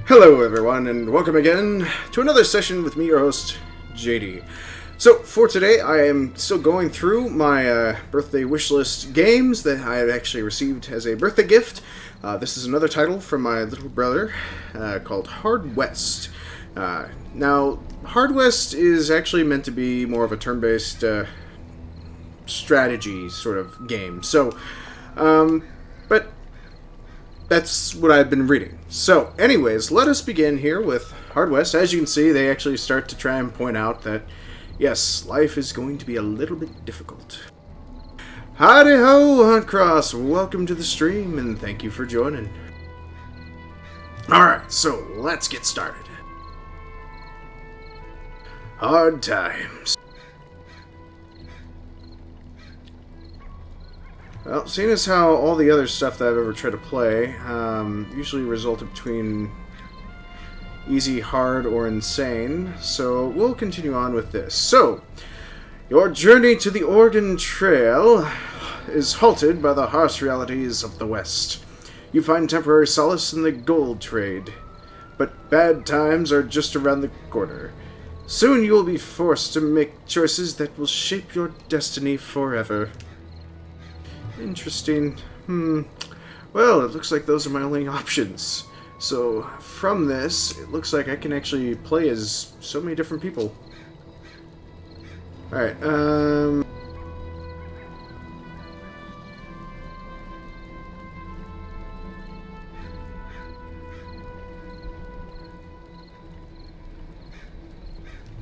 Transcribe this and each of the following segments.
Hello everyone, and welcome again to another session with me, your host, JD. So, for today, I am still going through my birthday wishlist games that I have actually received as a birthday gift. This is another title from my little brother called Hard West. Now, Hard West is actually meant to be more of a turn-based strategy sort of game. So, but that's what I've been reading. So, anyways, let us begin here with Hard West. As you can see, they actually start to try and point out that, yes, life is going to be a little bit difficult. Howdy ho, Huntcross! Welcome to the stream, and thank you for joining. Alright, so let's get started. Hard times. Well, seeing as how all the other stuff that I've ever tried to play usually resulted between easy, hard, or insane, so we'll continue on with this. So, your journey to the Oregon Trail is halted by the harsh realities of the West. You find temporary solace in the gold trade, but bad times are just around the corner. Soon you will be forced to make choices that will shape your destiny forever. Interesting. Well, it looks like those are my only options. So, from this, it looks like I can actually play as so many different people. Alright,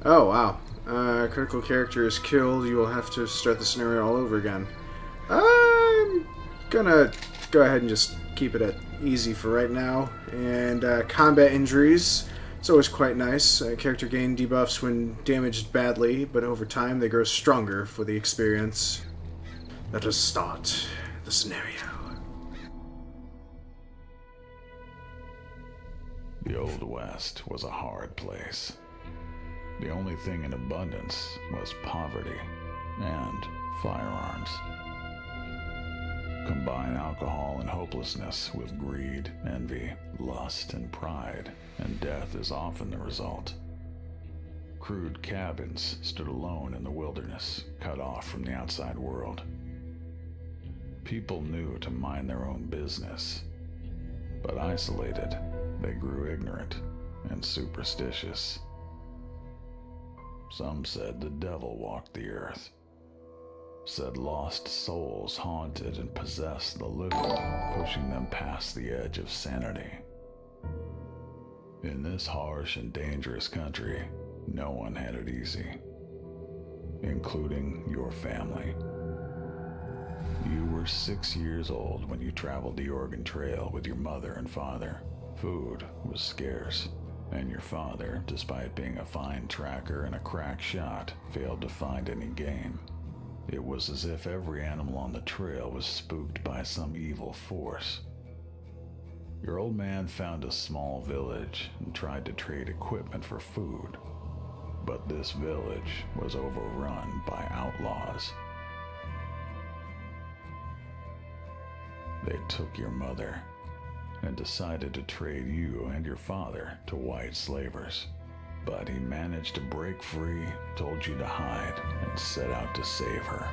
oh, wow. Critical character is killed. You will have to start the scenario all over again. I'm gonna go ahead and just keep it at easy for right now. And combat injuries. It's always quite nice. Character gain debuffs when damaged badly, but over time they grow stronger for the experience. Let us start the scenario. The Old West was a hard place. The only thing in abundance was poverty and firearms. Combine alcohol and hopelessness with greed, envy, lust, and pride, and death is often the result. Crude cabins stood alone in the wilderness, cut off from the outside world. People knew to mind their own business, but isolated, they grew ignorant and superstitious. Some said the devil walked the earth. Said lost souls haunted and possessed the living, pushing them past the edge of sanity. In this harsh and dangerous country, no one had it easy, including your family. You were 6 years old when you traveled the Oregon Trail with your mother and father. Food was scarce, and your father, despite being a fine tracker and a crack shot, failed to find any game. It was as if every animal on the trail was spooked by some evil force. Your old man found a small village and tried to trade equipment for food, but this village was overrun by outlaws. They took your mother and decided to trade you and your father to white slavers. But he managed to break free, told you to hide, and set out to save her.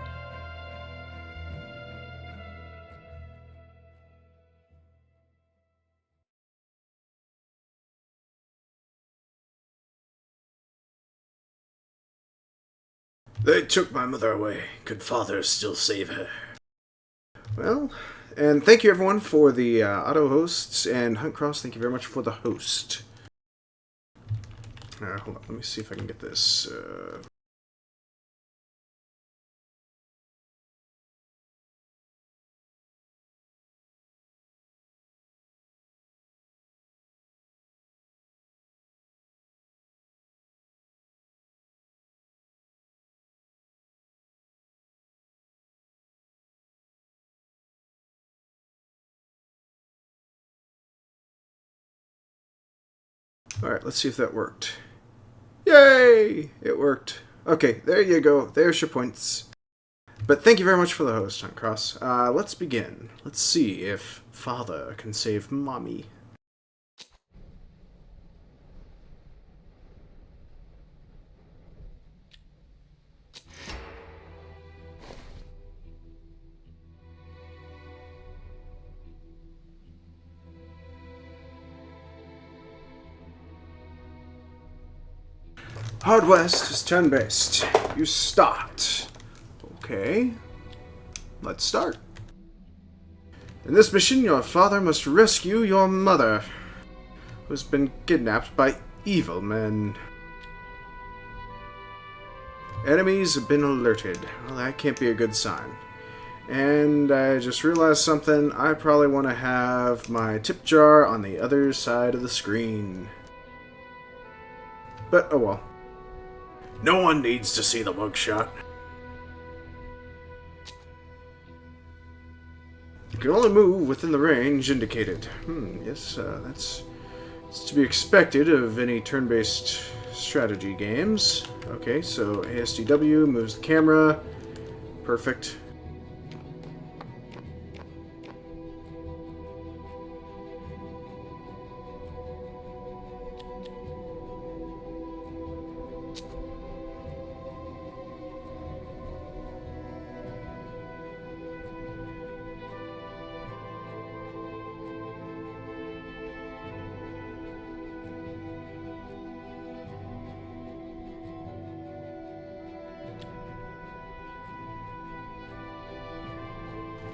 They took my mother away. Could father still save her? Well, and thank you everyone for the auto hosts, and Huntcross, thank you very much for the host. Hold on, let me see if I can get this. Alright, let's see if that worked. Yay! It worked. Okay, there you go. There's your points. But thank you very much for the host, Huntcross. Let's begin. Let's see if father can save mommy. Hard West is turn-based. You start. Okay. Let's start. In this mission, your father must rescue your mother, who's been kidnapped by evil men. Enemies have been alerted. Well, that can't be a good sign. And I just realized something. I probably want to have my tip jar on the other side of the screen. But, oh well. No one needs to see the mugshot. You can only move within the range indicated. Yes, that's to be expected of any turn-based strategy games. Okay, so ASDW moves the camera. Perfect.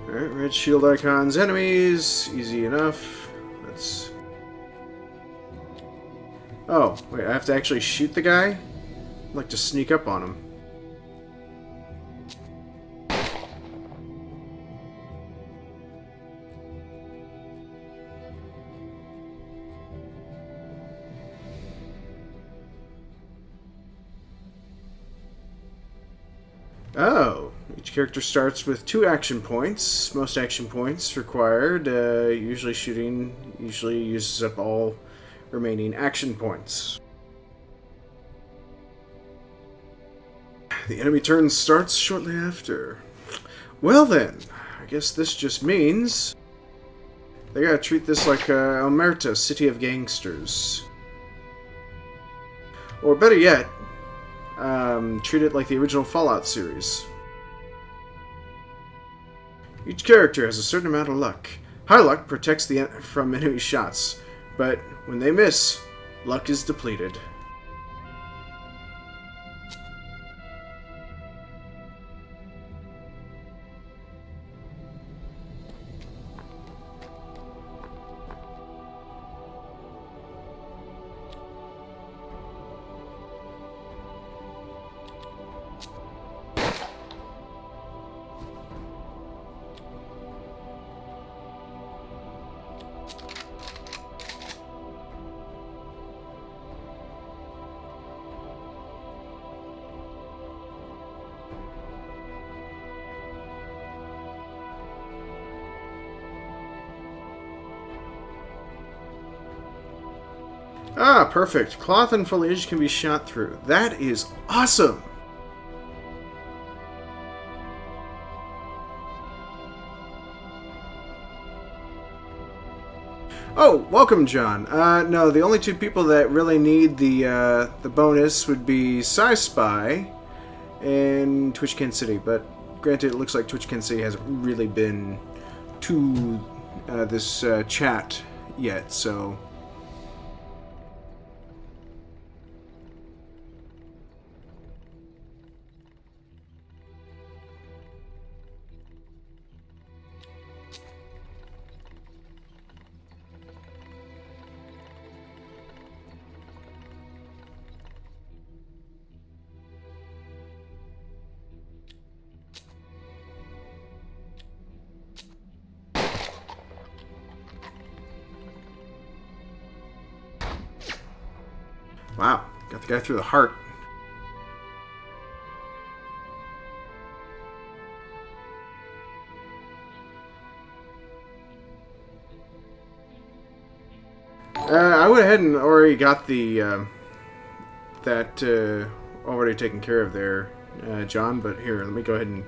Alright, red shield icons, enemies, easy enough. Let's... Oh, wait, I have to actually shoot the guy? I'd like to sneak up on him. Oh, each character starts with 2 action points. Most action points required. Usually shooting usually uses up all remaining action points. The enemy turn starts shortly after. Well then, I guess this just means they gotta treat this like Omerta, City of Gangsters. Or better yet, treat it like the original Fallout series. Each character has a certain amount of luck. High luck protects from enemy shots, but when they miss, luck is depleted. Ah, perfect. Cloth and foliage can be shot through. That is awesome! Oh, welcome, John. No, the only 2 people that really need the bonus would be SciSpy and TwitchCan City, but granted, it looks like TwitchCan City hasn't really been to this chat yet, so... Wow, got the guy through the heart. I went ahead and already got the that already taken care of there, John. But here, let me go ahead and...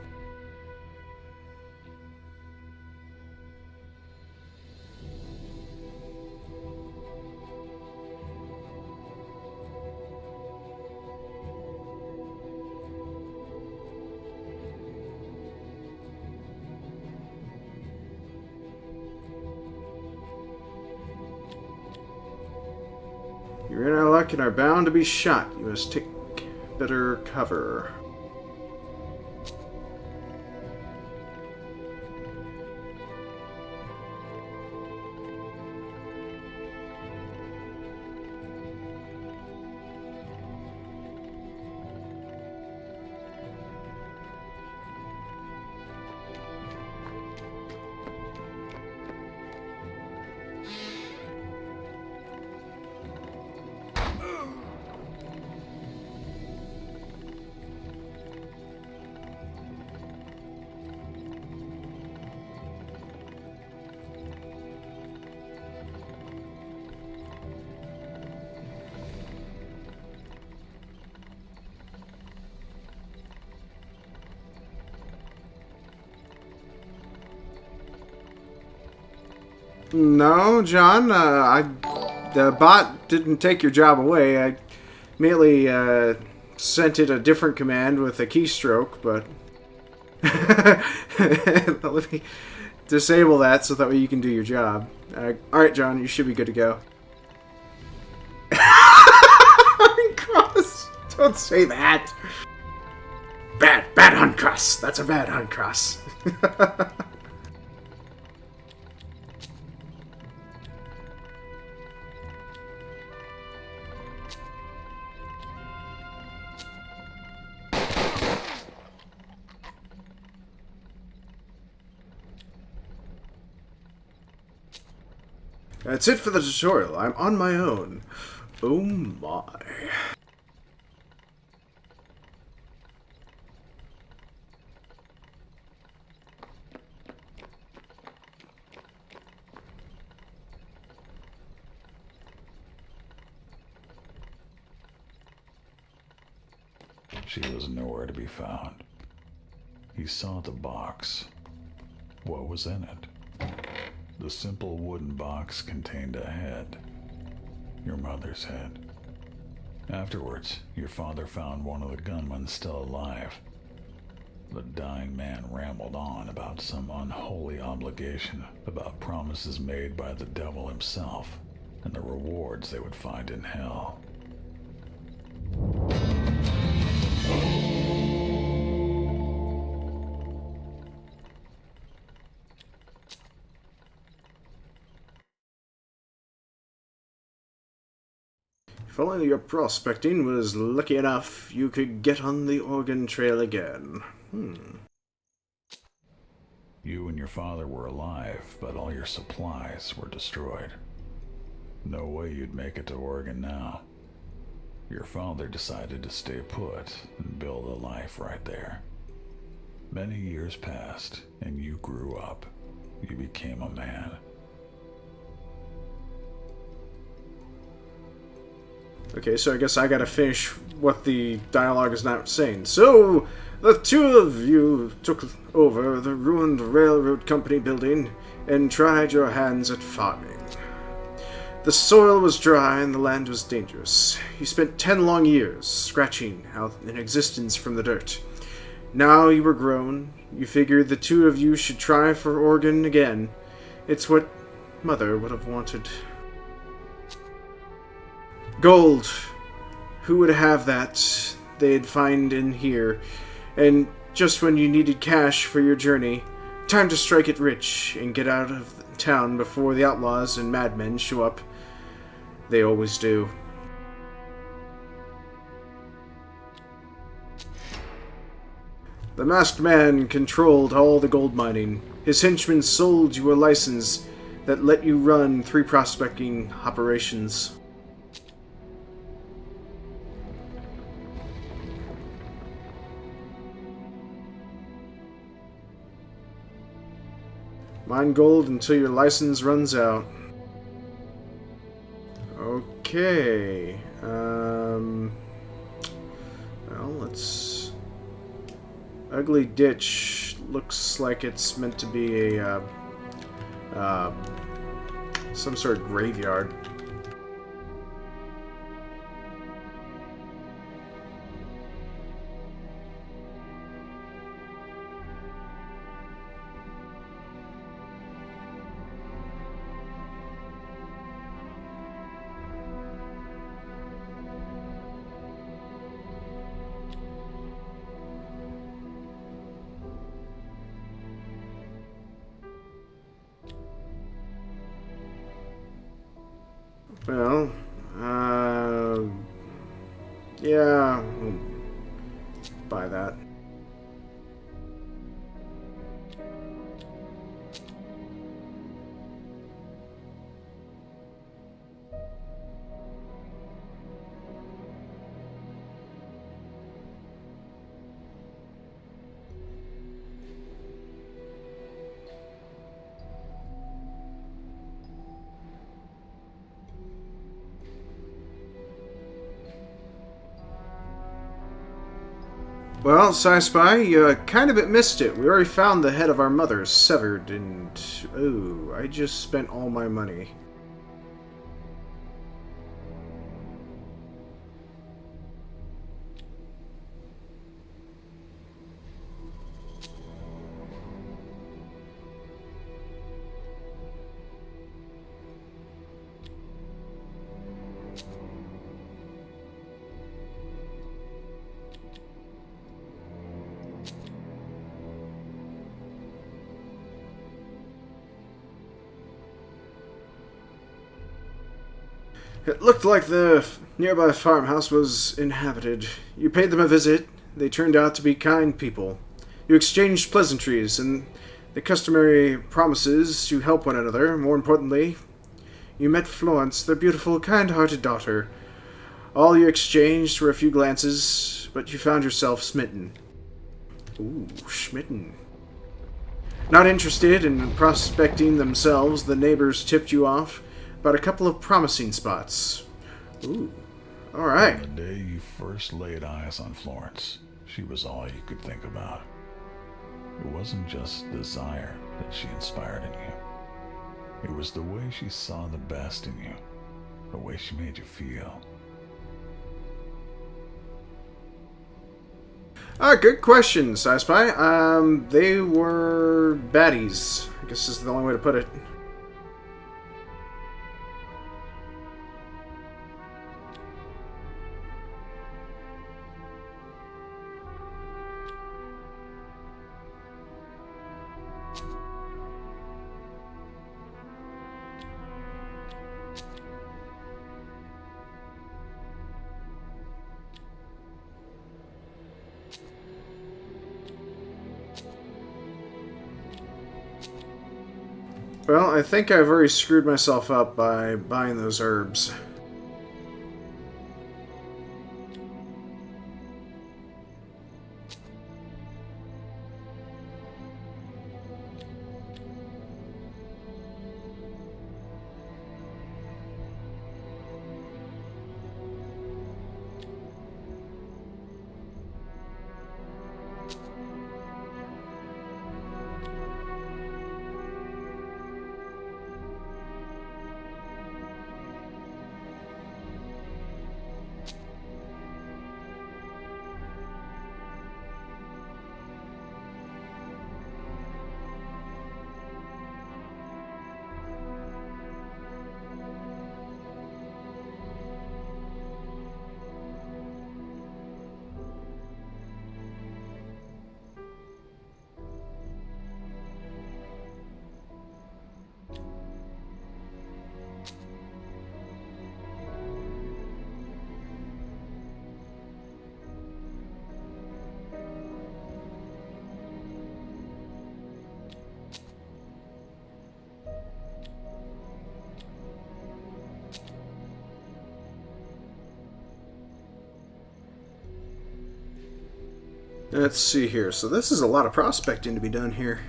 You ran out of luck and are bound to be shot. You must take better cover. No, John, the bot didn't take your job away. I merely sent it a different command with a keystroke, but let me disable that so that way you can do your job. Alright, John, you should be good to go. Cross! Don't say that! Bad hunt cross! That's a bad hunt cross. That's it for the tutorial. I'm on my own. Oh my. She was nowhere to be found. He saw the box. What was in it? The simple wooden box contained a head. Your mother's head. Afterwards, your father found one of the gunmen still alive. The dying man rambled on about some unholy obligation, about promises made by the devil himself, and the rewards they would find in hell. If only your prospecting was lucky enough, you could get on the Oregon Trail again. You and your father were alive, but all your supplies were destroyed. No way you'd make it to Oregon now. Your father decided to stay put and build a life right there. Many years passed, and you grew up. You became a man. Okay, so I guess I gotta finish what the dialogue is not saying. So, the two of you took over the ruined railroad company building and tried your hands at farming. The soil was dry and the land was dangerous. You spent 10 long years scratching out an existence from the dirt. Now you were grown. You figured the two of you should try for Oregon again. It's what Mother would have wanted. Gold. Who would have that? They'd find in here. And just when you needed cash for your journey, time to strike it rich and get out of town before the outlaws and madmen show up. They always do. The masked man controlled all the gold mining. His henchmen sold you a license that let you run 3 prospecting operations. Mine gold until your license runs out. Okay. Well, let's... Ugly Ditch looks like it's meant to be a, some sort of graveyard. Well, uh, yeah, we'll buy that. Well, Sci-Spy, you kind of missed it. We already found the head of our mother severed, and... ooh, I just spent all my money. It looked like the nearby farmhouse was inhabited. You paid them a visit. They turned out to be kind people. You exchanged pleasantries and the customary promises to help one another. More importantly, you met Florence, their beautiful, kind-hearted daughter. All you exchanged were a few glances, but you found yourself smitten. Ooh, smitten. Not interested in prospecting themselves, the neighbors tipped you off about a couple of promising spots. Ooh, alright. On the day you first laid eyes on Florence, she was all you could think about. It wasn't just desire that she inspired in you. It was the way she saw the best in you, the way she made you feel. Good question, Sci-Spy. They were baddies. I guess is the only way to put it. Well, I think I've already screwed myself up by buying those herbs. Let's see here. So this is a lot of prospecting to be done here.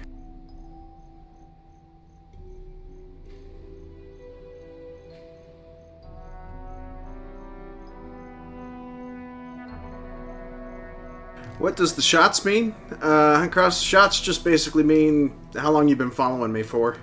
What does the shots mean? Cross shots just basically mean how long you've been following me for.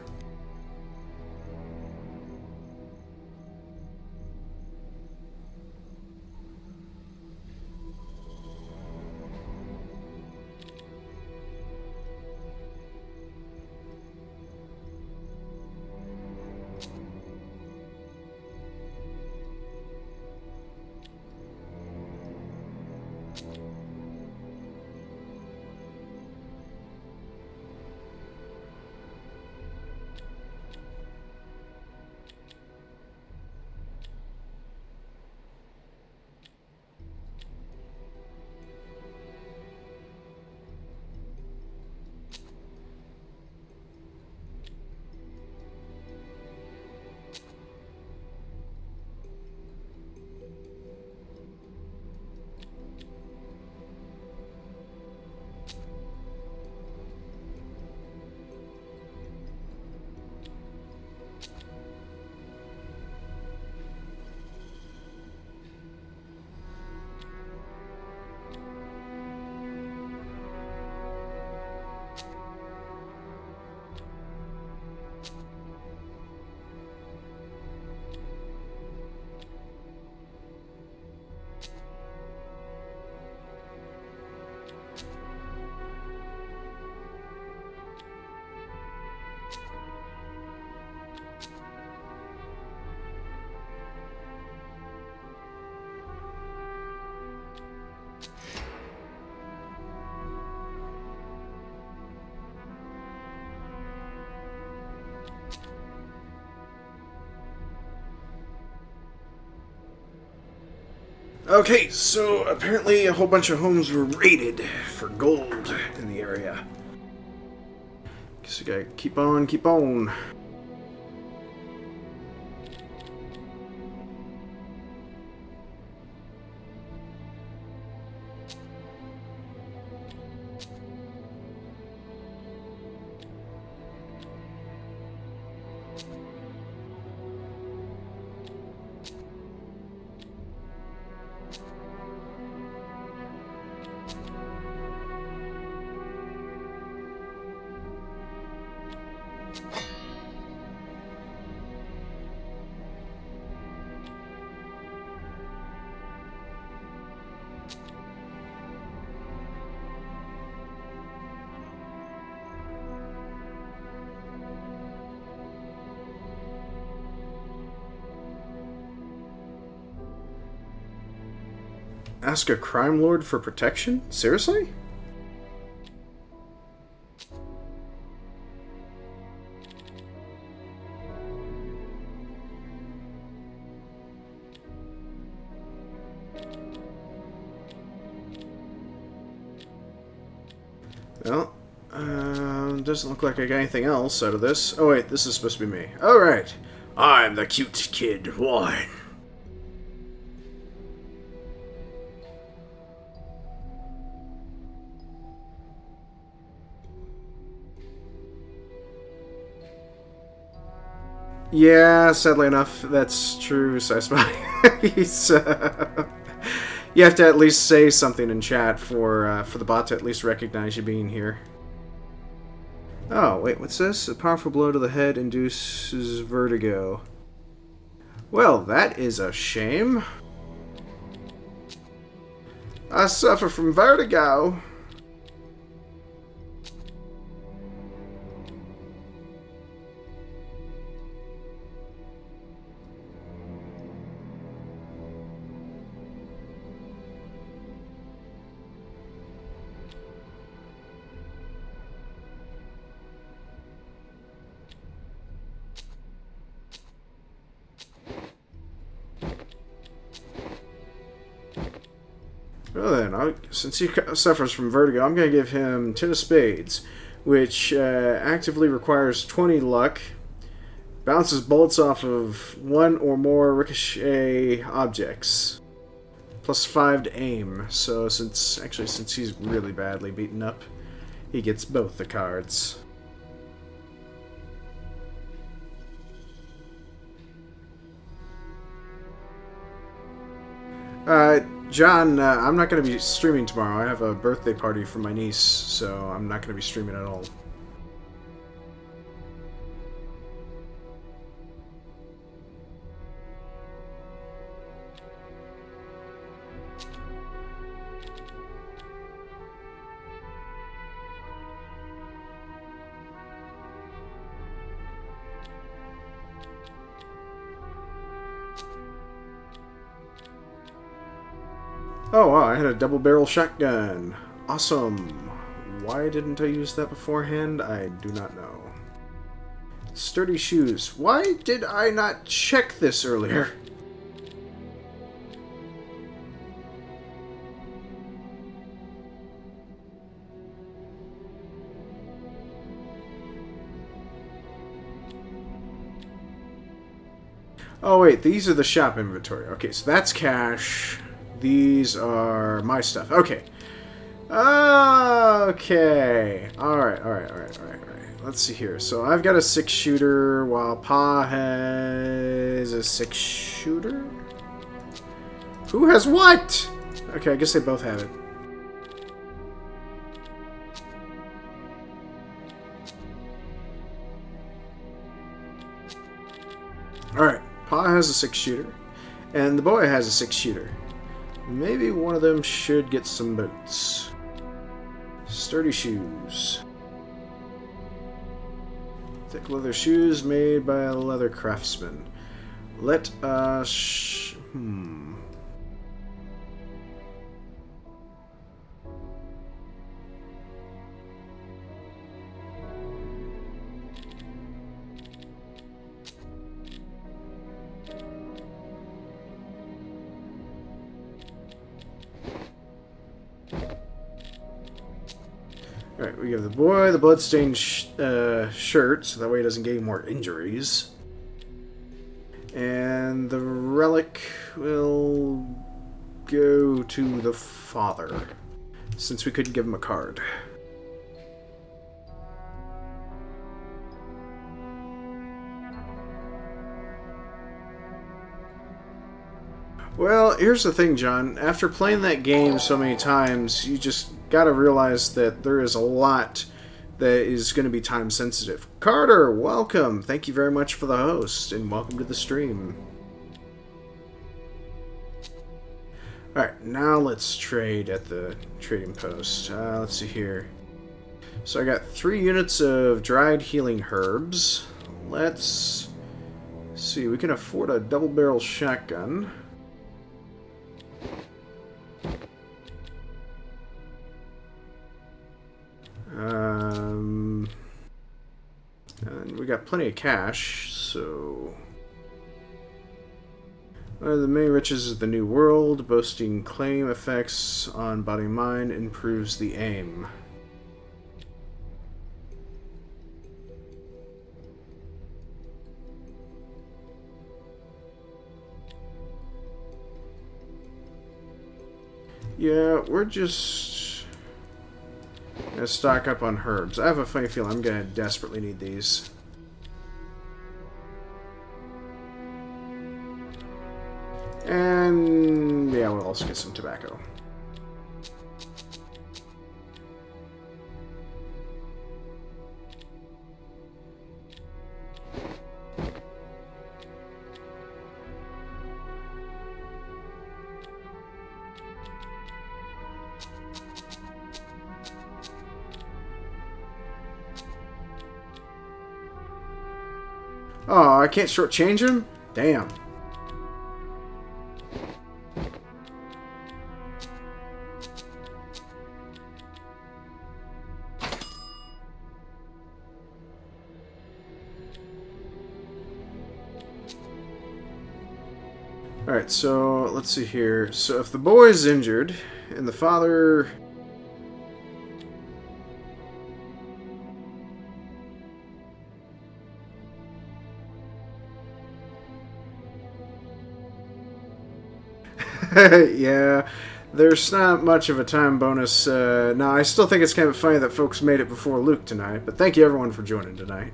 Okay, so apparently a whole bunch of homes were raided for gold in the area. Guess we gotta keep on, keep on. Ask a crime lord for protection? Seriously? Well, doesn't look like I got anything else out of this. Oh wait, this is supposed to be me. Alright. I'm the cute kid one. Yeah, sadly enough, that's true, SciSpy. He's, you have to at least say something in chat for the bot to at least recognize you being here. Oh, wait, what's this? A powerful blow to the head induces vertigo. Well, that is a shame. I suffer from vertigo. Well then, since he suffers from vertigo, I'm going to give him 10 of spades, which actively requires 20 luck, bounces bullets off of one or more ricochet objects, plus 5 to aim. So since he's really badly beaten up, he gets both the cards. John, I'm not going to be streaming tomorrow. I have a birthday party for my niece, so I'm not going to be streaming at all. Oh wow, I had a double-barrel shotgun. Awesome. Why didn't I use that beforehand? I do not know. Sturdy shoes. Why did I not check this earlier? Oh wait, these are the shop inventory. Okay, so that's cash. These are my stuff. Okay. Okay. Alright. Let's see here. So I've got a 6-shooter, while Pa has a 6-shooter? Who has what? Okay, I guess they both have it. Alright. Pa has a 6-shooter, and the boy has a 6-shooter. Maybe one of them should get some boots. Sturdy shoes. Thick leather shoes made by a leather craftsman. Let us... Alright, we give the boy the bloodstained shirt, so that way he doesn't get any more injuries. And the relic will go to the father, since we couldn't give him a card. Well, here's the thing, John. After playing that game so many times, you just gotta realize that there is a lot that is going to be time sensitive. Carter, welcome! Thank you very much for the host, and welcome to the stream. Alright, now let's trade at the trading post. Let's see here. So I got 3 units of dried healing herbs. Let's see, we can afford a double-barrel shotgun. And we got plenty of cash, so... One of the main riches of the New World, boasting claim effects on body and mind, improves the aim. Yeah, we're just gonna stock up on herbs. I have a funny feeling I'm gonna desperately need these. And yeah, we'll also get some tobacco. Oh, I can't shortchange him? Damn. Alright, so let's see here. So if the boy is injured and the father... Yeah, there's not much of a time bonus. No, I still think it's kind of funny that folks made it before Luke tonight, but thank you everyone for joining tonight.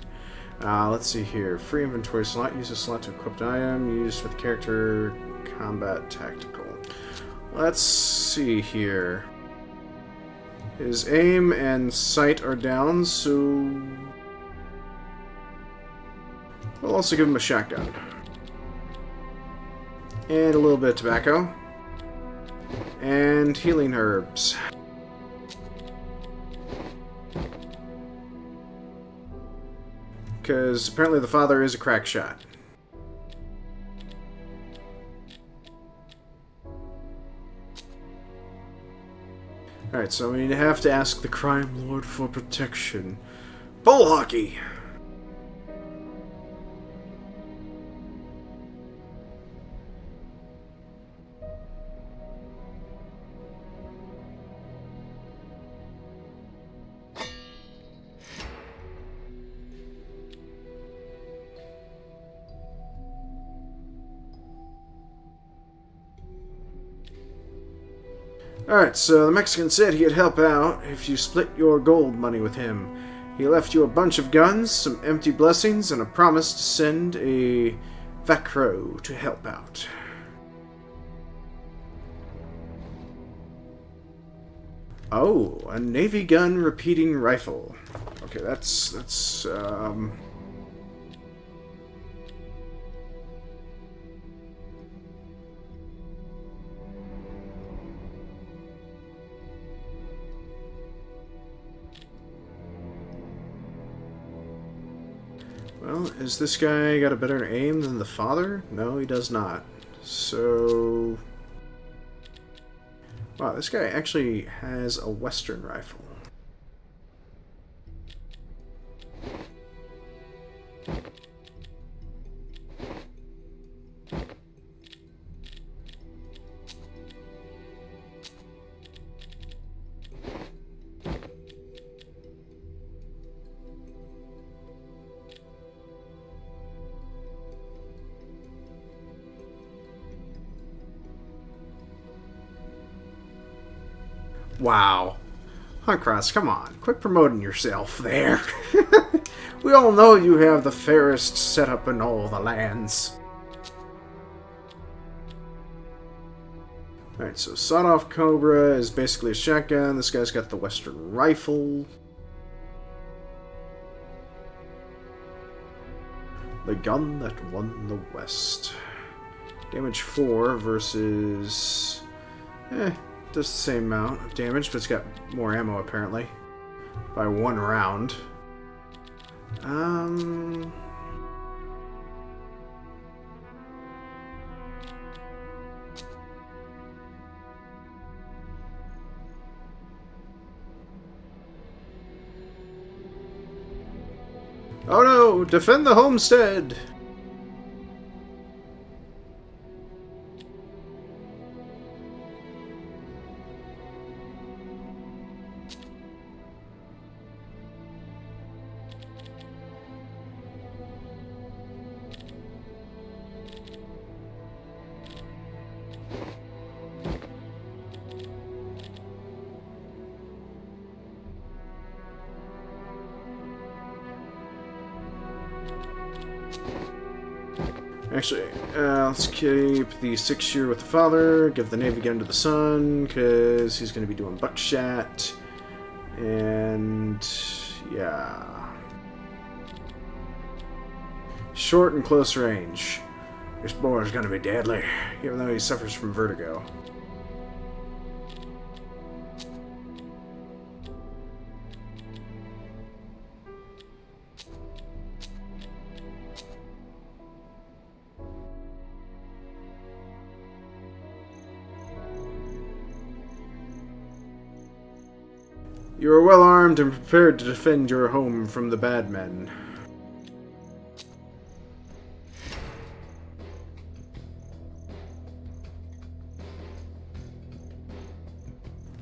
Let's see here. Free inventory slot. Use a slot to equip an item. Used with character combat tactical. Let's see here. His aim and sight are down, so... we'll also give him a shotgun. And a little bit of tobacco. And healing herbs. Because apparently the father is a crack shot. Alright, so we have to ask the Crime Lord for protection. Bull hockey! Alright, so the Mexican said he'd help out if you split your gold money with him. He left you a bunch of guns, some empty blessings, and a promise to send a Vacro to help out. Oh, a Navy gun repeating rifle. Okay, that's Well, is this guy got a better aim than the father? No, he does not. So... wow, this guy actually has a Western rifle. Wow. Huncross, come on. Quit promoting yourself there. We all know you have the fairest setup in all the lands. Alright, so Sawed-Off Cobra is basically a shotgun. This guy's got the Western Rifle. The gun that won the West. Damage 4 versus... does the same amount of damage, but it's got more ammo apparently. By 1 round. Oh no! Defend the homestead! Actually, let's keep the 6-year with the father, give the Navy gun to the son, because he's going to be doing buckshot. And, yeah. Short and close range. This boy is going to be deadly, even though he suffers from vertigo. You are well armed and prepared to defend your home from the bad men.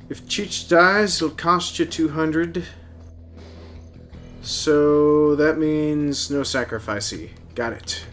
If Cheech dies, it'll cost you 200. So that means no sacrificey. Got it.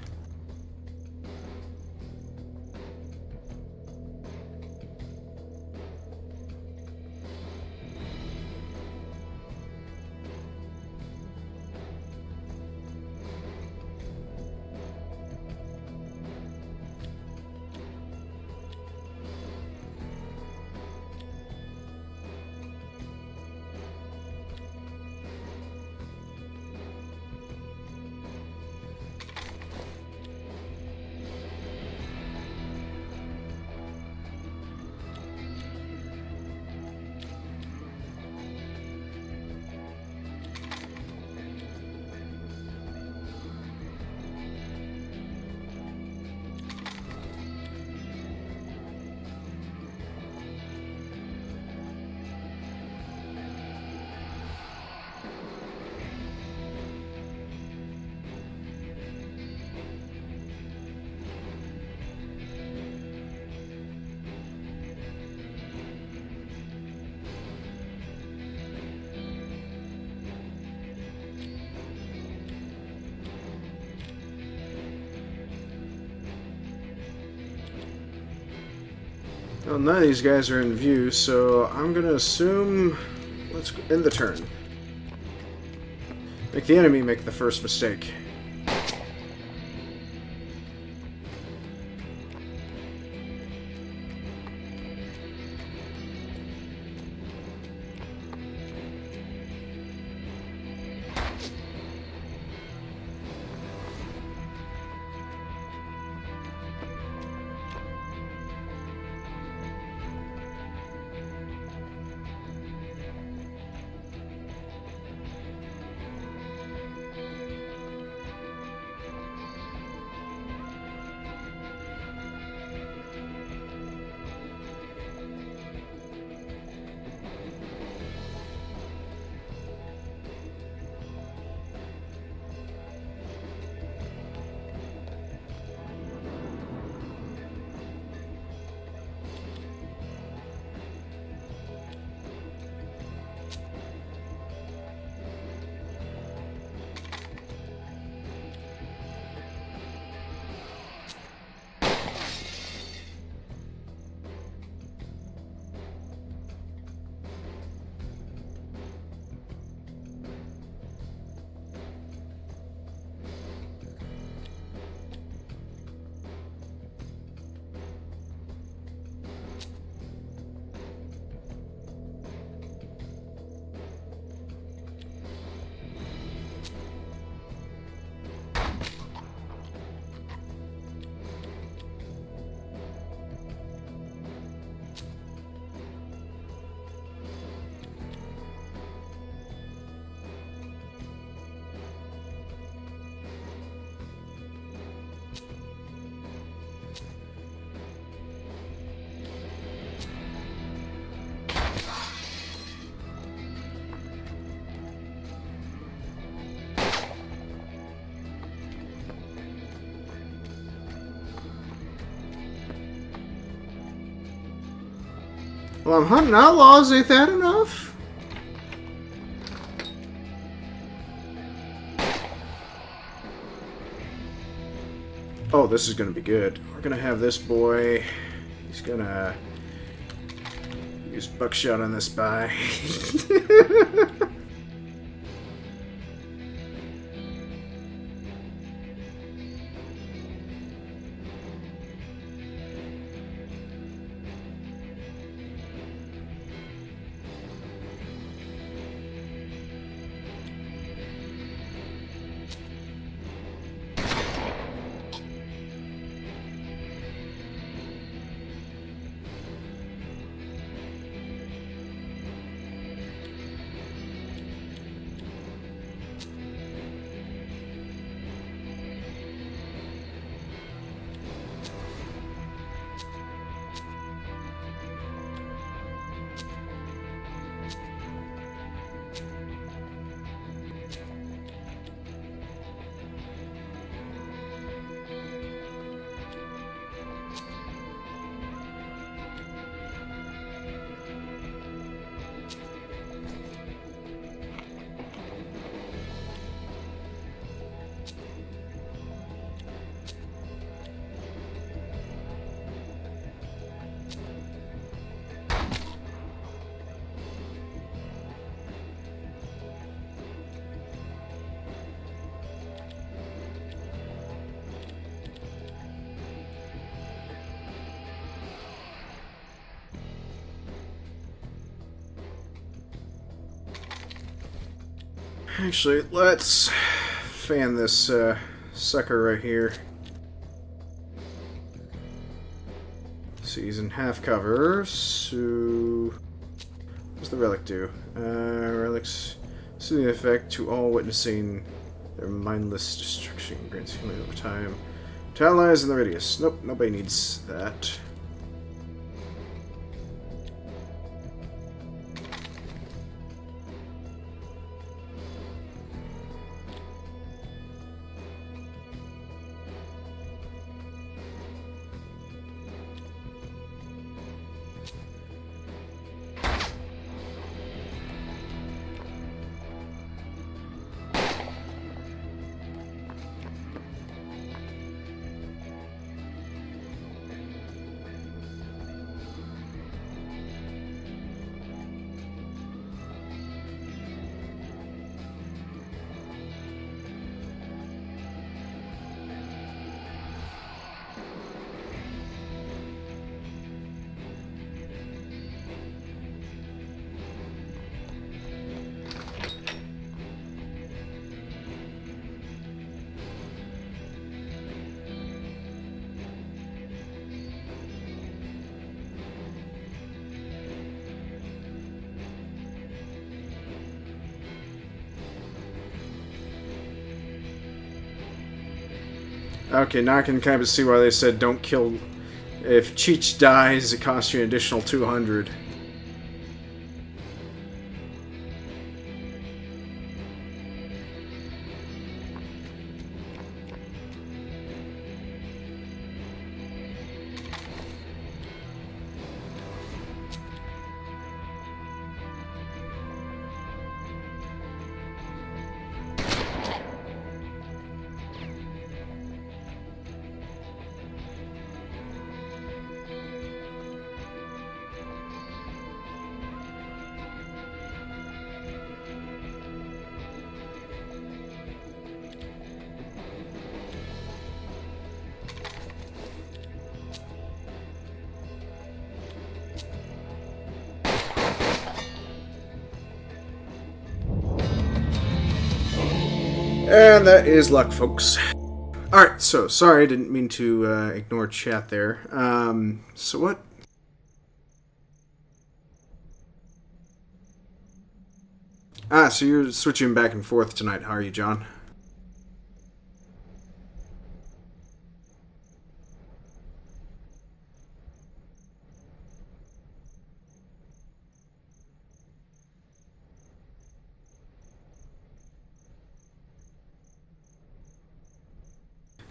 Well, none of these guys are in view, so I'm gonna assume... Let's end the turn. Make the enemy make the first mistake. Well, I'm hunting outlaws. Ain't that enough? Oh, this is going to be good. We're going to have this boy. He's going to use buckshot on this guy. Actually, let's fan this sucker right here. So he's in half cover, so... What's the relic do? Relics soothing effect to all witnessing their mindless destruction. Grants healing over time. To allies in the radius. Nope, nobody needs that. Okay, now I can kind of see why they said don't kill... If Cheech dies, it costs you an additional 200. And that is luck, folks. Alright, so, sorry, I didn't mean to ignore chat there. So what? Ah, so you're switching back and forth tonight, how are you, John?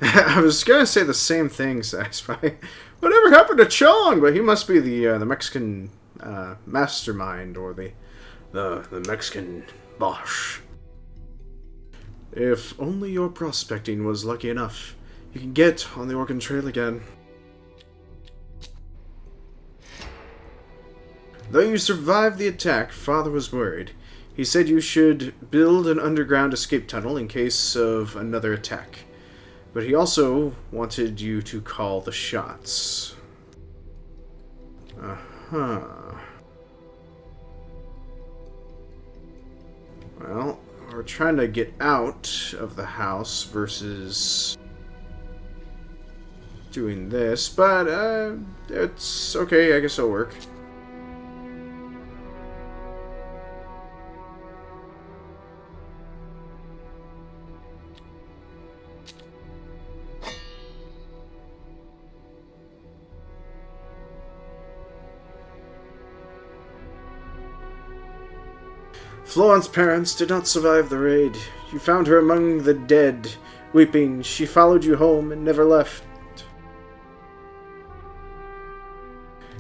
I was gonna say the same thing, Saxby. Whatever happened to Chong? But he must be the Mexican mastermind or the Mexican boss. If only your prospecting was lucky enough, you can get on the Oregon Trail again. Though you survived the attack, Father was worried. He said you should build an underground escape tunnel in case of another attack. But he also wanted you to call the shots. Uh-huh. Well, we're trying to get out of the house versus doing this, but it's okay, I guess it'll work. Florence's parents did not survive the raid. You found her among the dead. Weeping, she followed you home and never left.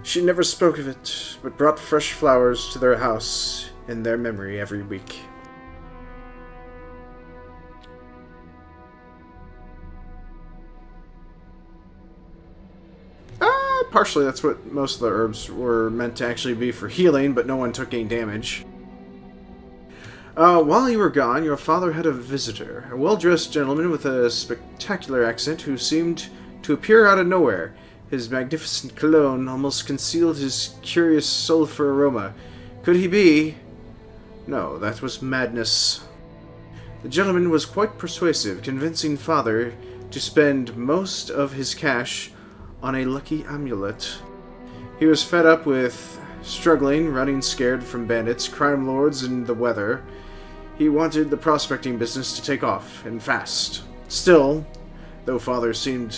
She never spoke of it, but brought fresh flowers to their house in their memory every week. Partially that's what most of the herbs were meant to actually be, for healing, but no one took any damage. While you were gone, your father had a visitor, a well-dressed gentleman with a spectacular accent who seemed to appear out of nowhere. His magnificent cologne almost concealed his curious sulfur aroma. Could he be? No, that was madness. The gentleman was quite persuasive, convincing Father to spend most of his cash on a lucky amulet. He was fed up with struggling, running scared from bandits, crime lords, and the weather. He wanted the prospecting business to take off, and fast. Still, though Father seemed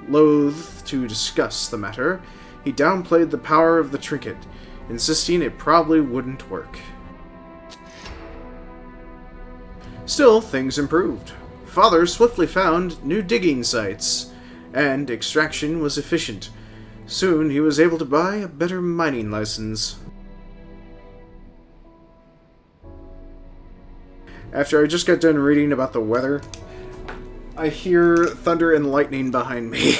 loath to discuss the matter, he downplayed the power of the trinket, insisting it probably wouldn't work. Still, things improved. Father swiftly found new digging sites, and extraction was efficient. Soon he was able to buy a better mining license. After I just got done reading about the weather, I hear thunder and lightning behind me.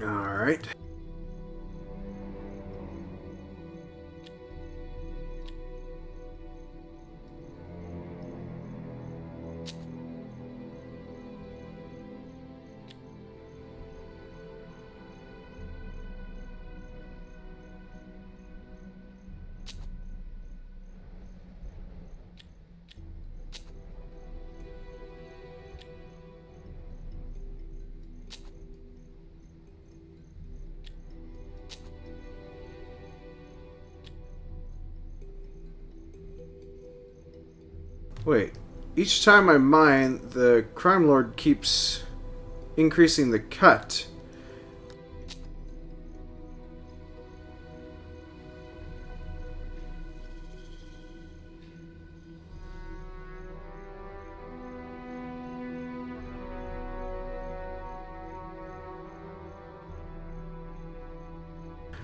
Alright. Wait, each time I mine, the crime lord keeps increasing the cut.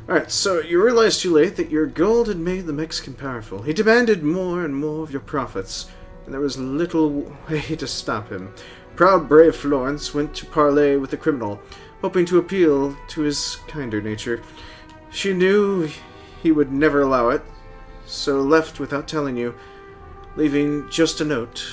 Alright, so you realized too late that your gold had made the Mexican powerful. He demanded more and more of your profits, and there was little way to stop him. Proud, brave Florence went to parley with the criminal, hoping to appeal to his kinder nature. She knew he would never allow it, so left without telling you, leaving just a note.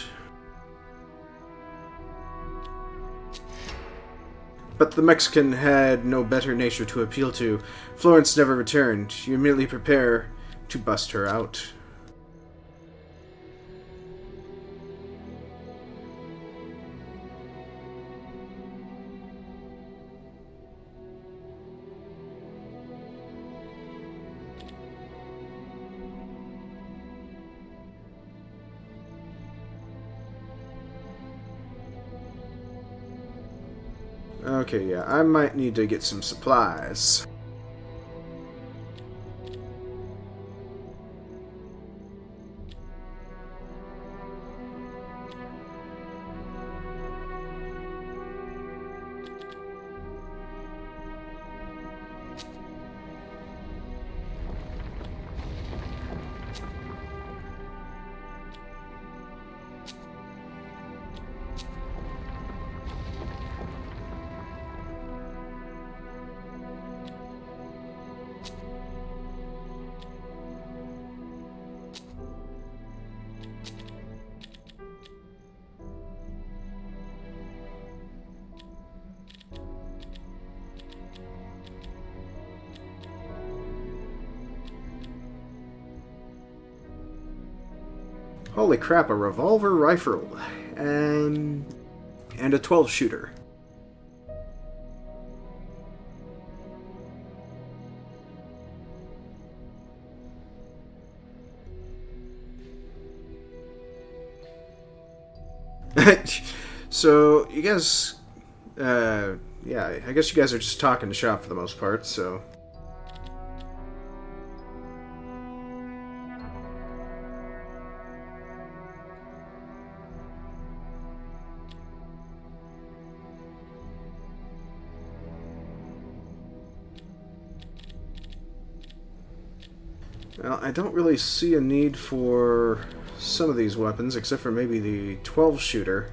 but the Mexican had no better nature to appeal to. Florence never returned. You immediately prepare to bust her out. Okay, yeah, I might need to get some supplies. Holy crap, a revolver rifle and a 12 shooter. So, you guys yeah, I guess you guys are just talking to shop for the most part, so well, I don't really see a need for some of these weapons, except for maybe the 12 shooter.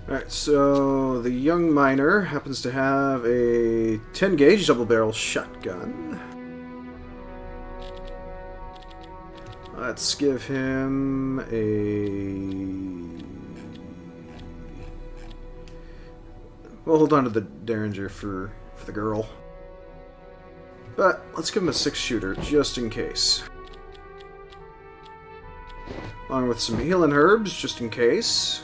Alright, so the young miner happens to have a 10 gauge double barrel shotgun. Let's give him a... We'll hold on to the Derringer for the girl. But let's give him a 6 shooter just in case. Along with some healing herbs just in case.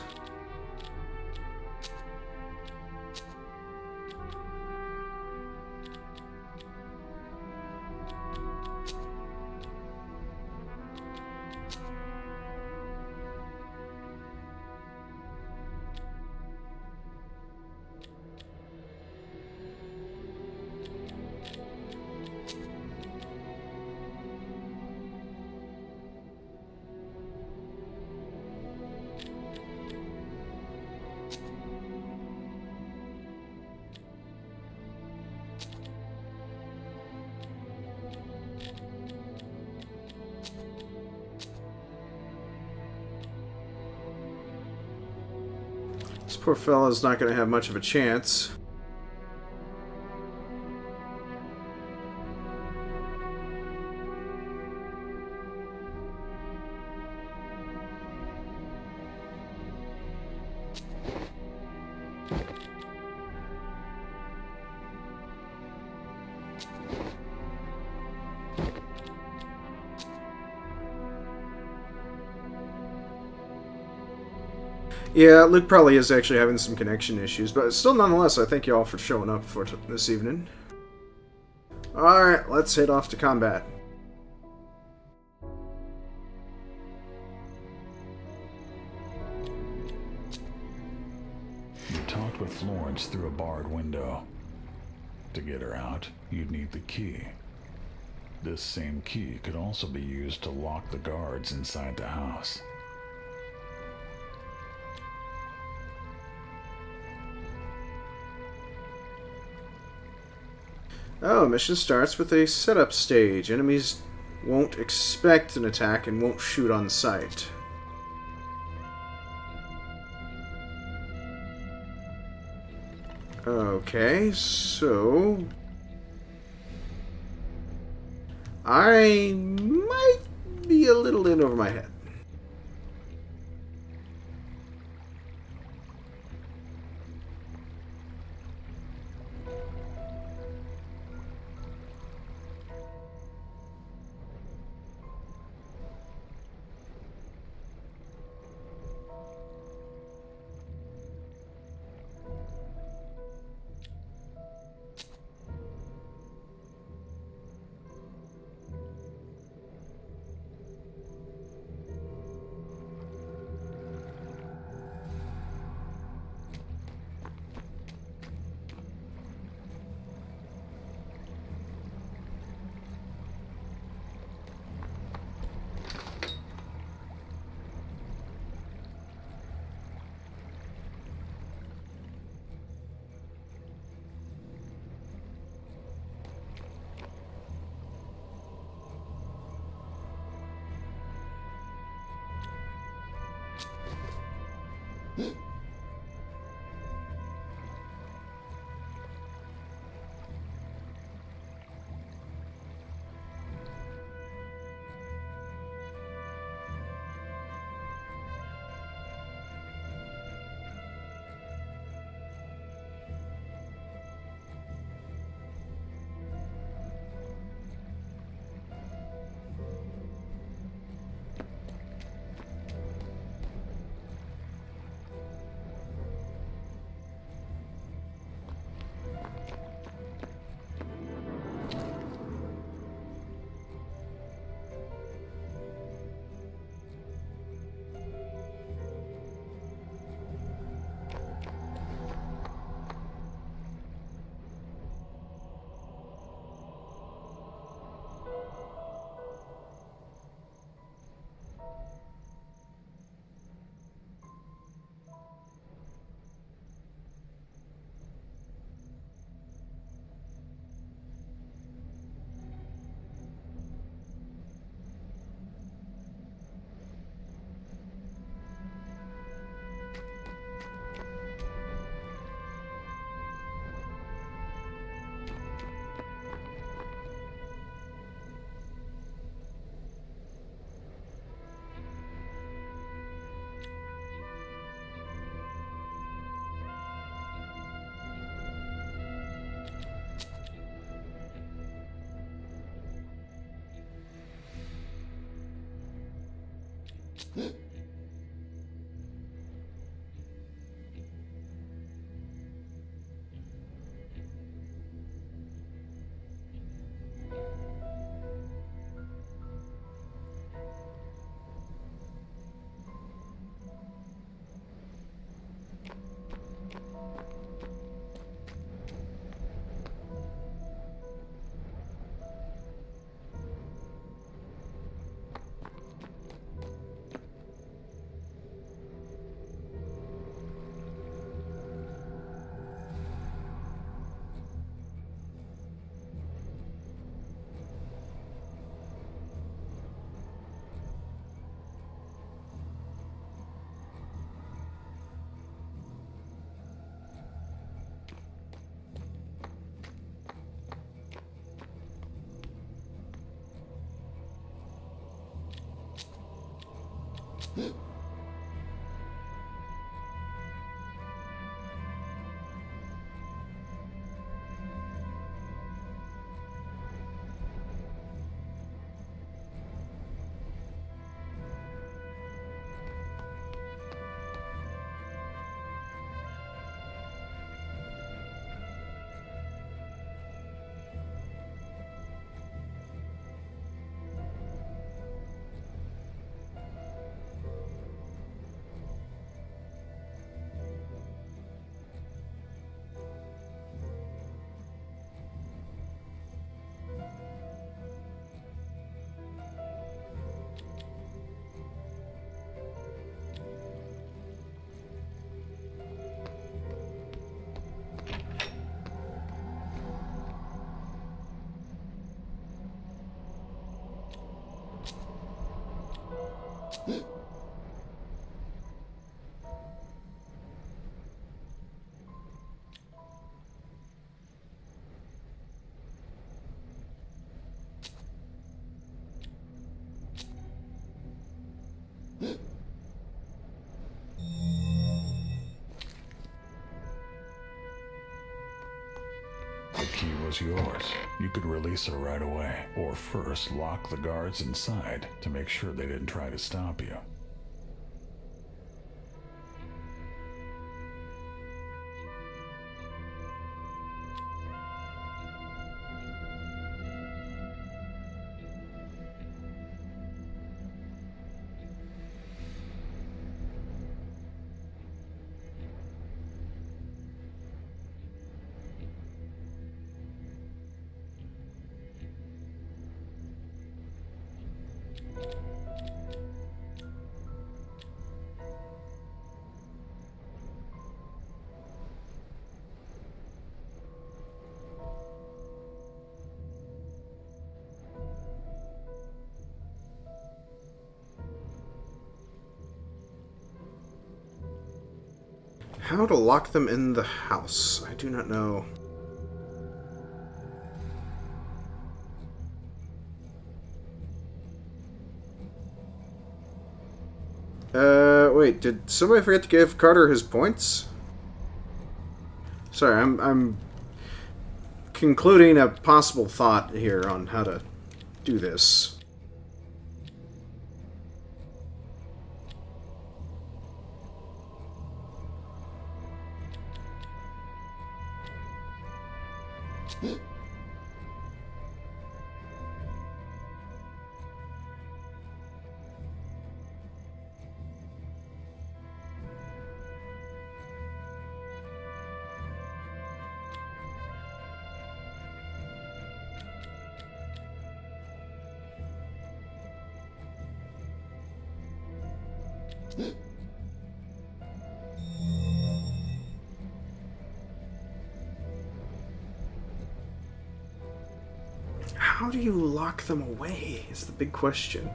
This poor fella's not going to have much of a chance. Yeah, Luke probably is actually having some connection issues, but still, nonetheless, I thank you all for showing up for this evening. Alright, let's head off to combat. with Florence through a barred window. To get her out, you'd need the key. This same key could also be used to lock the guards inside the house. Oh, mission starts with a setup stage. Enemies won't expect an attack and won't shoot on sight. Okay, so I might be a little in over my head. The key was yours. You could release her right away, or first lock the guards inside to make sure they didn't try to stop you. How to lock them in the house? I do not know. Wait, did somebody forget to give Carter his points? Sorry, I'm concluding a possible thought here on how to do this. How do you lock them away is the big question.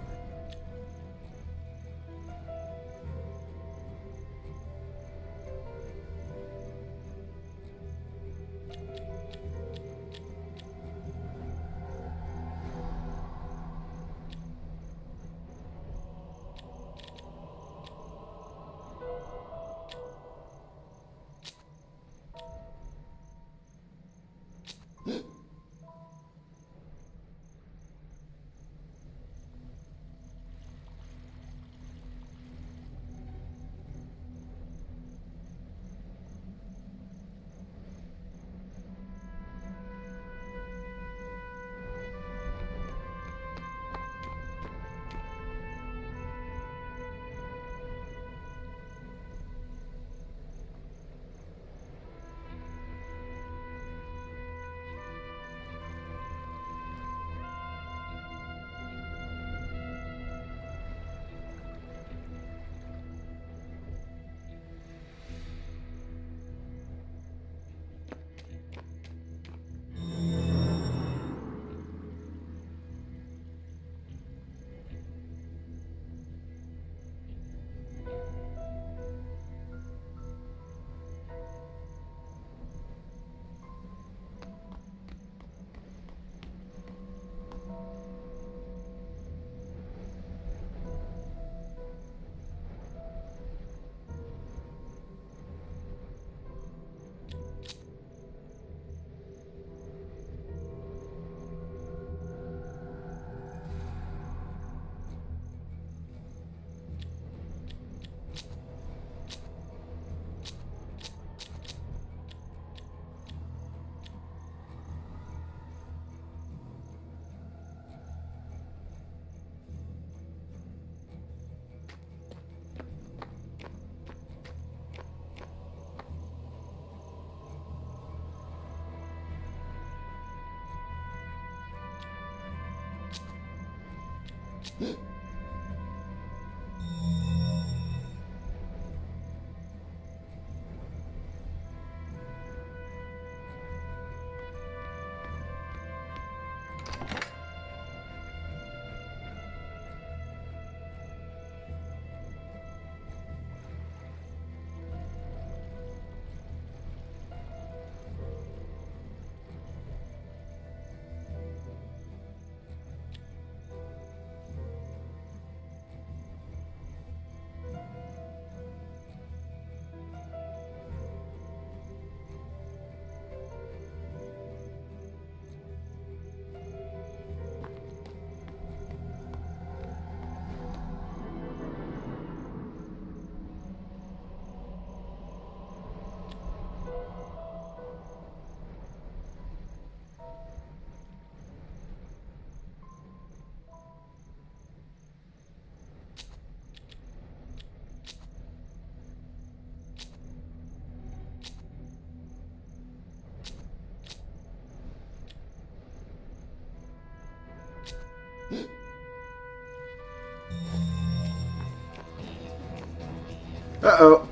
Uh-oh.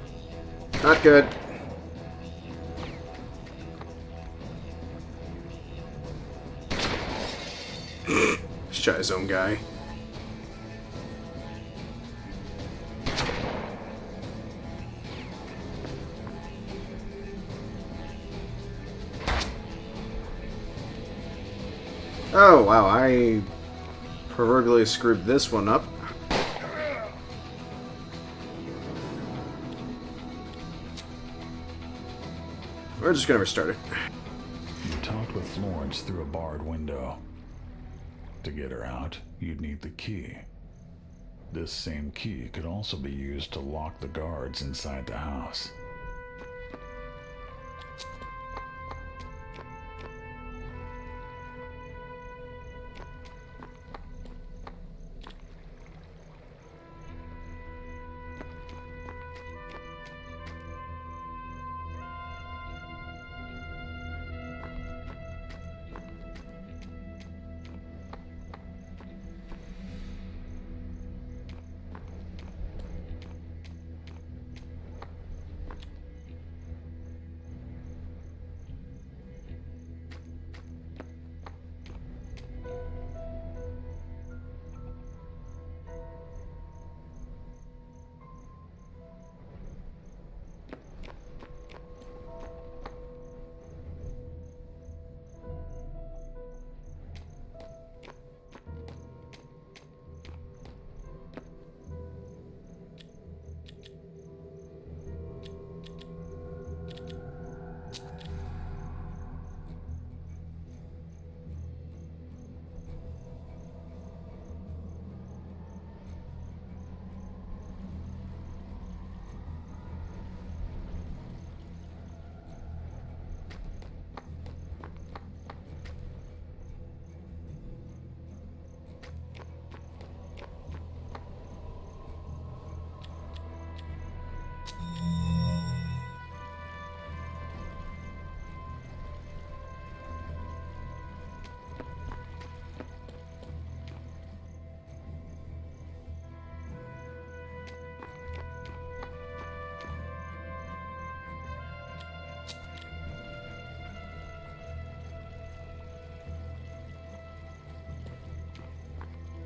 Not good. Shot his own guy. Oh, wow, I proverbially screwed this one up. We're just gonna restart it. You talked with Florence through a barred window. To get her out, you'd need the key. This same key could also be used to lock the guards inside the house.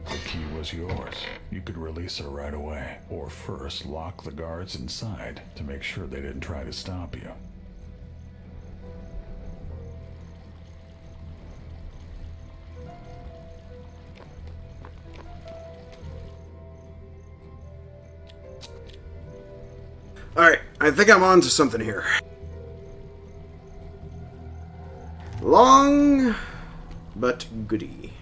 The key was yours. You could release her right away, or first lock the guards inside to make sure they didn't try to stop you. Alright, I think I'm on to something here. Long, but goody.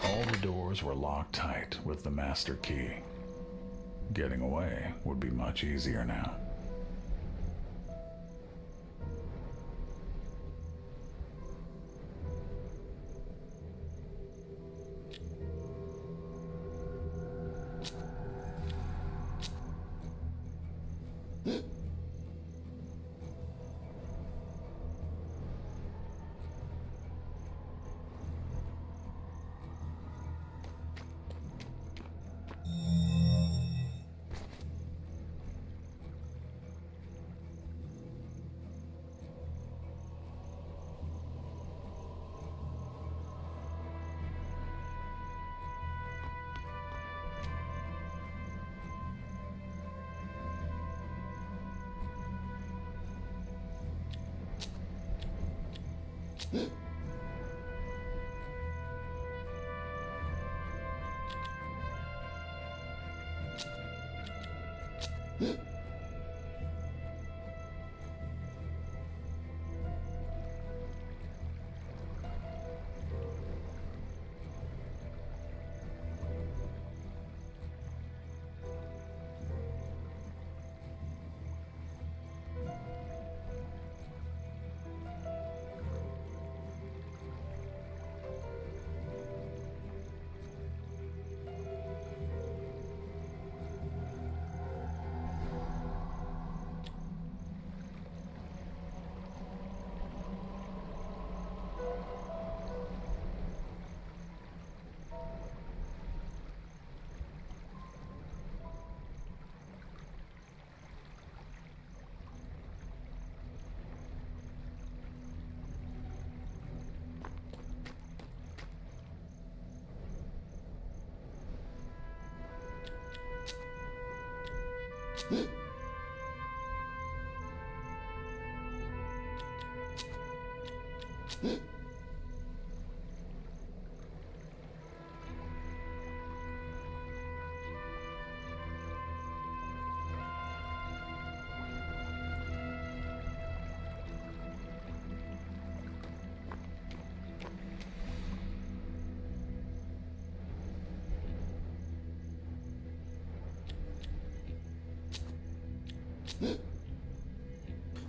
All the doors were locked tight with the master key. Getting away would be much easier now.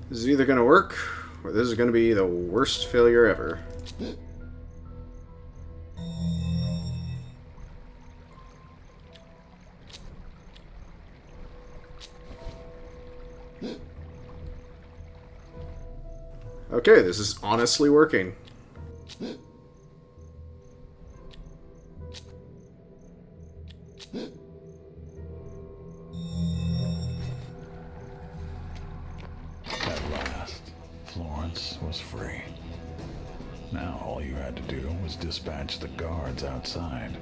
This is either going to work, or this is going to be the worst failure ever. Okay, this is honestly working. At last, Florence was free. Now all you had to do was dispatch the guards outside.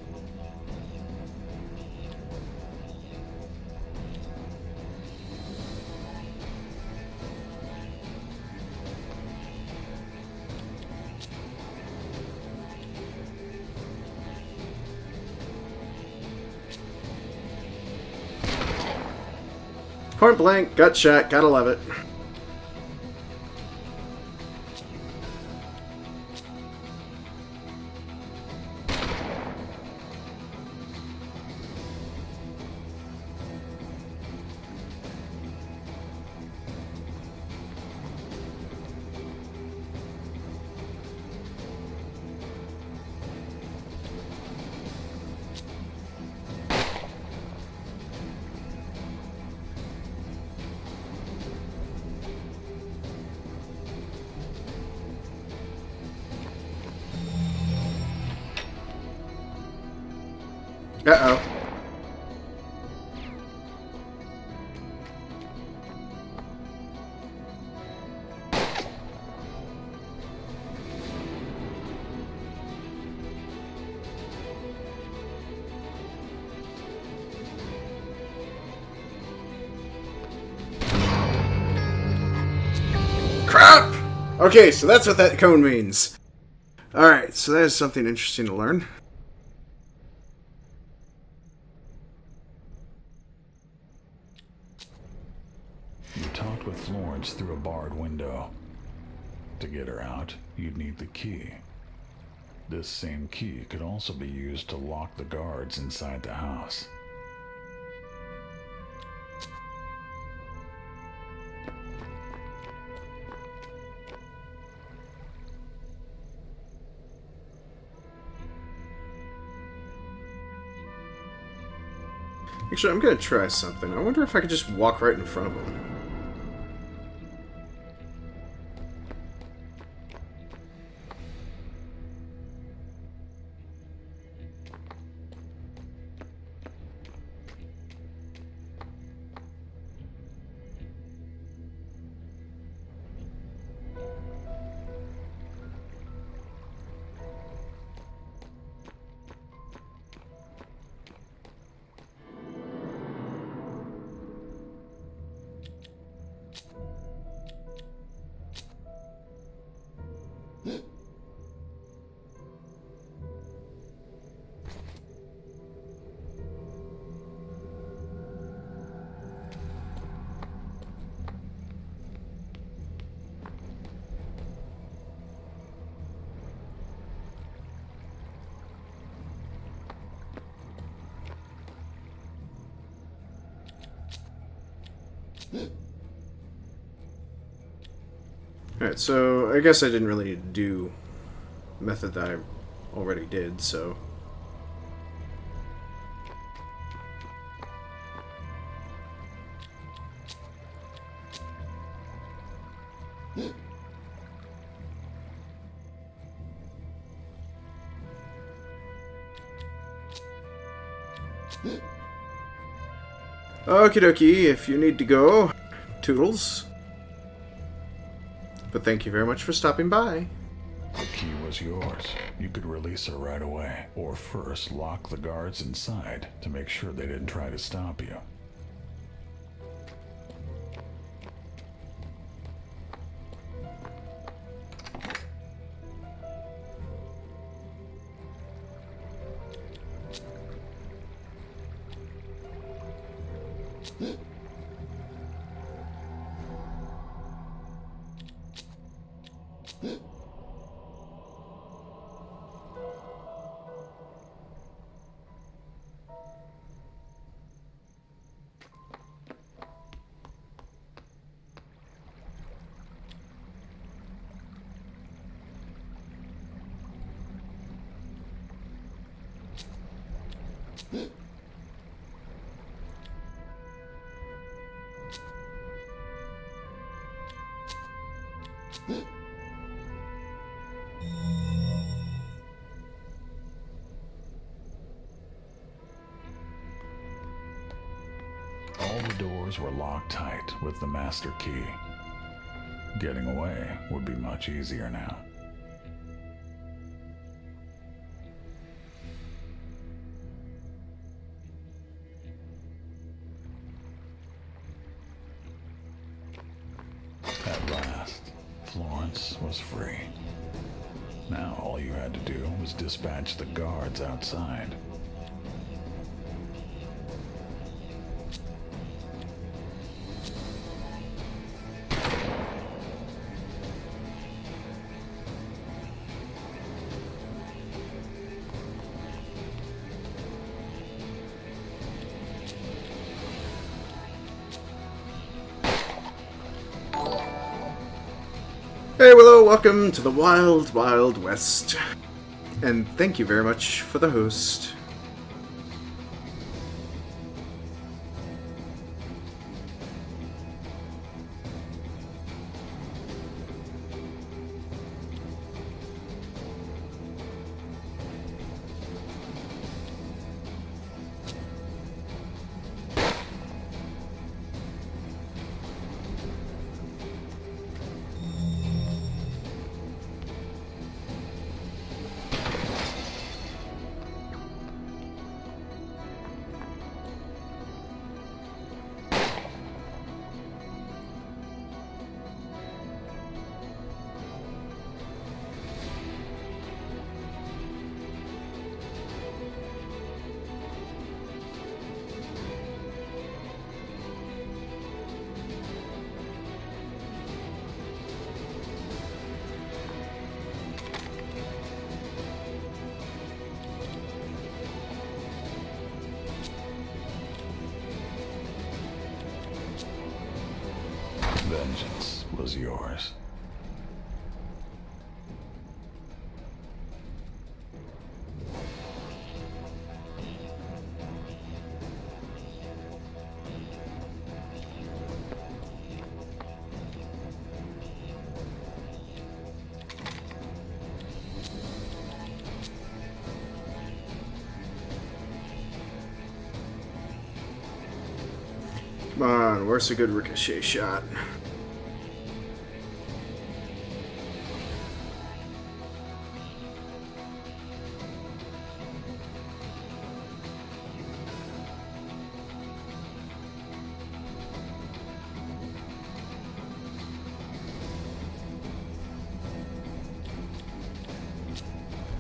Point blank, gut shot, gotta love it. Uh-oh. Crap! Okay, so that's what that cone means. Alright, so that is something interesting to learn. You talked with Florence through a barred window. To get her out, you'd need the key. This same key could also be used to lock the guards inside the house. Actually, I'm gonna try something. I wonder if I could just walk right in front of him. Alright, so I guess I didn't really need to do method that I already did, so... Okie dokie, if you need to go, toodles. But thank you very much for stopping by. The key was yours. You could release her right away, or first lock the guards inside to make sure they didn't try to stop you. All the doors were locked tight with the master key. Getting away would be much easier now. At last, Florence was free. Now all you had to do was dispatch the guards outside. Hey Willow, welcome to the Wild Wild West. And thank you very much for the host. Vengeance was yours. Come on, where's a good ricochet shot?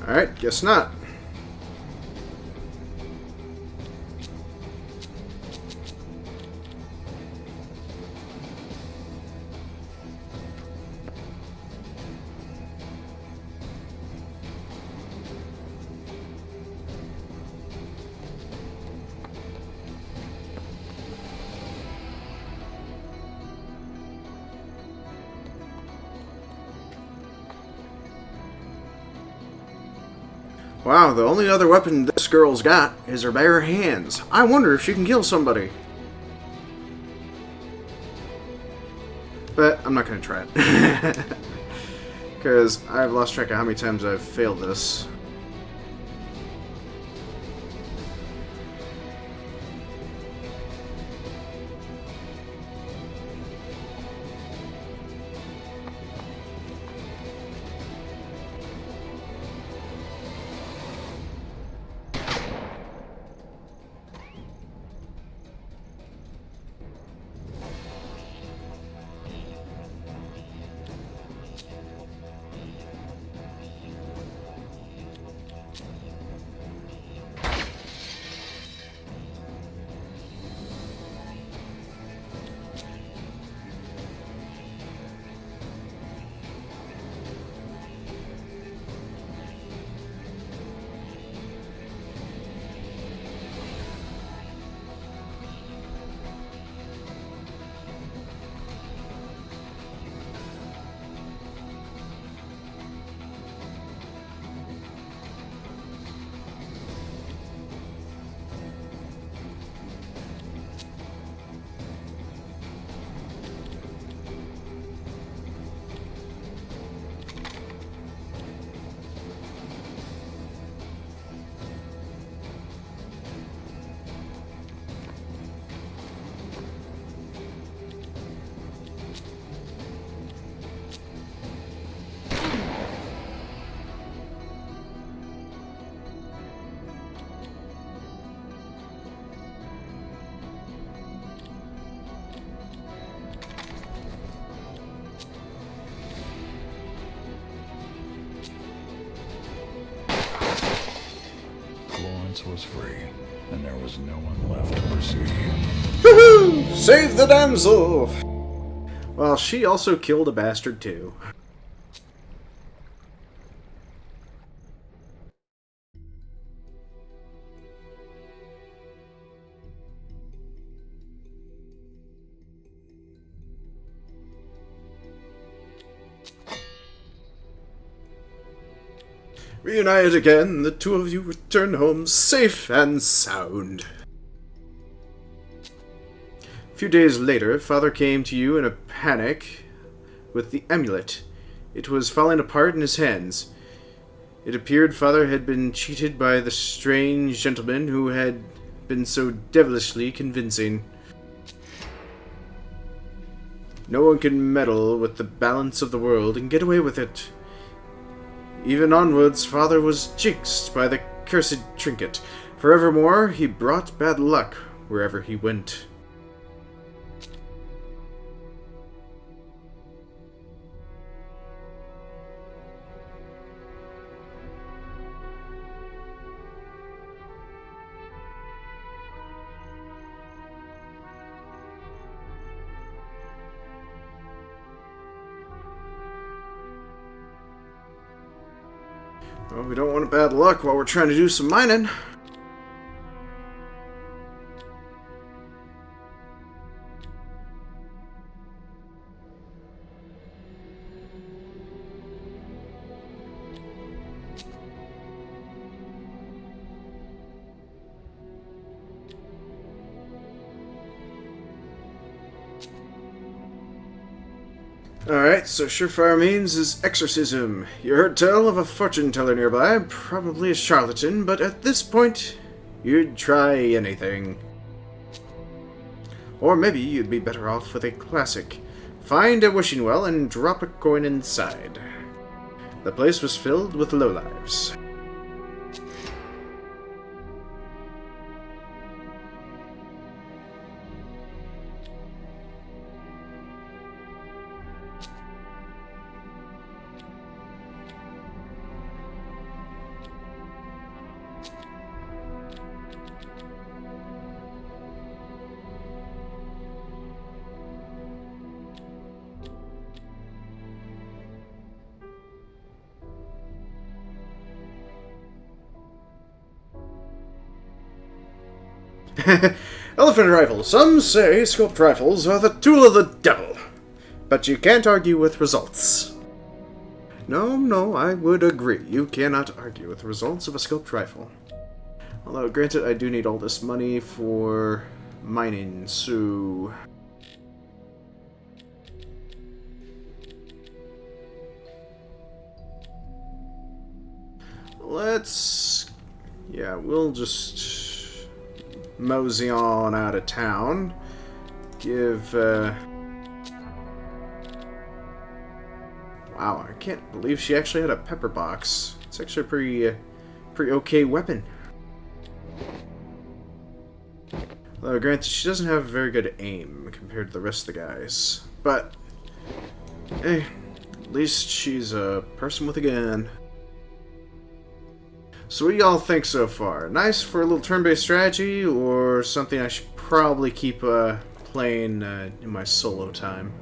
Alright, guess not. Wow, the only other weapon this girl's got is her bare hands. I wonder if she can kill somebody. But I'm not going to try it. Because I've lost track of how many times I've failed this. Florence was free, and there was no one left to pursue you. Woohoo! Save the damsel! Well, she also killed a bastard too. Reunited again, the two of you return home safe and sound. A few days later, Father came to you in a panic with the amulet. It was falling apart in his hands. It appeared Father had been cheated by the strange gentleman who had been so devilishly convincing. No one can meddle with the balance of the world and get away with it. Even onwards, Father was jinxed by the cursed trinket. Forevermore, he brought bad luck wherever he went. Well, we don't want bad luck while we're trying to do some mining. Alright, so surefire means is exorcism. You heard tell of a fortune teller nearby, probably a charlatan, but at this point, you'd try anything. Or maybe you'd be better off with a classic. Find a wishing well and drop a coin inside. The place was filled with lowlives. Elephant rifle. Some say scoped rifles are the tool of the devil. But you can't argue with results. No, I would agree. You cannot argue with the results of a scoped rifle. Although, granted, I do need all this money for mining, so... we'll just mosey on out of town. Give, Wow, I can't believe she actually had a pepper box. It's actually a pretty okay weapon. Although, granted, she doesn't have very good aim compared to the rest of the guys. But, hey, at least she's a person with a gun. So what do y'all think so far? Nice for a little turn-based strategy, or something I should probably keep playing in my solo time?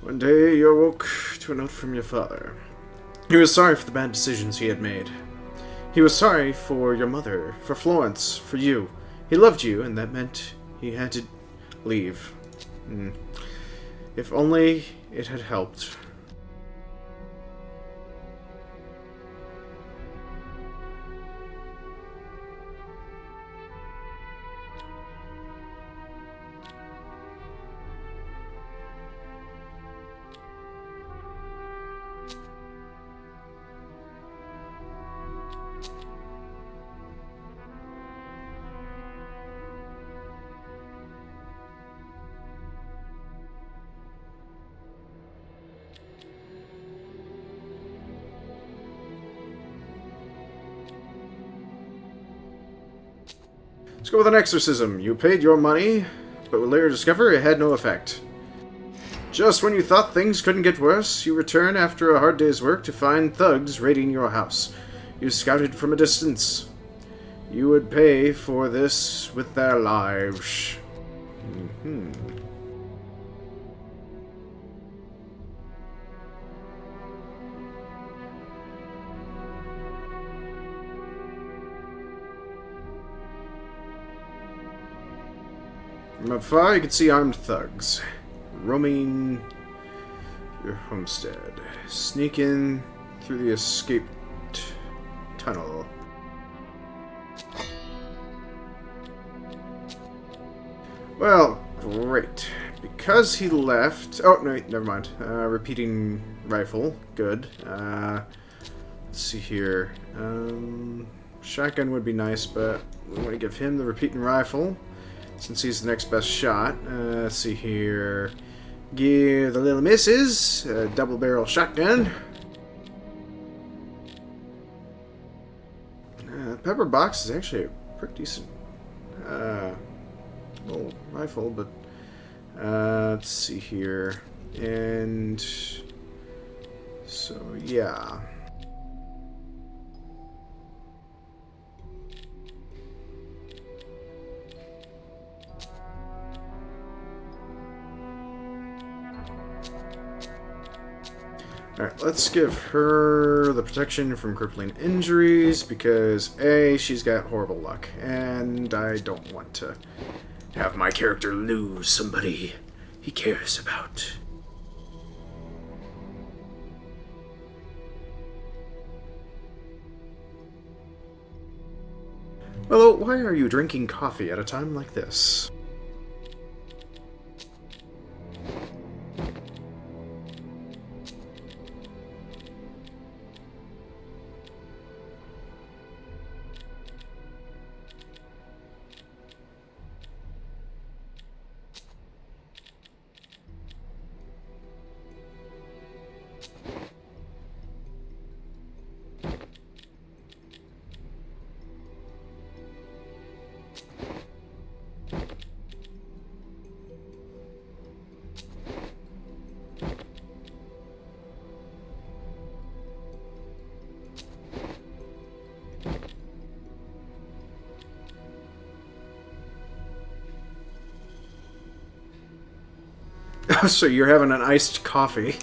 One day you awoke to a note from your father. He was sorry for the bad decisions he had made. He was sorry for your mother, for Florence, for you. He loved you, and that meant he had to leave. If only it had helped. Let's go with an exorcism. You paid your money, but would later discover it had no effect. Just when you thought things couldn't get worse, you return after a hard day's work to find thugs raiding your house. You scouted from a distance. You would pay for this with their lives. From afar, you can see armed thugs roaming your homestead. Sneak in through the escaped tunnel. Well, great. Because he left... Oh, no, never mind. Repeating rifle. Good. Let's see here. Shotgun would be nice, but we want to give him the repeating rifle, since he's the next best shot. Let's see here. Give the little missus a double barrel shotgun. Pepper box is actually a pretty decent little rifle, but let's see here. And so, yeah. Alright, let's give her the protection from crippling injuries, because A, she's got horrible luck, and I don't want to have my character lose somebody he cares about. Well, why are you drinking coffee at a time like this? Oh, so you're having an iced coffee.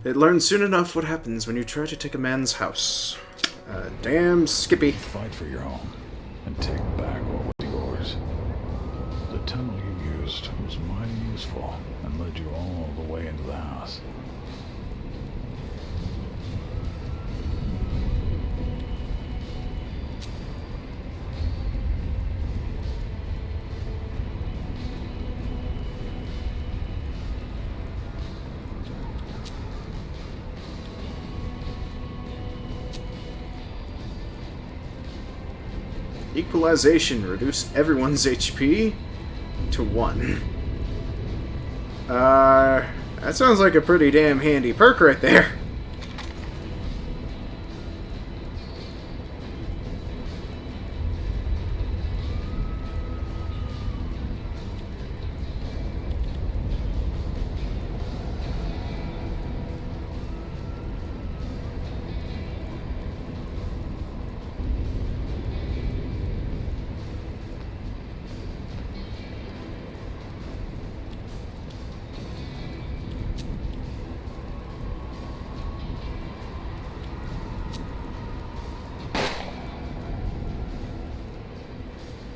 It learns soon enough what happens when you try to take a man's house. Damn Skippy. Fight for your home and take back what was yours. The tunnel you used was mighty useful and led you all the way into the house. Equalization. Reduce everyone's HP to 1. That sounds like a pretty damn handy perk right there.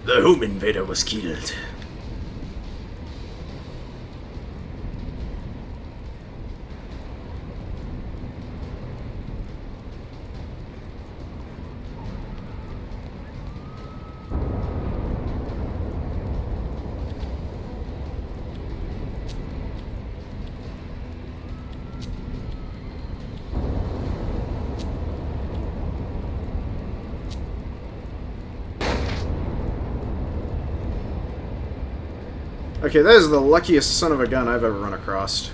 The home invader was killed. Okay, that is the luckiest son of a gun I've ever run across.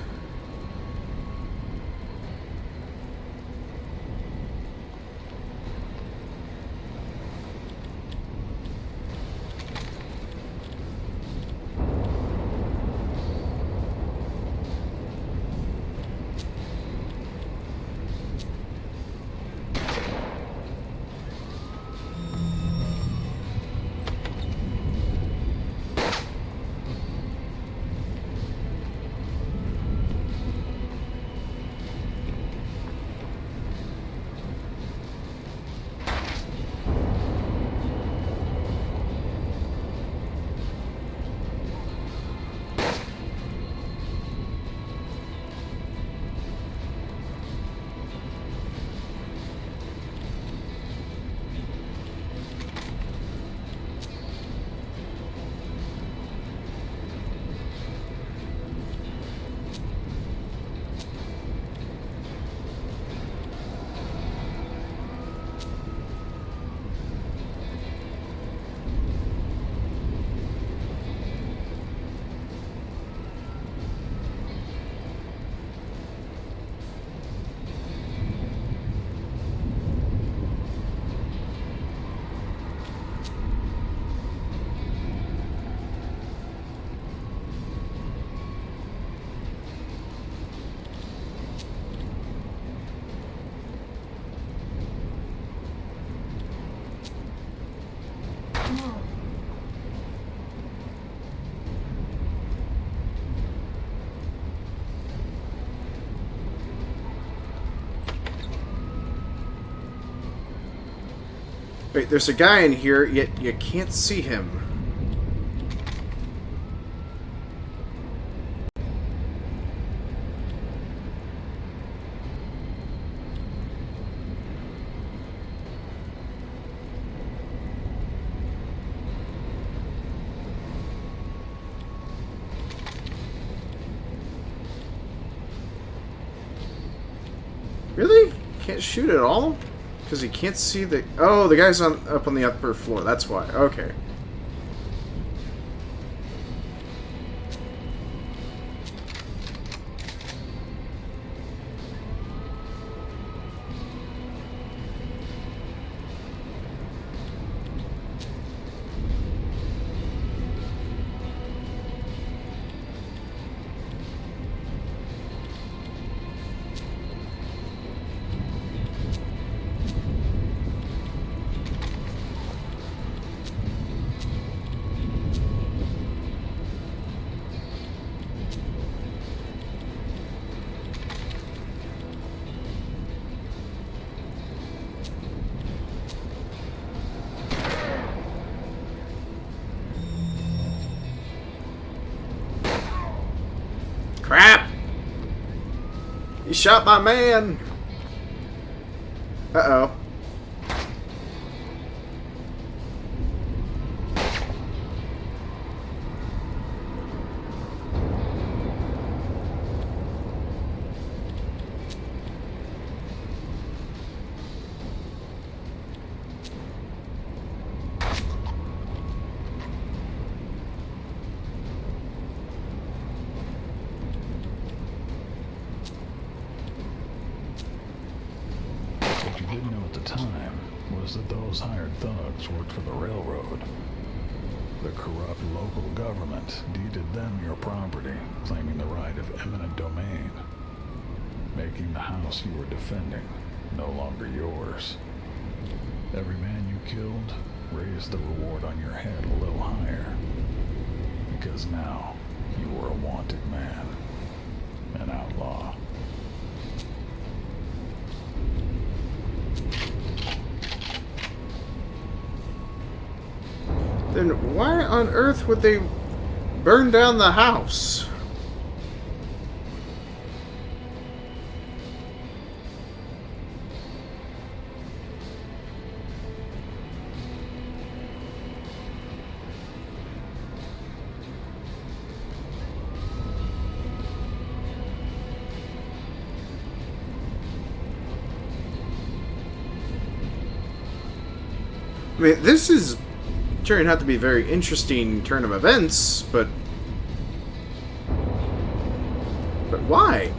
Wait, there's a guy in here, yet you can't see him. Really? Can't shoot at all? Because he can't see the... Oh, the guy's up on the upper floor. That's why. Okay. You shot my man! Uh-oh. What you didn't know at the time was that those hired thugs worked for the railroad. The corrupt local government deeded them your property, claiming the right of eminent domain, making the house you were defending no longer yours. Every man you killed raised the reward on your head a little higher, because now you were a wanted man, an outlaw. Then why on earth would they burn down the house? I mean, this is turning out to be a very interesting turn of events, but why?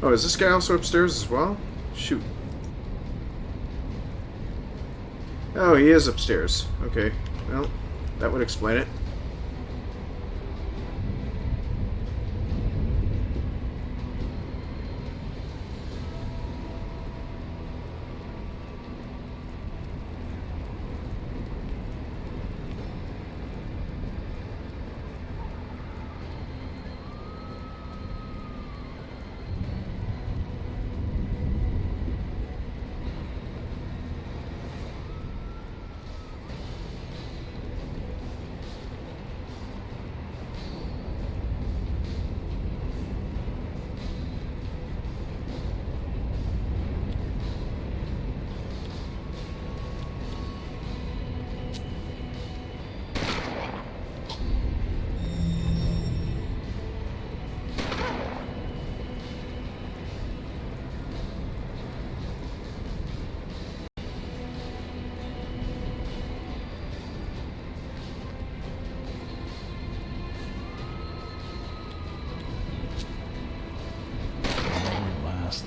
Oh, is this guy also upstairs as well? Shoot. Oh, he is upstairs. Okay. Well, that would explain it.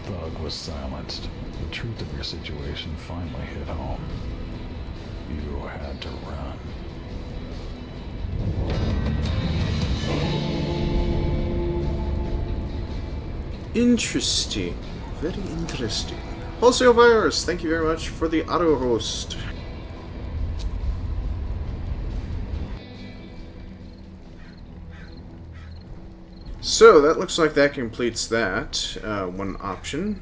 Thug was silenced. The truth of your situation finally hit home. You had to run. Interesting. Very interesting. Wholesale Virus, thank you very much for the auto host. So, that looks like that completes that one option.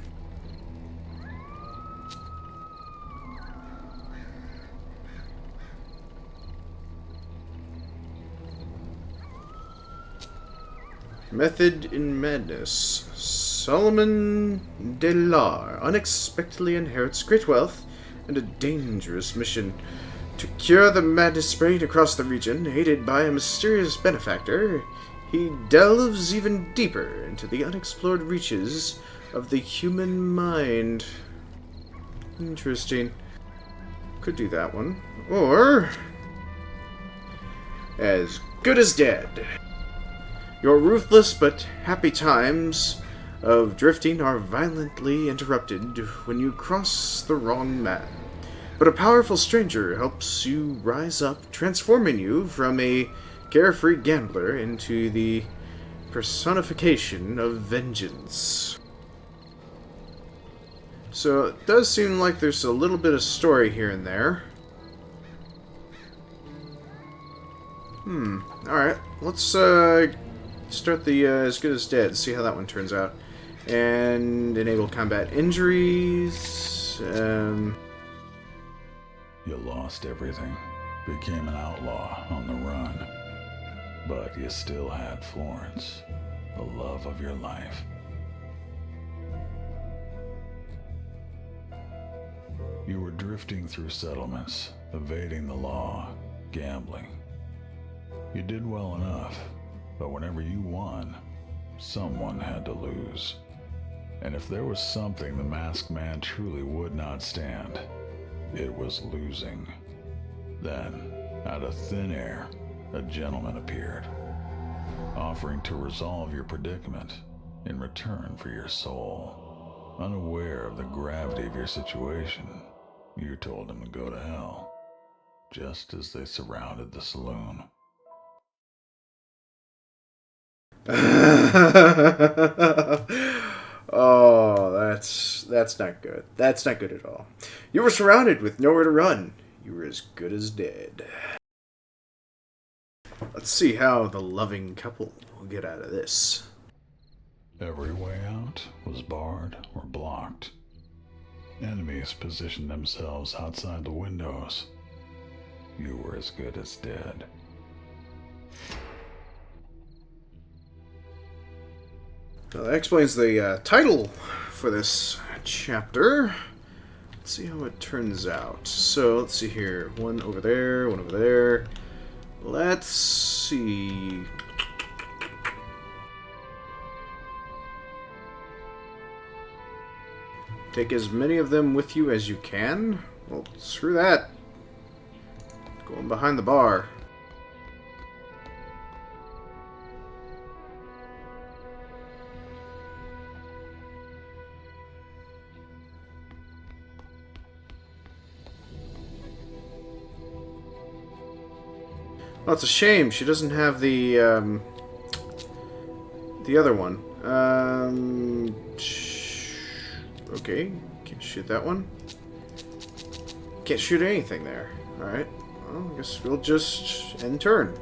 Method in Madness. Solomon Delar unexpectedly inherits great wealth and a dangerous mission. To cure the madness spreading across the region, aided by a mysterious benefactor, he delves even deeper into the unexplored reaches of the human mind. Interesting. Could do that one. Or As Good as Dead. Your ruthless but happy times of drifting are violently interrupted when you cross the wrong man. But a powerful stranger helps you rise up, transforming you from a carefree gambler into the personification of vengeance. So it does seem like there's a little bit of story here and there. Alright, let's start the As Good as Dead, see how that one turns out. And enable combat injuries. You lost everything, became an outlaw on the run. But you still had Florence, the love of your life. You were drifting through settlements, evading the law, gambling. You did well enough, but whenever you won, someone had to lose. And if there was something the masked man truly would not stand, it was losing. Then, out of thin air, a gentleman appeared, offering to resolve your predicament in return for your soul. Unaware of the gravity of your situation, you told him to go to hell, just as they surrounded the saloon. Oh, that's not good. That's not good at all. You were surrounded with nowhere to run. You were as good as dead. Let's see how the loving couple will get out of this. Every way out was barred or blocked. Enemies positioned themselves outside the windows. You were as good as dead. So that explains the title for this chapter. Let's see how it turns out. So, let's see here. One over there, one over there. Let's see. Take as many of them with you as you can. Well, screw that. Going behind the bar. Oh, it's a shame she doesn't have the other one. Okay, can't shoot that one. Can't shoot anything there. Alright, well, I guess we'll just end turn.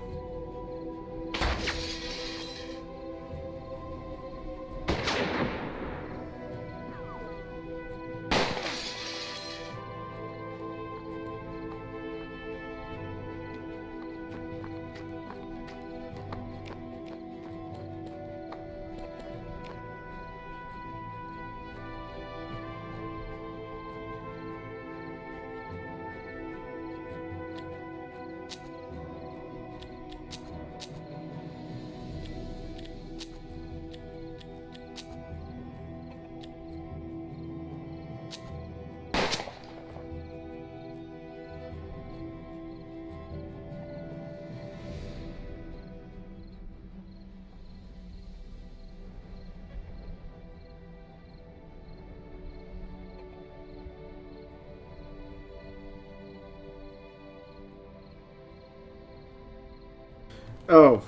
Oh,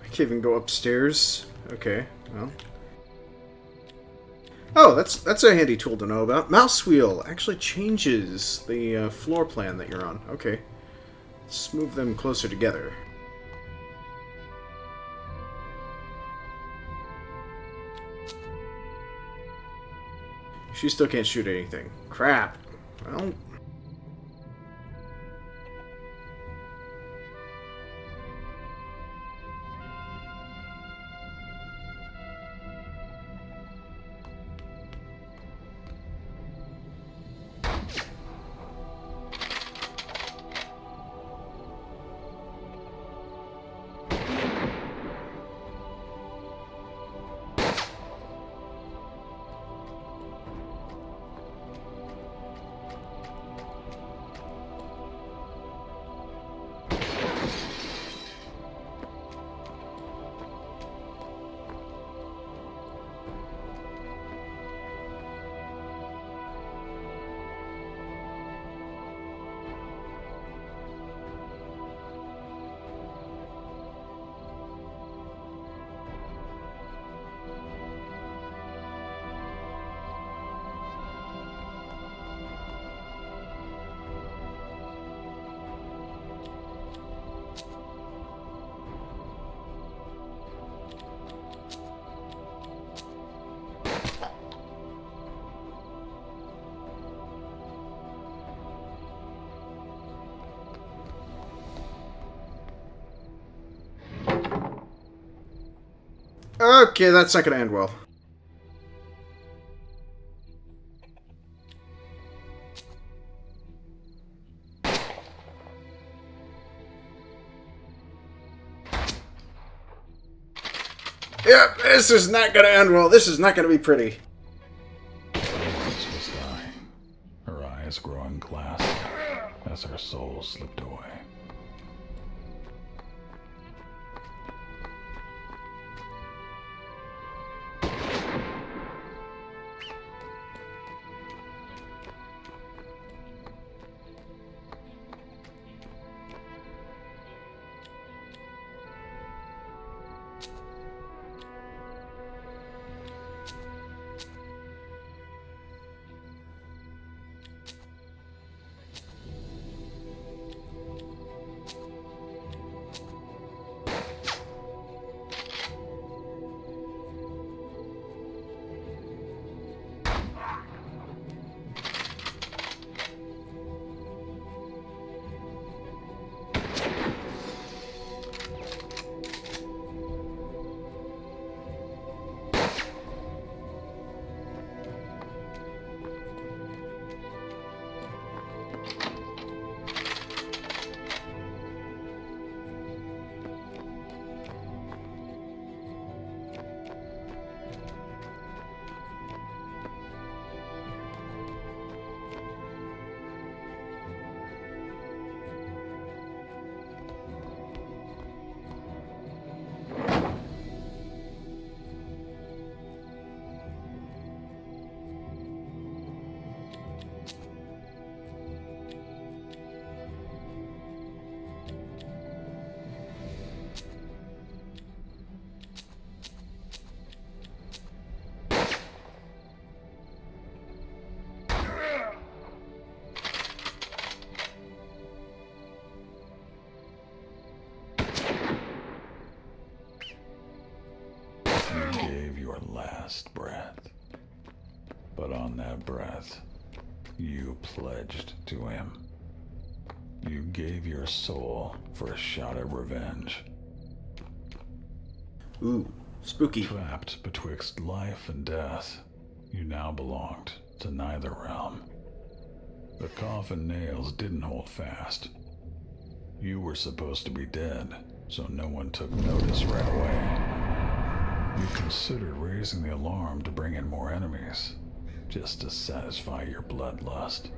I can't even go upstairs. Okay, well. Oh, that's a handy tool to know about. Mouse wheel actually changes the floor plan that you're on. Okay. Let's move them closer together. She still can't shoot anything. Crap. Well... Okay, that's not going to end well. Yep, this is not going to end well. This is not going to be pretty. Alice was dying, her eyes growing glassy as her soul slipped away. You gave your last breath. But on that breath, you pledged to him. You gave your soul for a shot at revenge. Ooh, spooky. Trapped betwixt life and death, you now belonged to neither realm. The coffin nails didn't hold fast. You were supposed to be dead, so no one took notice right away. You considered raising the alarm to bring in more enemies, just to satisfy your bloodlust.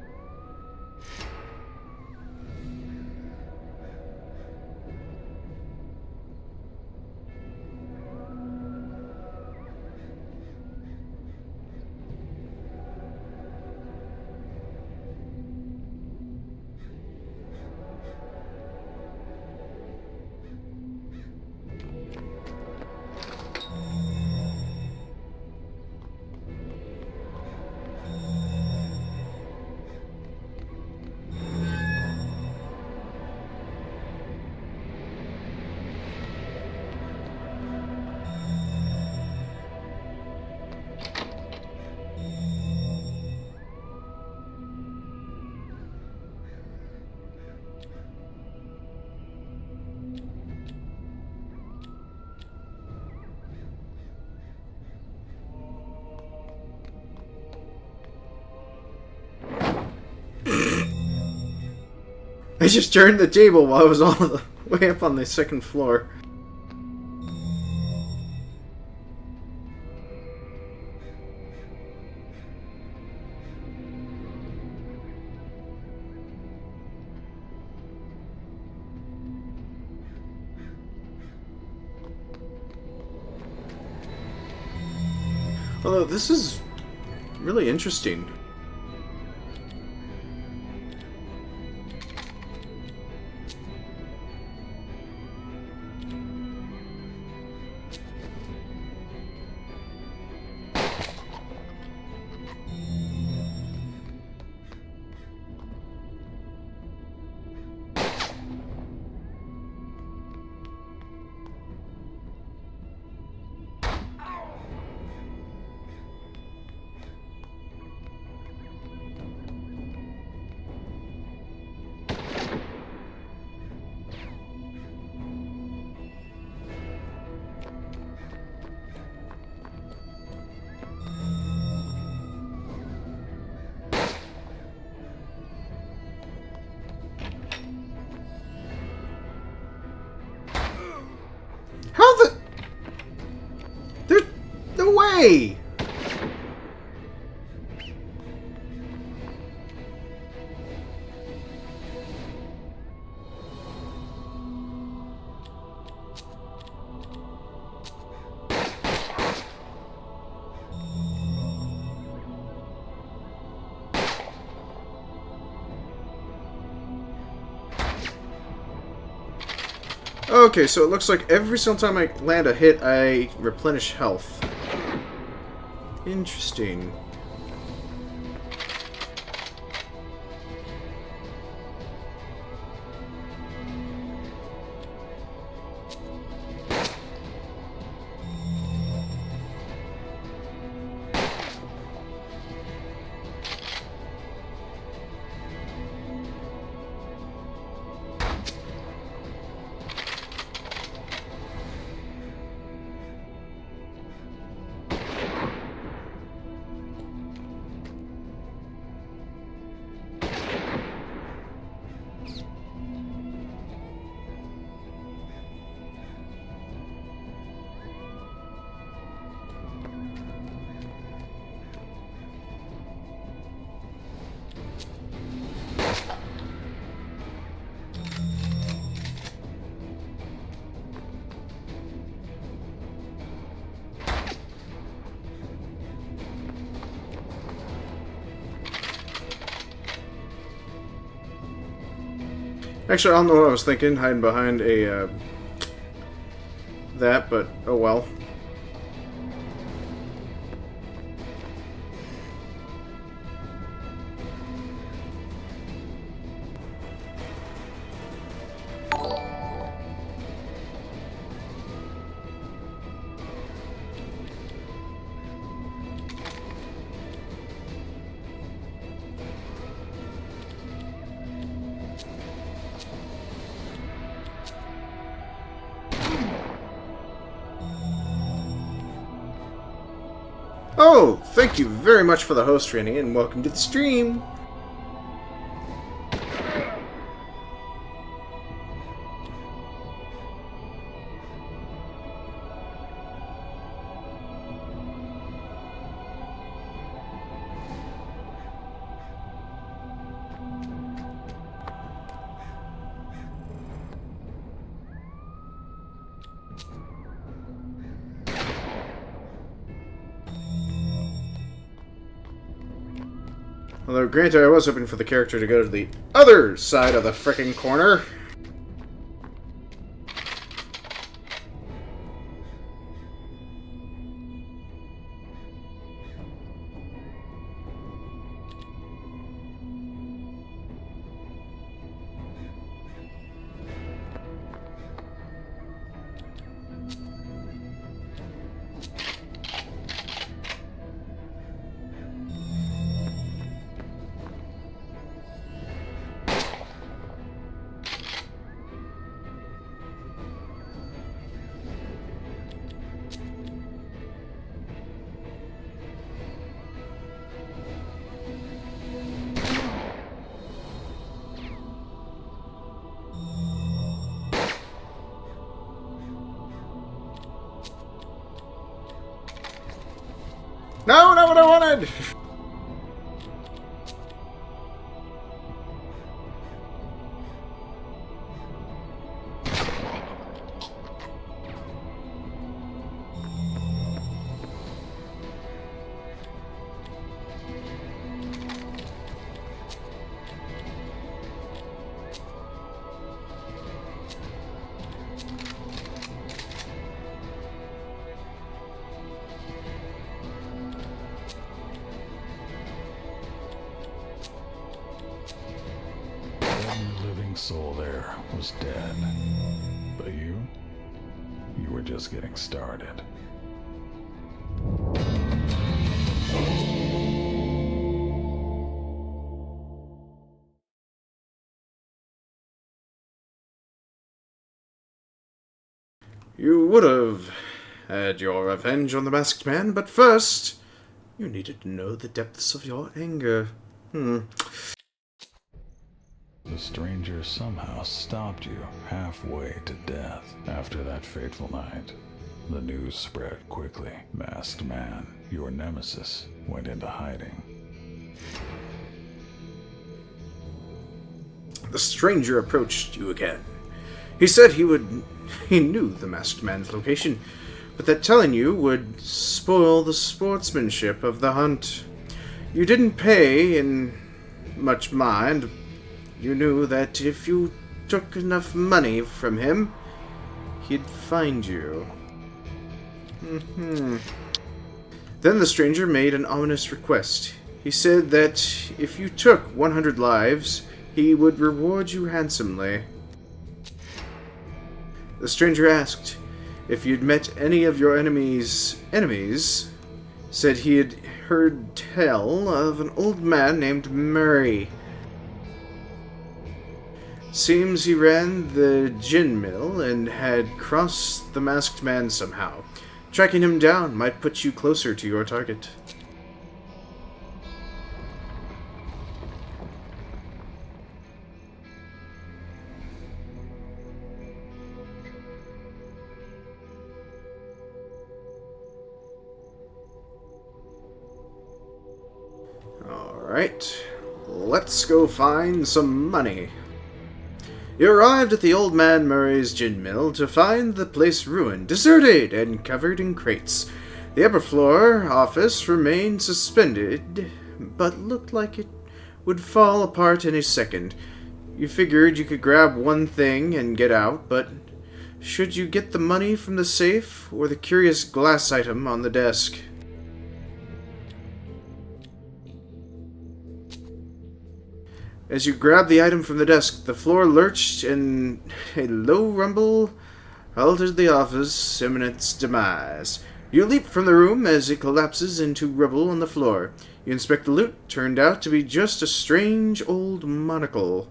I just turned the table while I was all the way up on the second floor. Although this is really interesting. Hey! Okay, so it looks like every single time I land a hit, I replenish health. Interesting. Actually, I don't know what I was thinking, hiding behind a, that, but oh well. Oh, thank you very much for the host training, and welcome to the stream! Although, granted, I was hoping for the character to go to the other side of the frickin' corner. No, not what I wanted! Soul there was dead. But you were just getting started. You would have had your revenge on the Masked Man, but first, you needed to know the depths of your anger. The stranger somehow stopped you halfway to death after that fateful night. the news spread quickly. Masked Man, your nemesis, went into hiding. The stranger approached you again. He said he knew the Masked Man's location, but that telling you would spoil the sportsmanship of the hunt. You didn't pay in much mind. You knew that if you took enough money from him, he'd find you. Then the stranger made an ominous request. He said that if you took 100 lives, he would reward you handsomely. The stranger asked if you'd met any of your enemies' enemies, said he had heard tell of an old man named Murray. Seems he ran the gin mill and had crossed the Masked Man somehow. Tracking him down might put you closer to your target. Alright, let's go find some money. You arrived at the old man Murray's gin mill to find the place ruined, deserted, and covered in crates. The upper floor office remained suspended, but looked like it would fall apart any second. You figured you could grab one thing and get out, but should you get the money from the safe or the curious glass item on the desk? As you grabbed the item from the desk, the floor lurched and a low rumble halted the office imminent demise. You leap from the room as it collapses into rubble on the floor. You inspect the loot, turned out to be just a strange old monocle.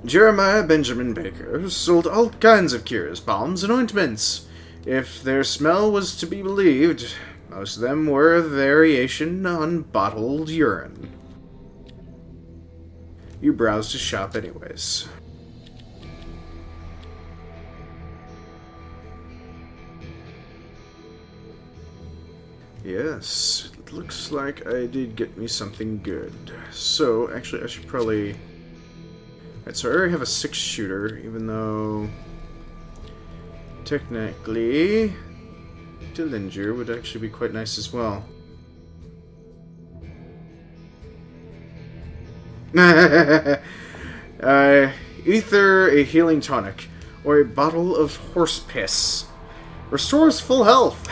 Jeremiah Benjamin Baker sold all kinds of cures, balms, and ointments. If their smell was to be believed, most of them were a variation on bottled urine. You browsed his shop anyways. Yes, it looks like I did get me something good. So, actually, I should probably... Alright, so I already have a 6-shooter, even though technically Dillinger would actually be quite nice as well. Either a healing tonic or a bottle of horse piss. Restores full health.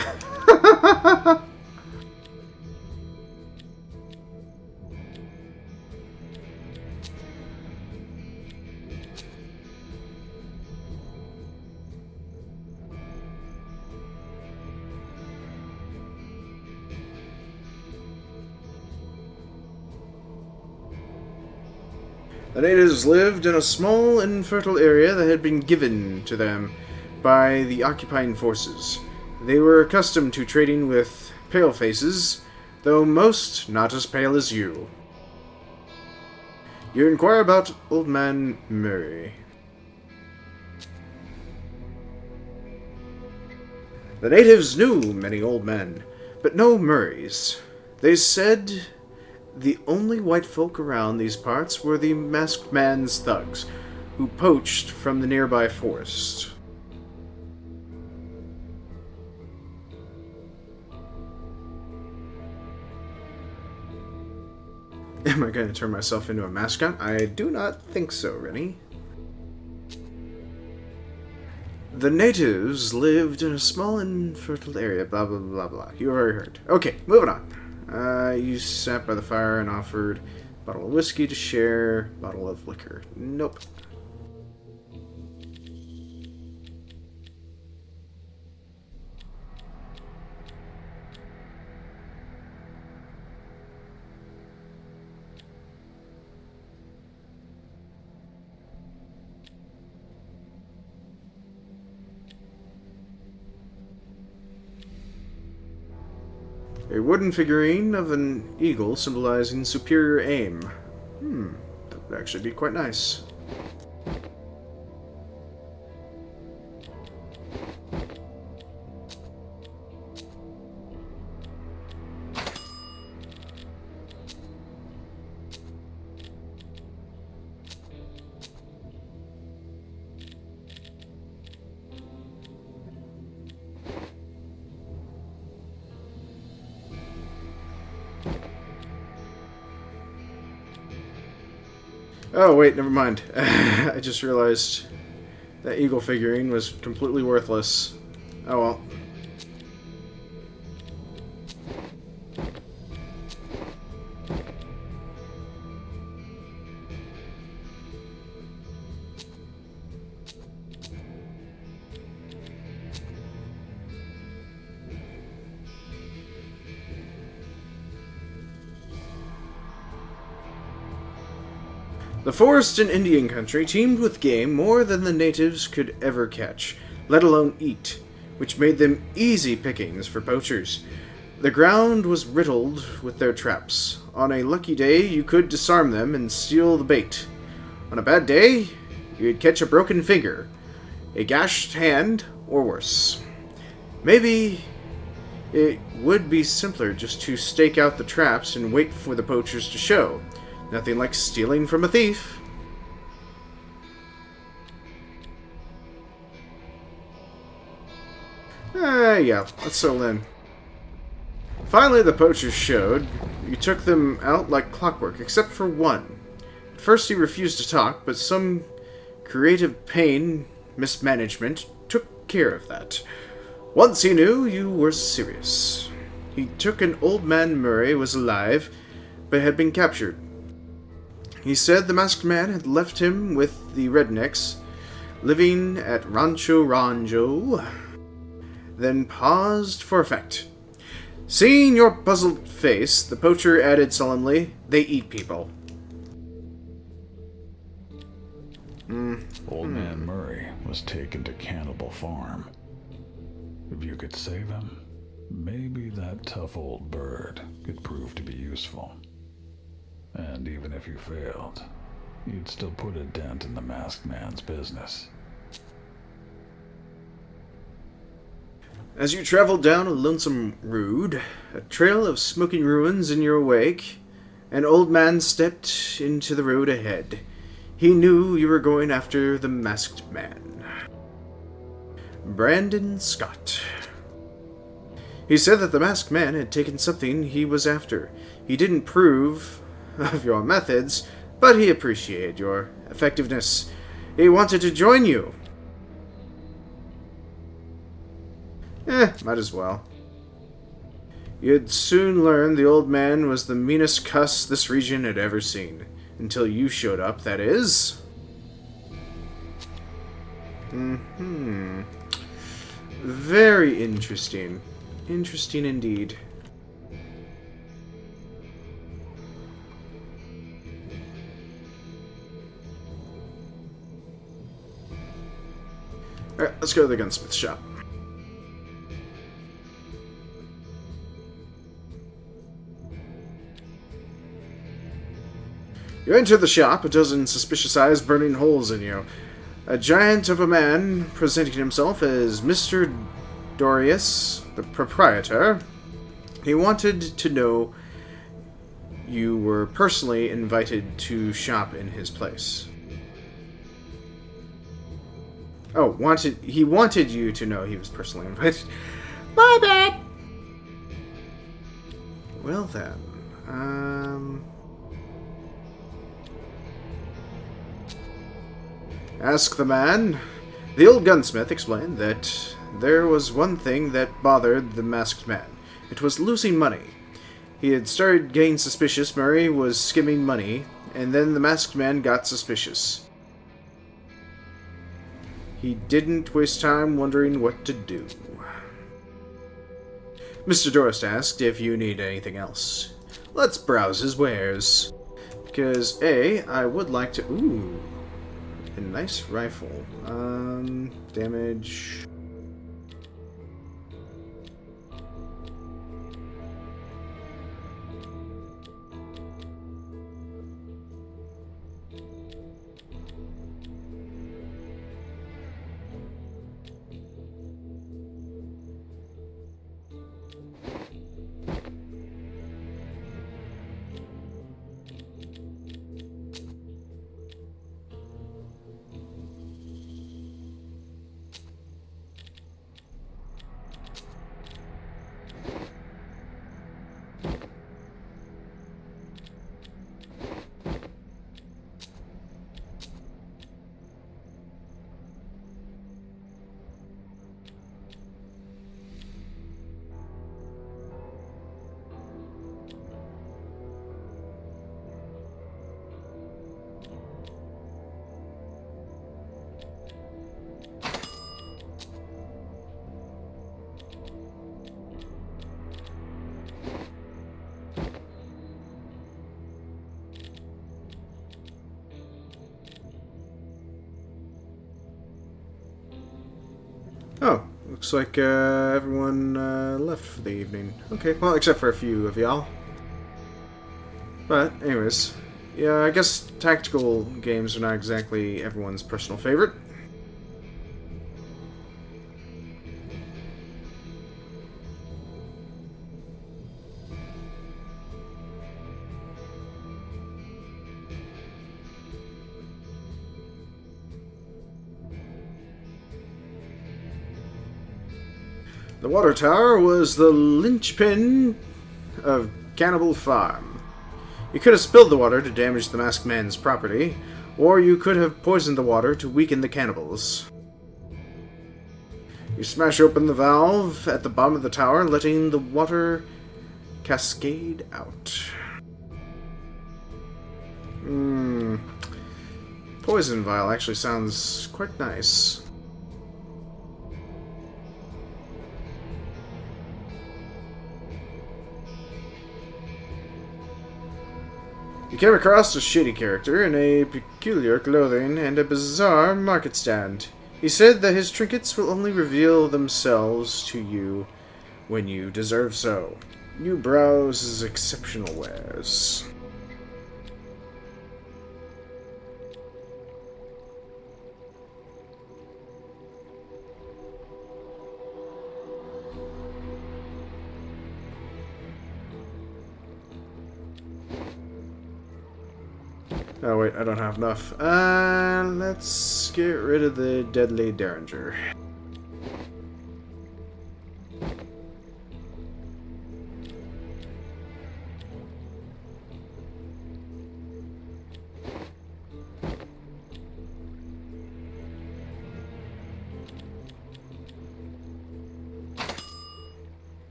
The natives lived in a small, infertile area that had been given to them by the occupying forces. They were accustomed to trading with palefaces, though most not as pale as you. You inquire about Old Man Murray. The natives knew many old men, but no Murrays. They said the only white folk around these parts were the Masked Man's thugs, who poached from the nearby forest. Am I going to turn myself into a mascot? I do not think so, Rennie. The natives lived in a small infertile area, blah blah blah blah. You already heard. Okay, moving on. You sat by the fire and offered a bottle of whiskey to share, bottle of liquor. Nope. A wooden figurine of an eagle symbolizing superior aim. That would actually be quite nice. Oh, wait, never mind. I just realized that eagle figurine was completely worthless. Oh well. The forest in Indian country teemed with game more than the natives could ever catch, let alone eat, which made them easy pickings for poachers. The ground was riddled with their traps. On a lucky day, you could disarm them and steal the bait. On a bad day, you'd catch a broken finger, a gashed hand, or worse. Maybe it would be simpler just to stake out the traps and wait for the poachers to show. Nothing like stealing from a thief. Yeah, let's settle in. Finally, the poachers showed. You took them out like clockwork, except for one. At first, he refused to talk, but some creative pain mismanagement took care of that. Once he knew you were serious. He took an old man Murray was alive, but had been captured. He said the masked man had left him with the rednecks, living at Rancho Ranjo, then paused for effect. Seeing your puzzled face, the poacher added solemnly, "They eat people." Old Man Murray was taken to Cannibal Farm. If you could save him, maybe that tough old bird could prove to be useful. And even if you failed, you'd still put a dent in the masked man's business. As you traveled down a lonesome road, a trail of smoking ruins in your wake, an old man stepped into the road ahead. He knew you were going after the masked man. Brandon Scott. He said that the masked man had taken something he was after. He didn't approve of your methods, but he appreciated your effectiveness. He wanted to join you. Might as well. You'd soon learn the old man was the meanest cuss this region had ever seen. Until you showed up, that is. Very interesting. Interesting indeed. Alright, let's go to the gunsmith shop. You enter the shop, a dozen suspicious eyes burning holes in you. A giant of a man presenting himself as Mr. Dorius, the proprietor. He wanted to know you were personally invited to shop in his place. Oh, he wanted you to know he was personally invited. My bad! Well then, ask the man. The old gunsmith explained that there was one thing that bothered the masked man. It was losing money. He had started getting suspicious Murray was skimming money, and then the masked man got suspicious. He didn't waste time wondering what to do. Mr. Dorst asked if you need anything else. Let's browse his wares. Because, I would like to... Ooh, a nice rifle. Damage... Oh, looks like everyone left for the evening. Okay, well, except for a few of y'all. But, anyways, yeah, I guess tactical games are not exactly everyone's personal favorite. The water tower was the linchpin of Cannibal Farm. You could have spilled the water to damage the masked man's property, or you could have poisoned the water to weaken the cannibals. You smash open the valve at the bottom of the tower, letting the water cascade out. Poison vial actually sounds quite nice. You came across a shady character in a peculiar clothing and a bizarre market stand. He said that his trinkets will only reveal themselves to you when you deserve so. You browse his exceptional wares. Oh wait, I don't have enough. Let's get rid of the deadly derringer.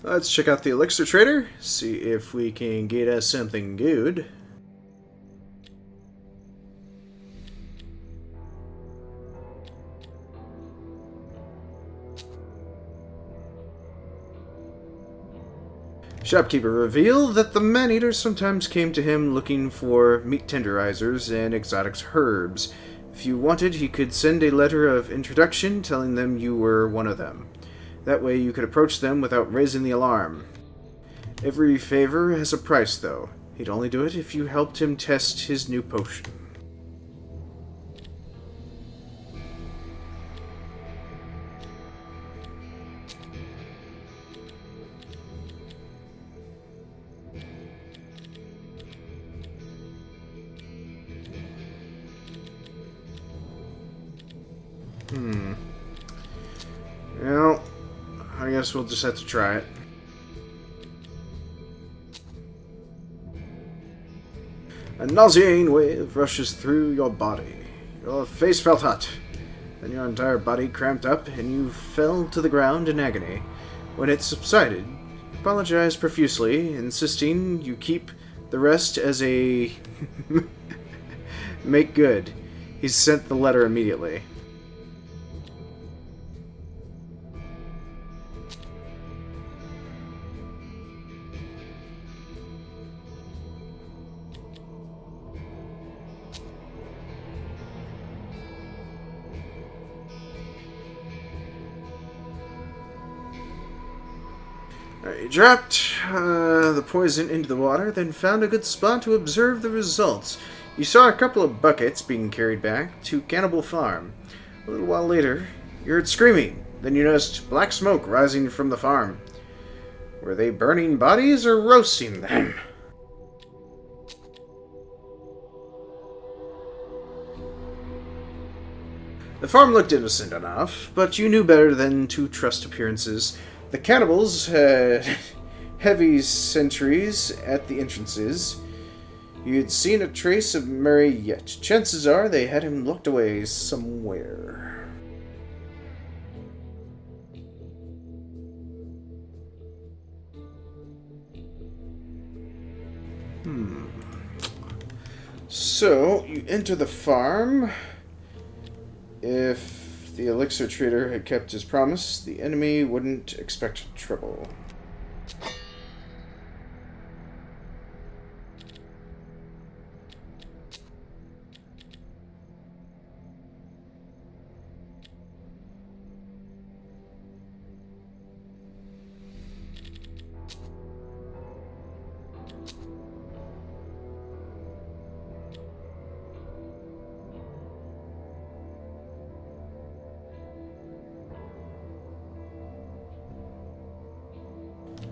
Let's check out the elixir trader, see if we can get us something good. Shopkeeper revealed that the man-eater sometimes came to him looking for meat tenderizers and exotic herbs. If you wanted, he could send a letter of introduction telling them you were one of them. That way you could approach them without raising the alarm. Every favor has a price, though. He'd only do it if you helped him test his new potion. Well, I guess we'll just have to try it. A nauseating wave rushes through your body. Your face felt hot. Then your entire body cramped up and you fell to the ground in agony. When it subsided, you apologized profusely, insisting you keep the rest as a make good. He sent the letter immediately. You dropped the poison into the water, then found a good spot to observe the results. You saw a couple of buckets being carried back to Cannibal Farm. A little while later, you heard screaming. Then you noticed black smoke rising from the farm. Were they burning bodies or roasting them? The farm looked innocent enough, but you knew better than to trust appearances. The cannibals had heavy sentries at the entrances. You'd seen a trace of Murray yet. Chances are they had him locked away somewhere. So, you enter the farm. If the elixir trader had kept his promise, the enemy wouldn't expect trouble.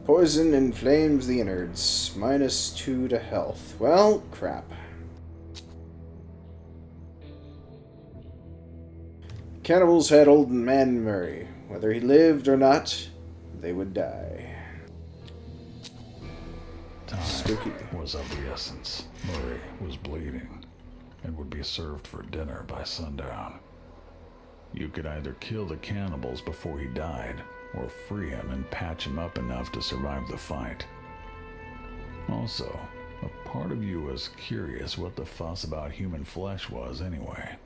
Poison inflames the innards. -2 to health. Well, crap. Cannibals had old man Murray. Whether he lived or not, they would die. Time Spooky. was of the essence. Murray was bleeding and would be served for dinner by sundown. You could either kill the cannibals before he died, or free him and patch him up enough to survive the fight. Also, a part of you was curious what the fuss about human flesh was anyway.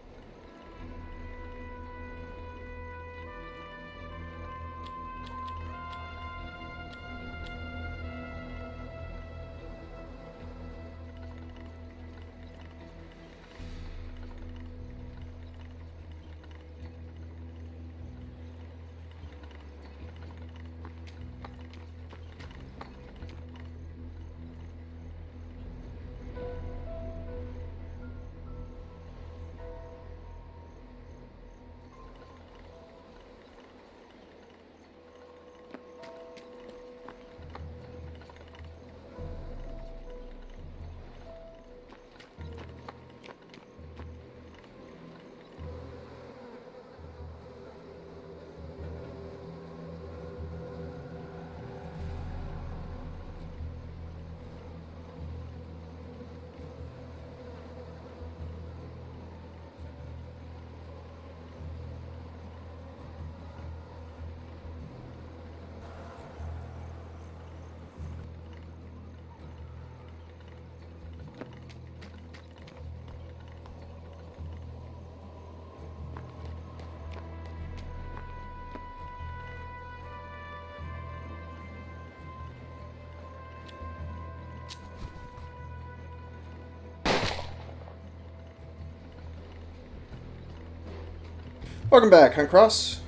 Welcome back, Hunt Cross.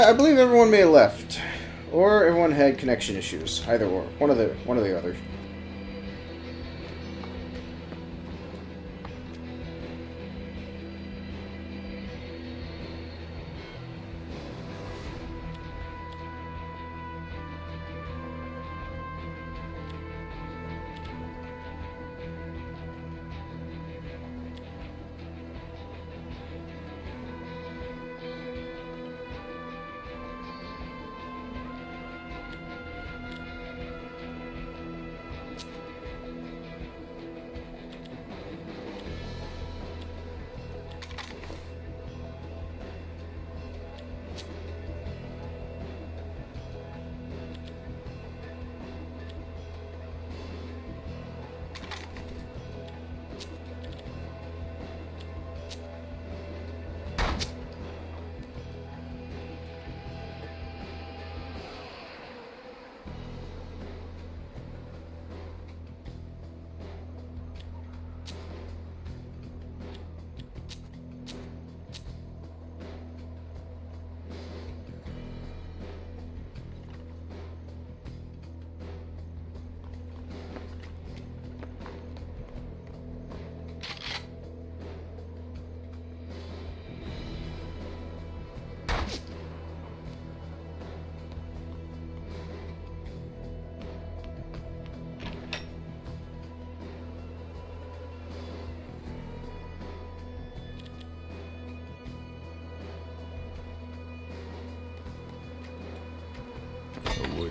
I believe everyone may have left, or everyone had connection issues. Either or, one of the other.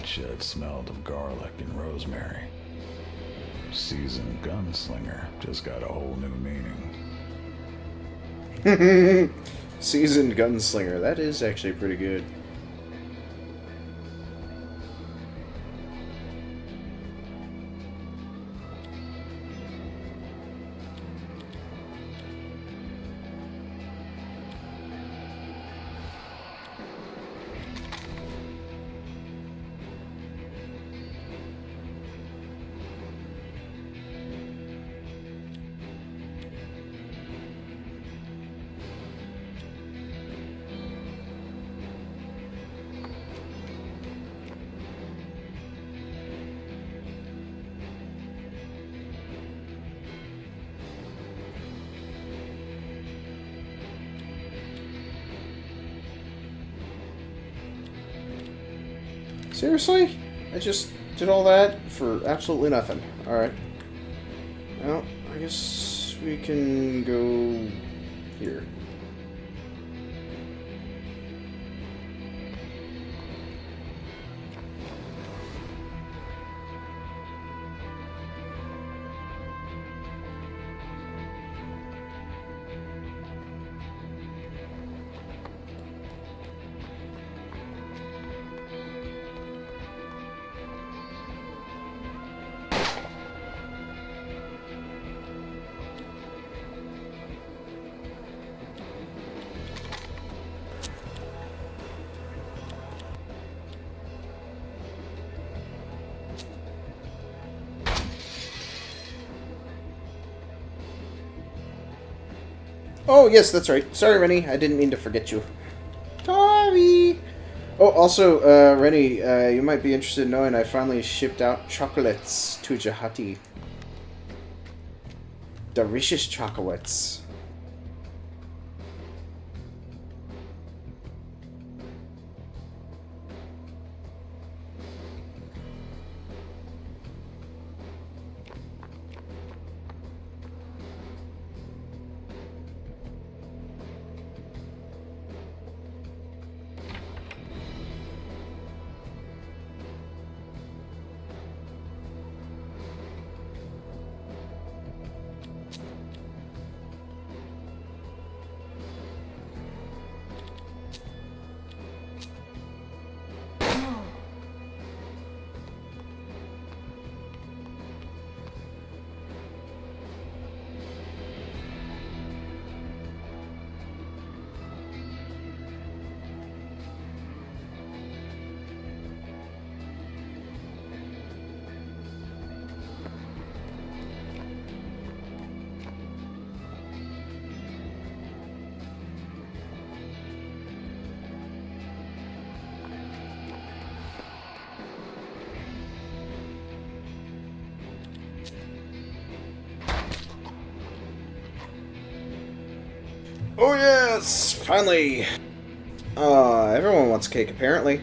woodshed smelled of garlic and rosemary. Seasoned gunslinger just got a whole new meaning. Seasoned gunslinger. That is actually pretty good. Seriously? I just did all that for absolutely nothing. Alright. Well, I guess we can go here. Oh, yes, that's right. Sorry, Rennie. I didn't mean to forget you. Sorry. Oh, also, Rennie, you might be interested in knowing I finally shipped out chocolates to Jahati. Delicious chocolates. Oh yes, finally. Everyone wants cake apparently.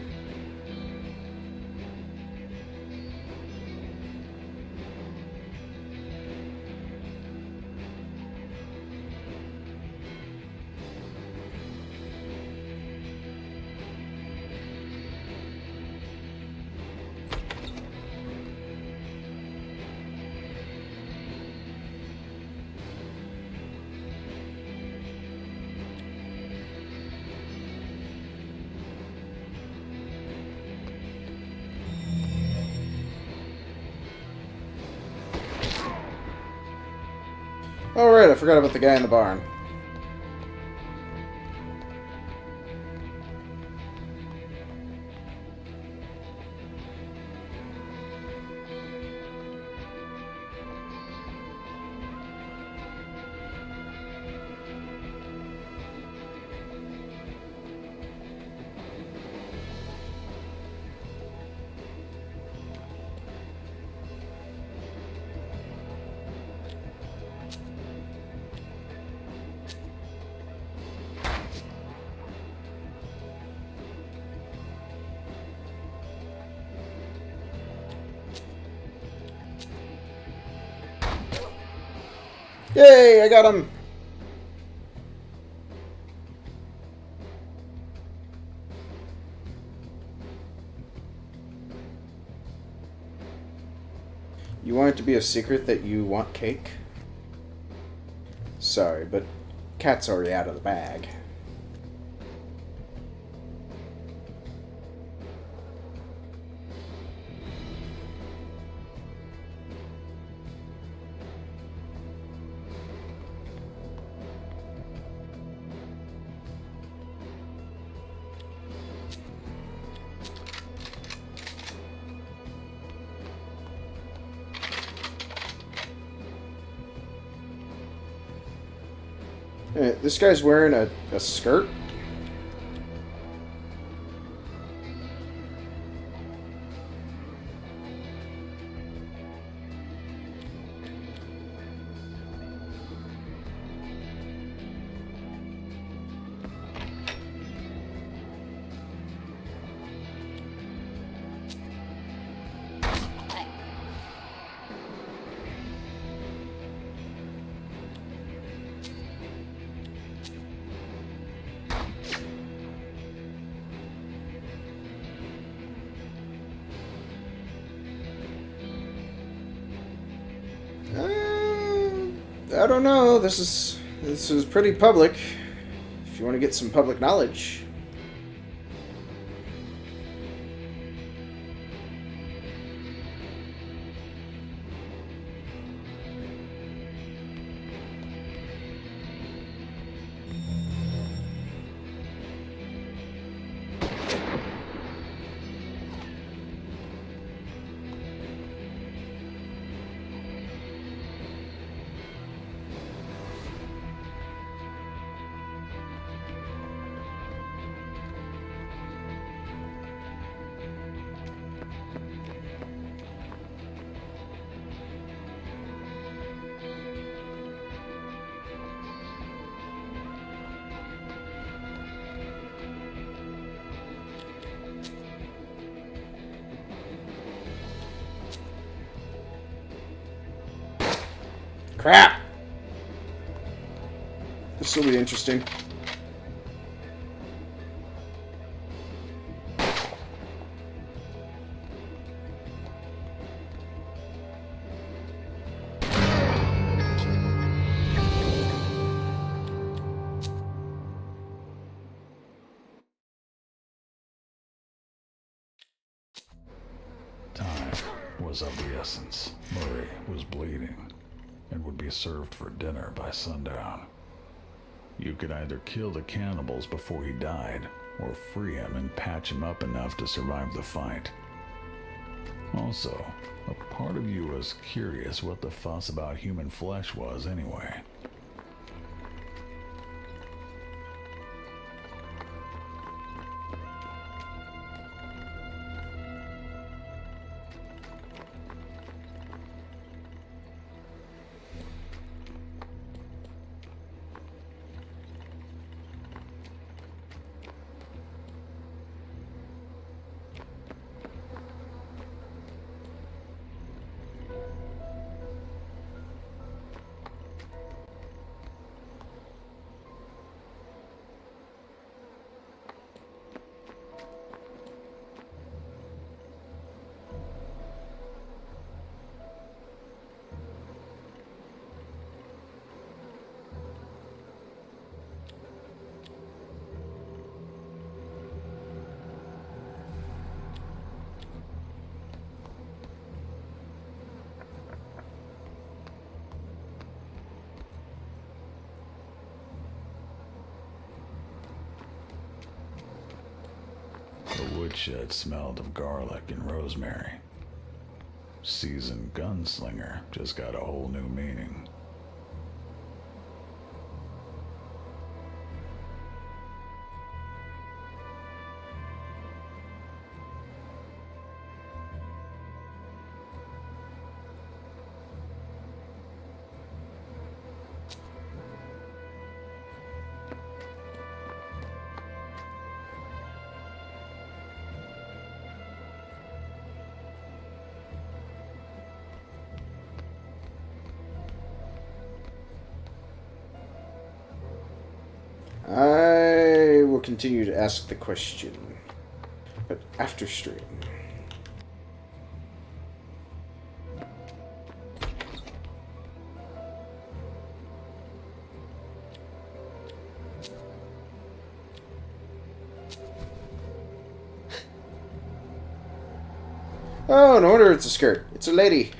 Oh right, I forgot about the guy in the barn. Yay, I got him! You want it to be a secret that you want cake? Sorry, but cat's already out of the bag. This guy's wearing a skirt? I don't know. This is pretty public. If you want to get some public knowledge. Crap! This will be interesting. Time was of the essence. Murray was bleeding and would be served for dinner by sundown. You could either kill the cannibals before he died, or free him and patch him up enough to survive the fight. Also, a part of you was curious what the fuss about human flesh was anyway. The woodshed smelled of garlic and rosemary. Seasoned gunslinger just got a whole new meaning. I will continue to ask the question, but after stream. Oh, no wonder it's a skirt. It's a lady.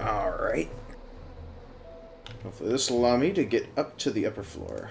Alright. Hopefully this will allow me to get up to the upper floor.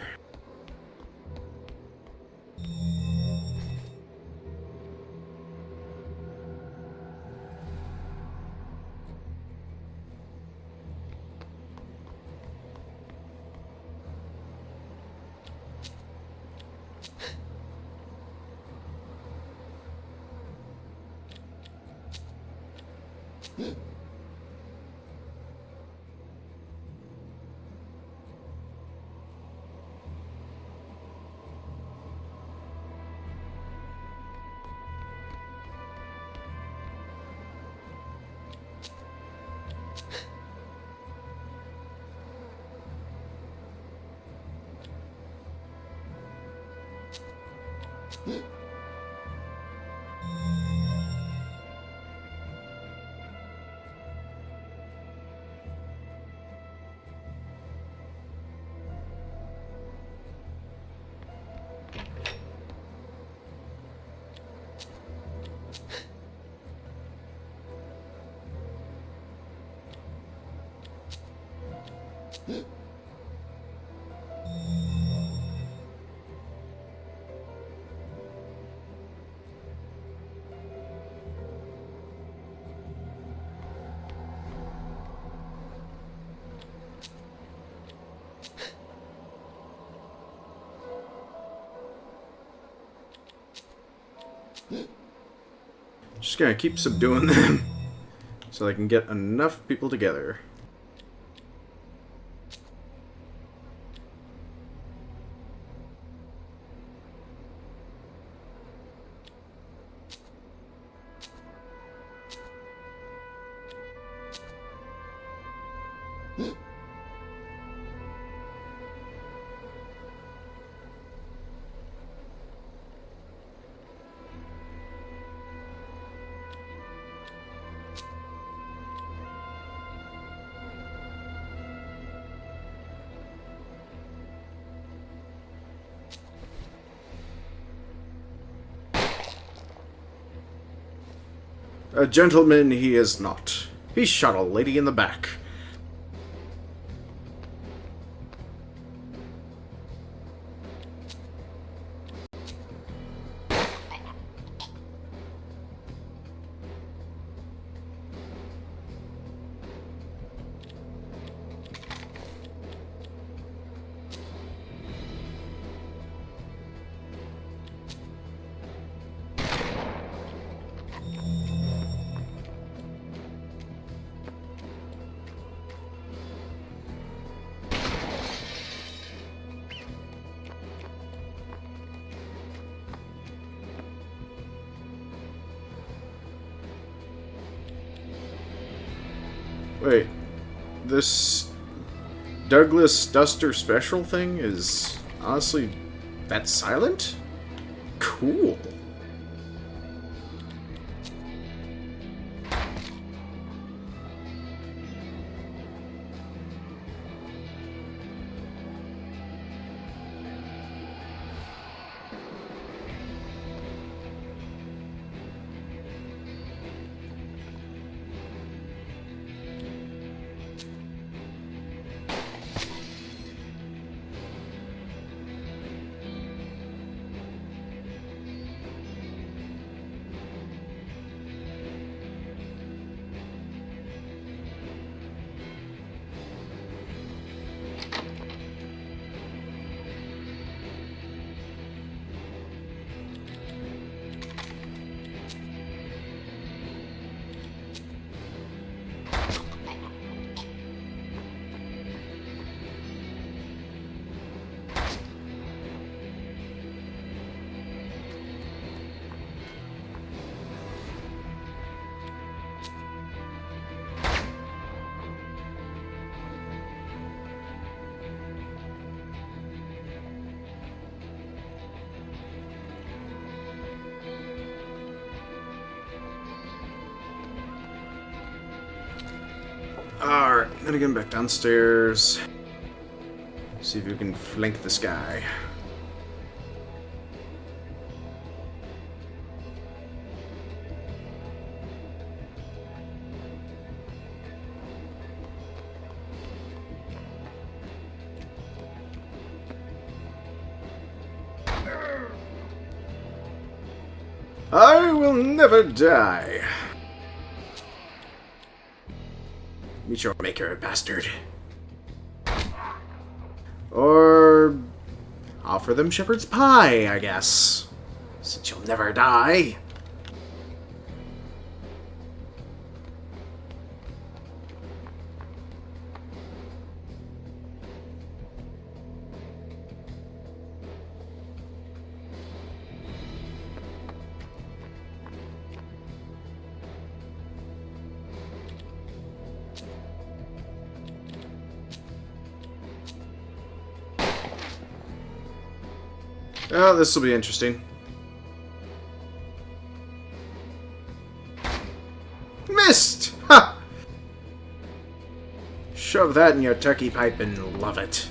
Just gonna keep subduing them so I can get enough people together. A gentleman he is not. He shot a lady in the back. Wait, this Douglas Duster special thing is honestly that silent? Cool. Alright, then again back downstairs. See if we can flank this guy. I will never die. Meet your maker, bastard. Or offer them shepherd's pie, I guess. Since you'll never die. Oh, this will be interesting. Missed! Ha! Shove that in your turkey pipe and love it.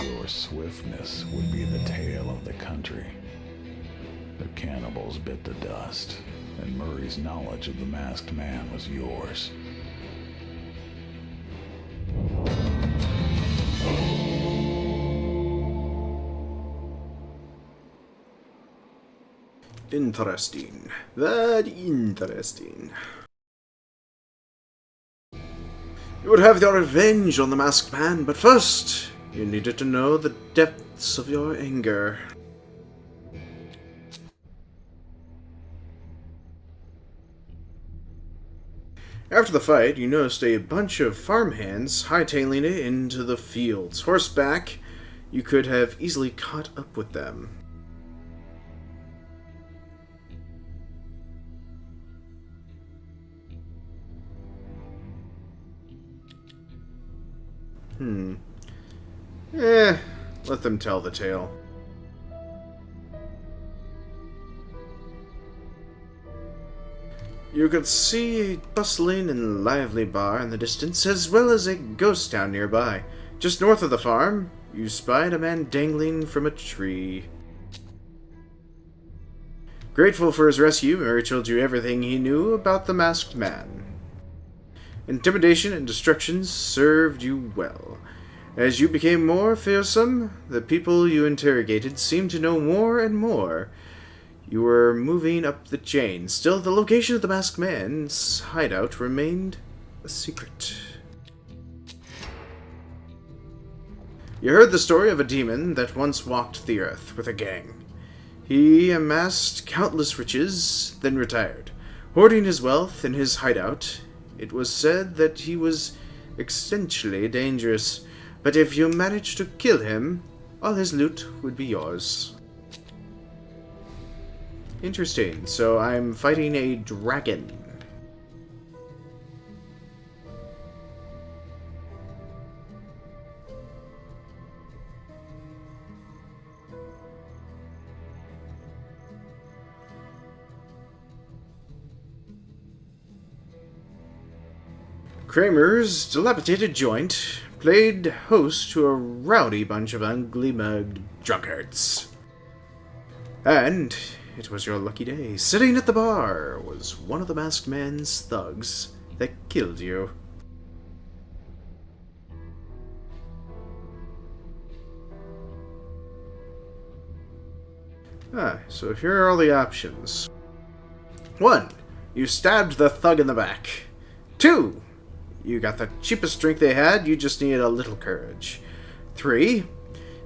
Your swiftness would be the tale of the country. The cannibals bit the dust, and Murray's knowledge of the masked man was yours. Interesting. Very interesting. You would have your revenge on the masked man, but first, you needed to know the depths of your anger. After the fight, you noticed a bunch of farmhands hightailing it into the fields. Horseback, you could have easily caught up with them. Let them tell the tale. You could see a bustling and lively bar in the distance, as well as a ghost town nearby. Just north of the farm, you spied a man dangling from a tree. Grateful for his rescue, Murray told you everything he knew about the masked man. Intimidation and destruction served you well. As you became more fearsome, the people you interrogated seemed to know more and more. You were moving up the chain. Still, the location of the masked man's hideout remained a secret. You heard the story of a demon that once walked the earth with a gang. He amassed countless riches, then retired. Hoarding his wealth in his hideout, it was said that he was essentially dangerous. But if you managed to kill him, all his loot would be yours. Interesting. So I'm fighting a dragon. Kramer's dilapidated joint played host to a rowdy bunch of ugly mugged drunkards. And it was your lucky day. Sitting at the bar was one of the masked man's thugs that killed you. So here are all the options. 1. You stabbed the thug in the back. 2. You got the cheapest drink they had, you just needed a little courage. 3.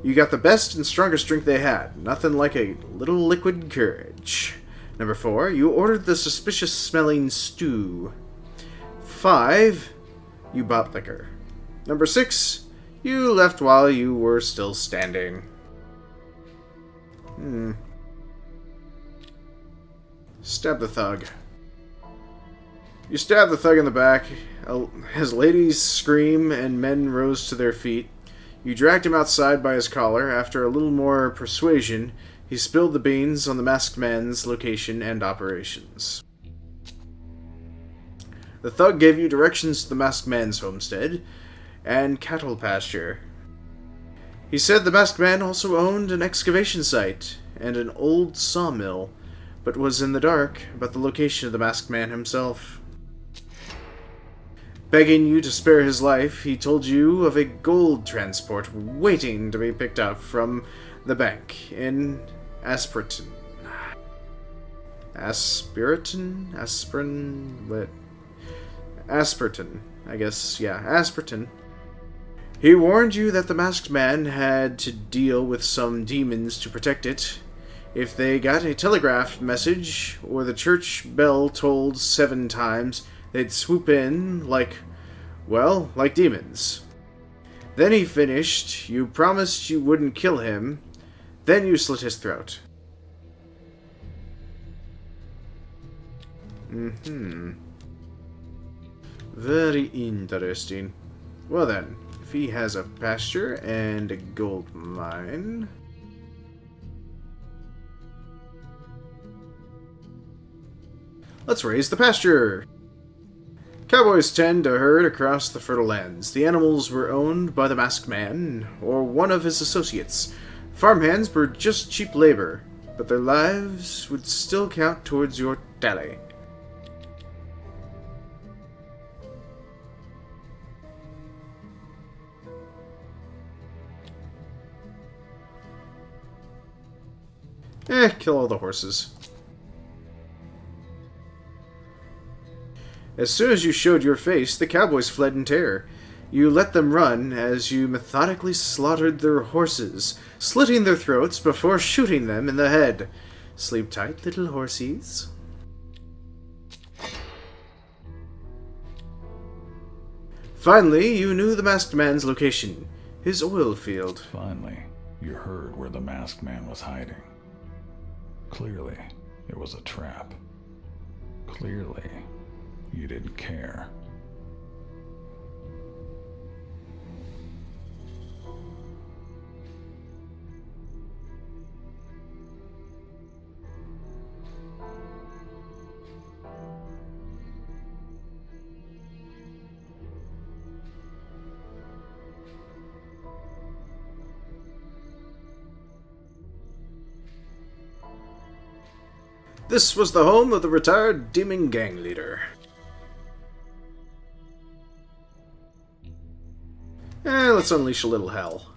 You got the best and strongest drink they had. Nothing like a little liquid courage. Number 4, you ordered the suspicious-smelling stew. 5, you bought liquor. Number 6, you left while you were still standing. Stab the thug. You stab the thug in the back. As ladies scream and men rose to their feet, you dragged him outside by his collar. After a little more persuasion, he spilled the beans on the masked man's location and operations. The thug gave you directions to the masked man's homestead and cattle pasture. He said the masked man also owned an excavation site and an old sawmill, but was in the dark about the location of the masked man himself. Begging you to spare his life, he told you of a gold transport waiting to be picked up from the bank in Asperton. Asperton, I guess, yeah, Asperton. He warned you that the masked man had to deal with some demons to protect it. If they got a telegraph message, or the church bell tolled 7 times, they'd swoop in like demons. Then he finished. You promised you wouldn't kill him. Then you slit his throat. Very interesting. Well then, if he has a pasture and a gold mine... let's raise the pasture! Cowboys tend to herd across the fertile lands. The animals were owned by the masked man, or one of his associates. Farmhands were just cheap labor, but their lives would still count towards your tally. Kill all the horses. As soon as you showed your face, the cowboys fled in terror. You let them run as you methodically slaughtered their horses, slitting their throats before shooting them in the head. Sleep tight, little horsies. Finally, you knew the masked man's location. His oil field. Finally, you heard where the masked man was hiding. Clearly, it was a trap. Clearly, you didn't care. This was the home of the retired demon gang leader. Let's unleash a little hell.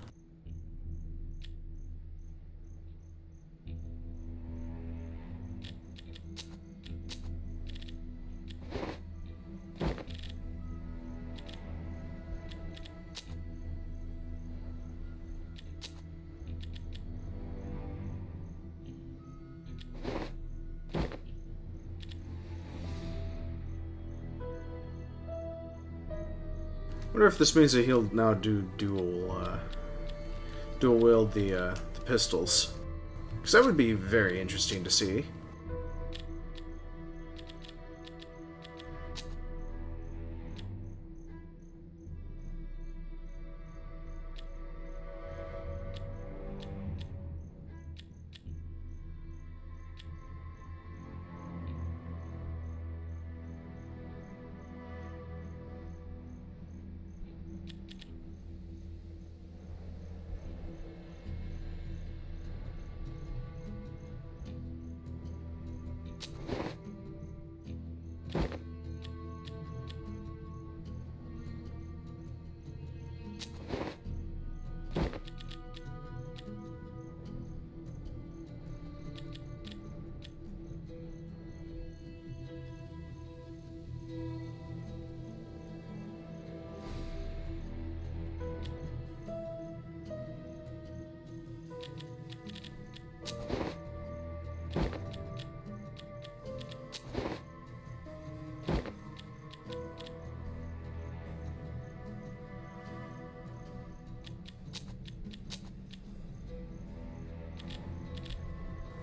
I wonder if this means that he'll now do dual wield the pistols. Because that would be very interesting to see.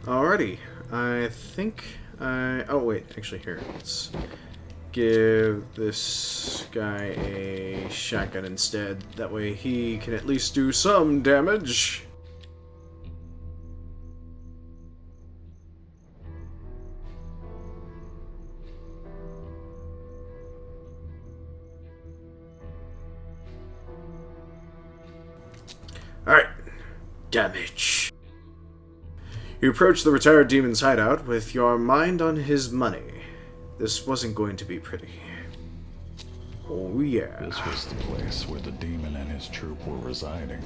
Alrighty. I think I... Oh, wait. Actually, here. Let's give this guy a shotgun instead. That way he can at least do some damage. Alright. Damage. You approach the retired demon's hideout with your mind on his money. This wasn't going to be pretty. Oh yeah. This was the place where the demon and his troop were residing.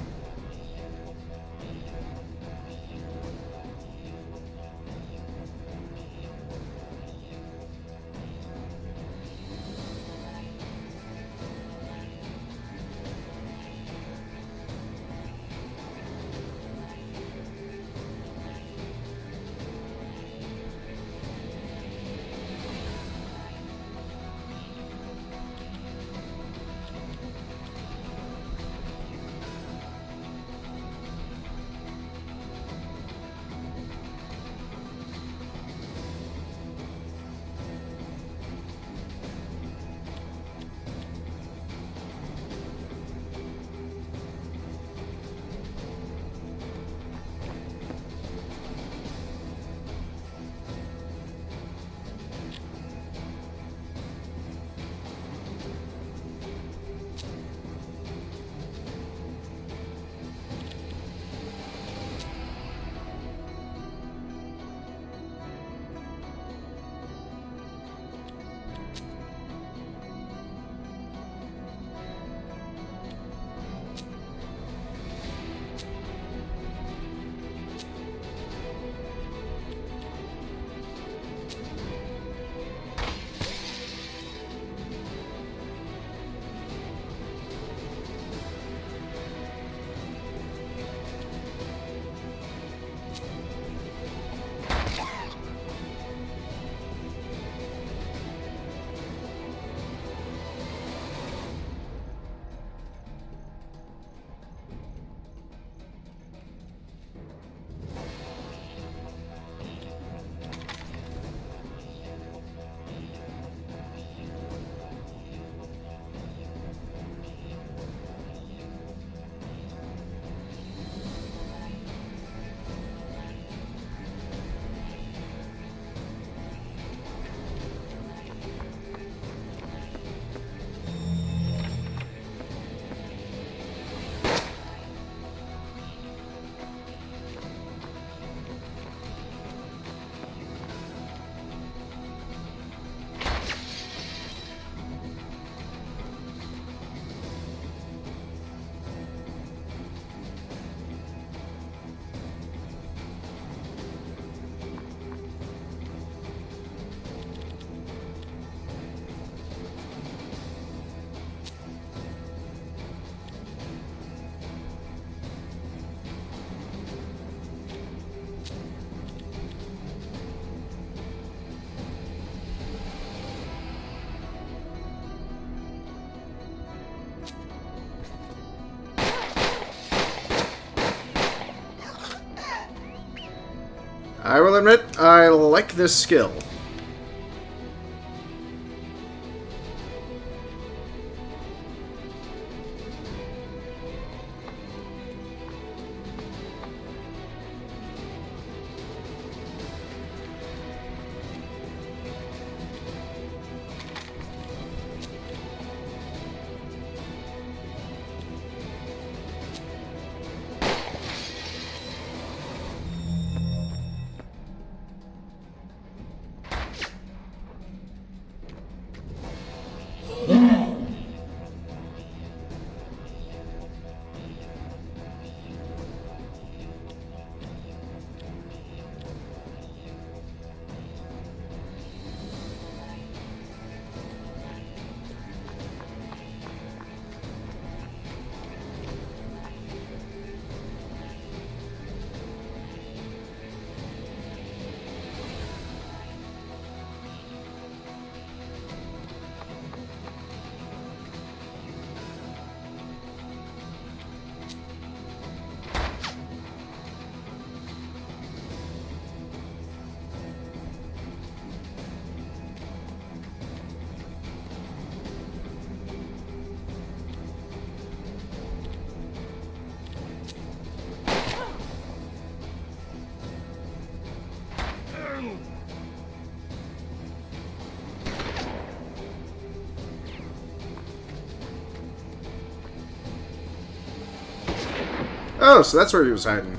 I will admit, I like this skill. Oh, so that's where he was hiding.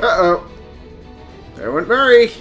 Uh-oh. There went Murray.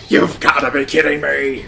You've gotta be kidding me!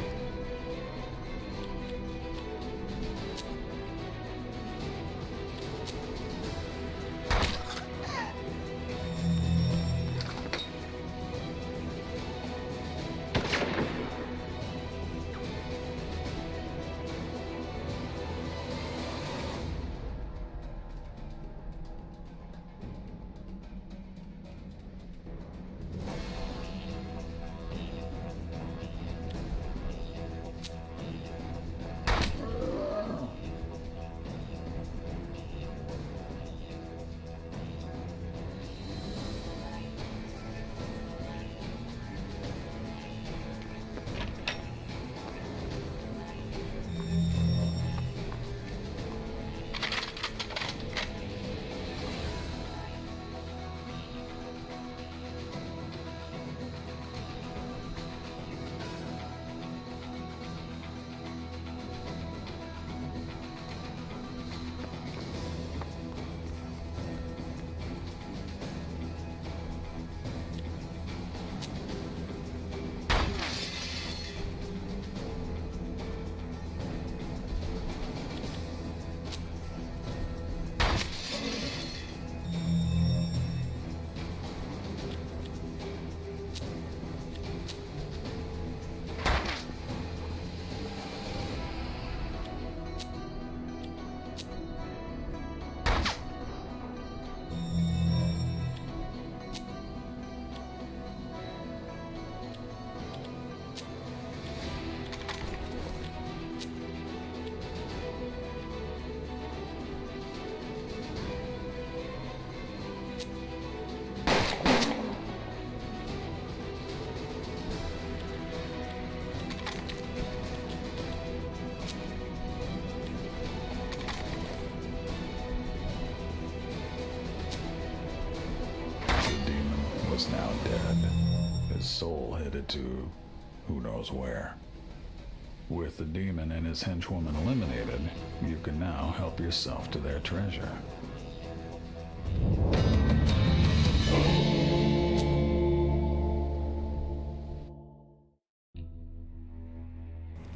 headed to who knows where. With the demon and his henchwoman eliminated, you can now help yourself to their treasure.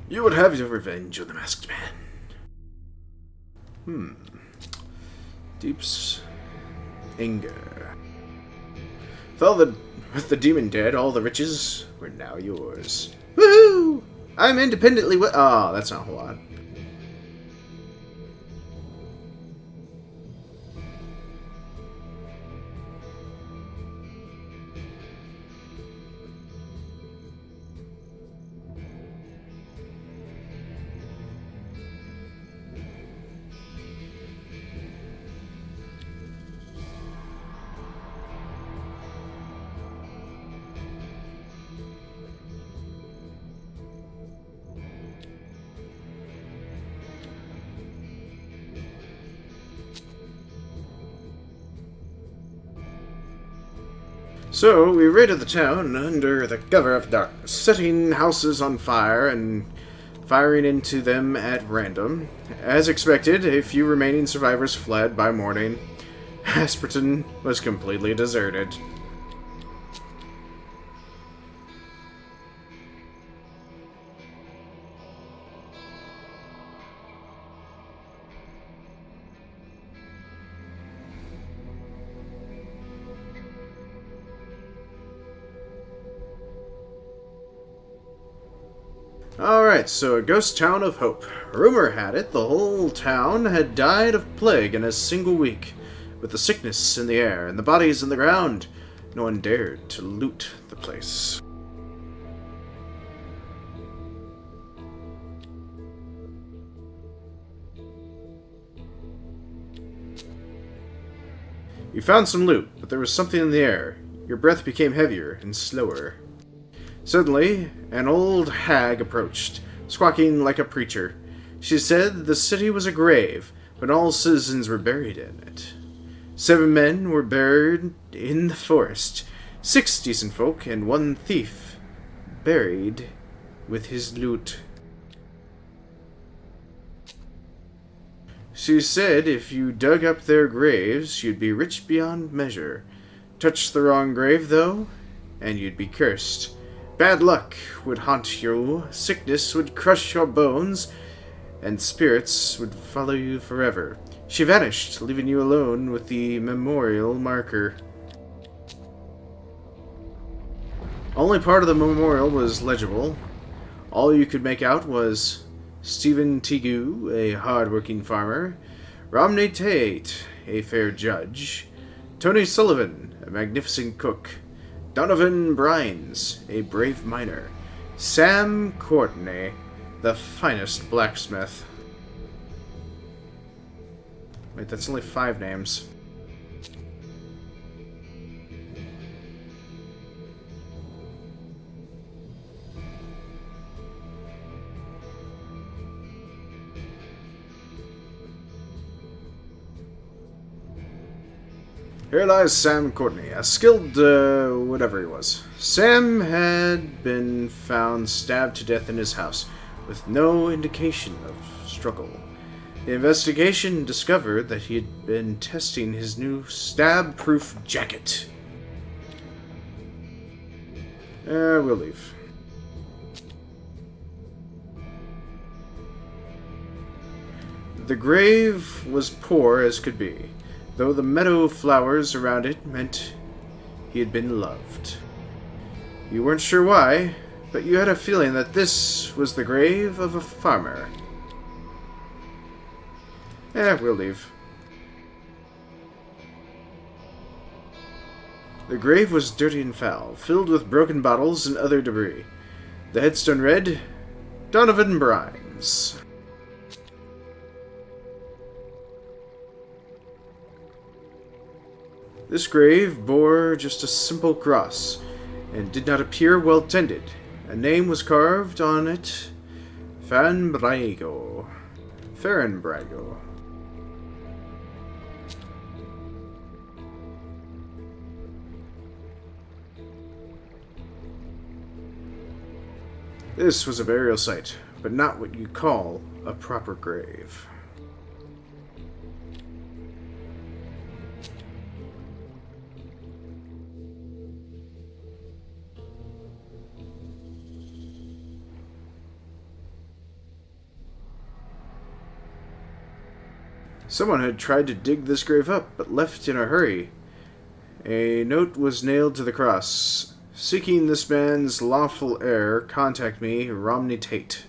You would have your revenge on the Masked Man. Deep's anger. With the demon dead, all the riches were now yours. Woohoo! I'm independently that's not a whole lot. So, we raided the town under the cover of darkness, setting houses on fire and firing into them at random. As expected, a few remaining survivors fled by morning. Asperton was completely deserted. Alright, so a ghost town of hope. Rumor had it the whole town had died of plague in a single week. With the sickness in the air and the bodies in the ground, no one dared to loot the place. You found some loot, but there was something in the air. Your breath became heavier and slower. Suddenly, an old hag approached, squawking like a preacher. She said the city was a grave, but all citizens were buried in it. 7 men were buried in the forest, 6 decent folk, and 1 thief, buried with his loot. She said if you dug up their graves, you'd be rich beyond measure. Touch the wrong grave, though, and you'd be cursed. Bad luck would haunt you, sickness would crush your bones, and spirits would follow you forever. She vanished, leaving you alone with the memorial marker. Only part of the memorial was legible. All you could make out was Stephen Teague, a hard-working farmer, Romney Tate, a fair judge, Tony Sullivan, a magnificent cook, Donovan Brines, a brave miner, Sam Courtney, the finest blacksmith. Wait, that's only 5 names. Here lies Sam Courtney, a skilled, whatever he was. Sam had been found stabbed to death in his house, with no indication of struggle. The investigation discovered that he had been testing his new stab-proof jacket. We'll leave. The grave was poor as could be, though the meadow flowers around it meant he had been loved. You weren't sure why, but you had a feeling that this was the grave of a farmer. We'll leave. The grave was dirty and foul, filled with broken bottles and other debris. The headstone read, Donovan Brines. This grave bore just a simple cross, and did not appear well tended. A name was carved on it, Farenbrago. This was a burial site, but not what you call a proper grave. Someone had tried to dig this grave up, but left in a hurry. A note was nailed to the cross. Seeking this man's lawful heir, contact me, Romney Tate.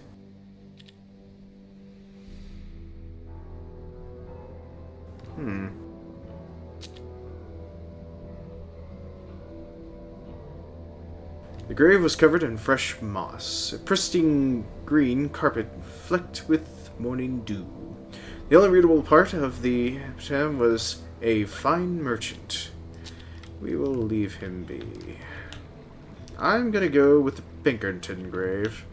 The grave was covered in fresh moss, a pristine green carpet flecked with morning dew. The only readable part of the epitaph was a fine merchant. We will leave him be. I'm gonna go with the Pinkerton grave,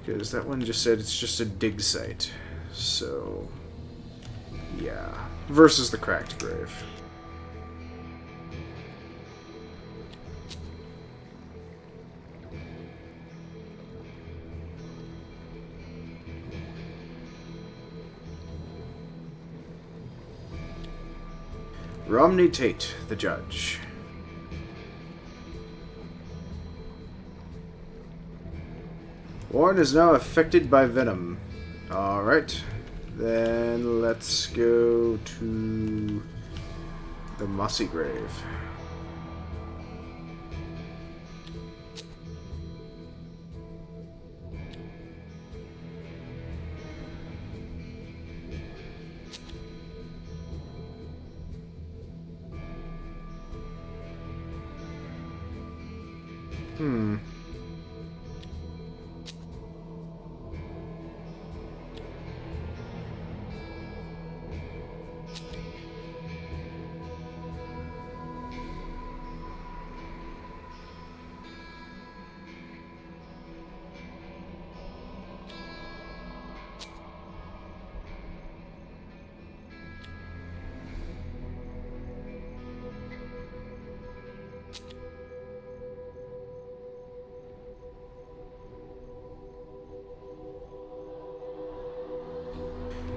because that one just said it's just a dig site. So, yeah. Versus the cracked grave. Romney Tate, the judge. Warren is now affected by venom. Alright. Then let's go to the Mossy Grave.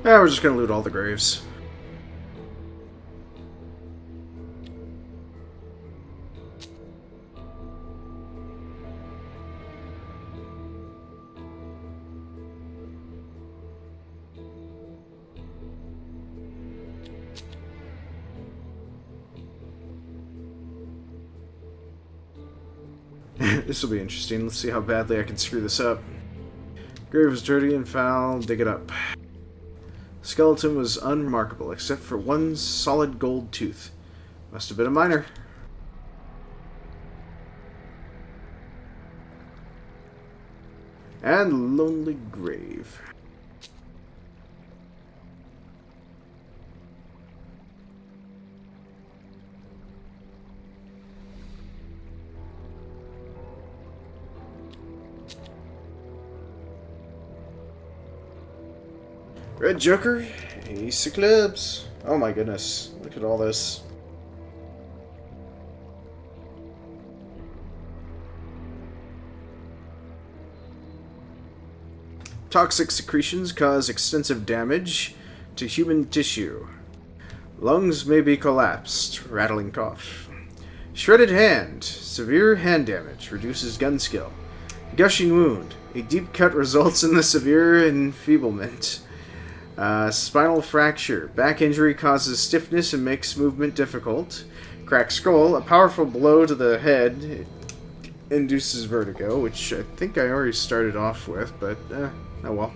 We're just gonna loot all the graves. This will be interesting. Let's see how badly I can screw this up. Grave is dirty and foul. Dig it up. Skeleton was unremarkable, except for one solid gold tooth. Must have been a miner. And lonely grave. Red Joker, Ace of Clubs. Oh my goodness, look at all this. Toxic secretions cause extensive damage to human tissue. Lungs may be collapsed, rattling cough. Shredded hand, severe hand damage, reduces gun skill. Gushing wound, a deep cut results in the severe enfeeblement. Spinal fracture. Back injury causes stiffness and makes movement difficult. Cracked skull. A powerful blow to the head induces vertigo, which I think I already started off with, but oh well.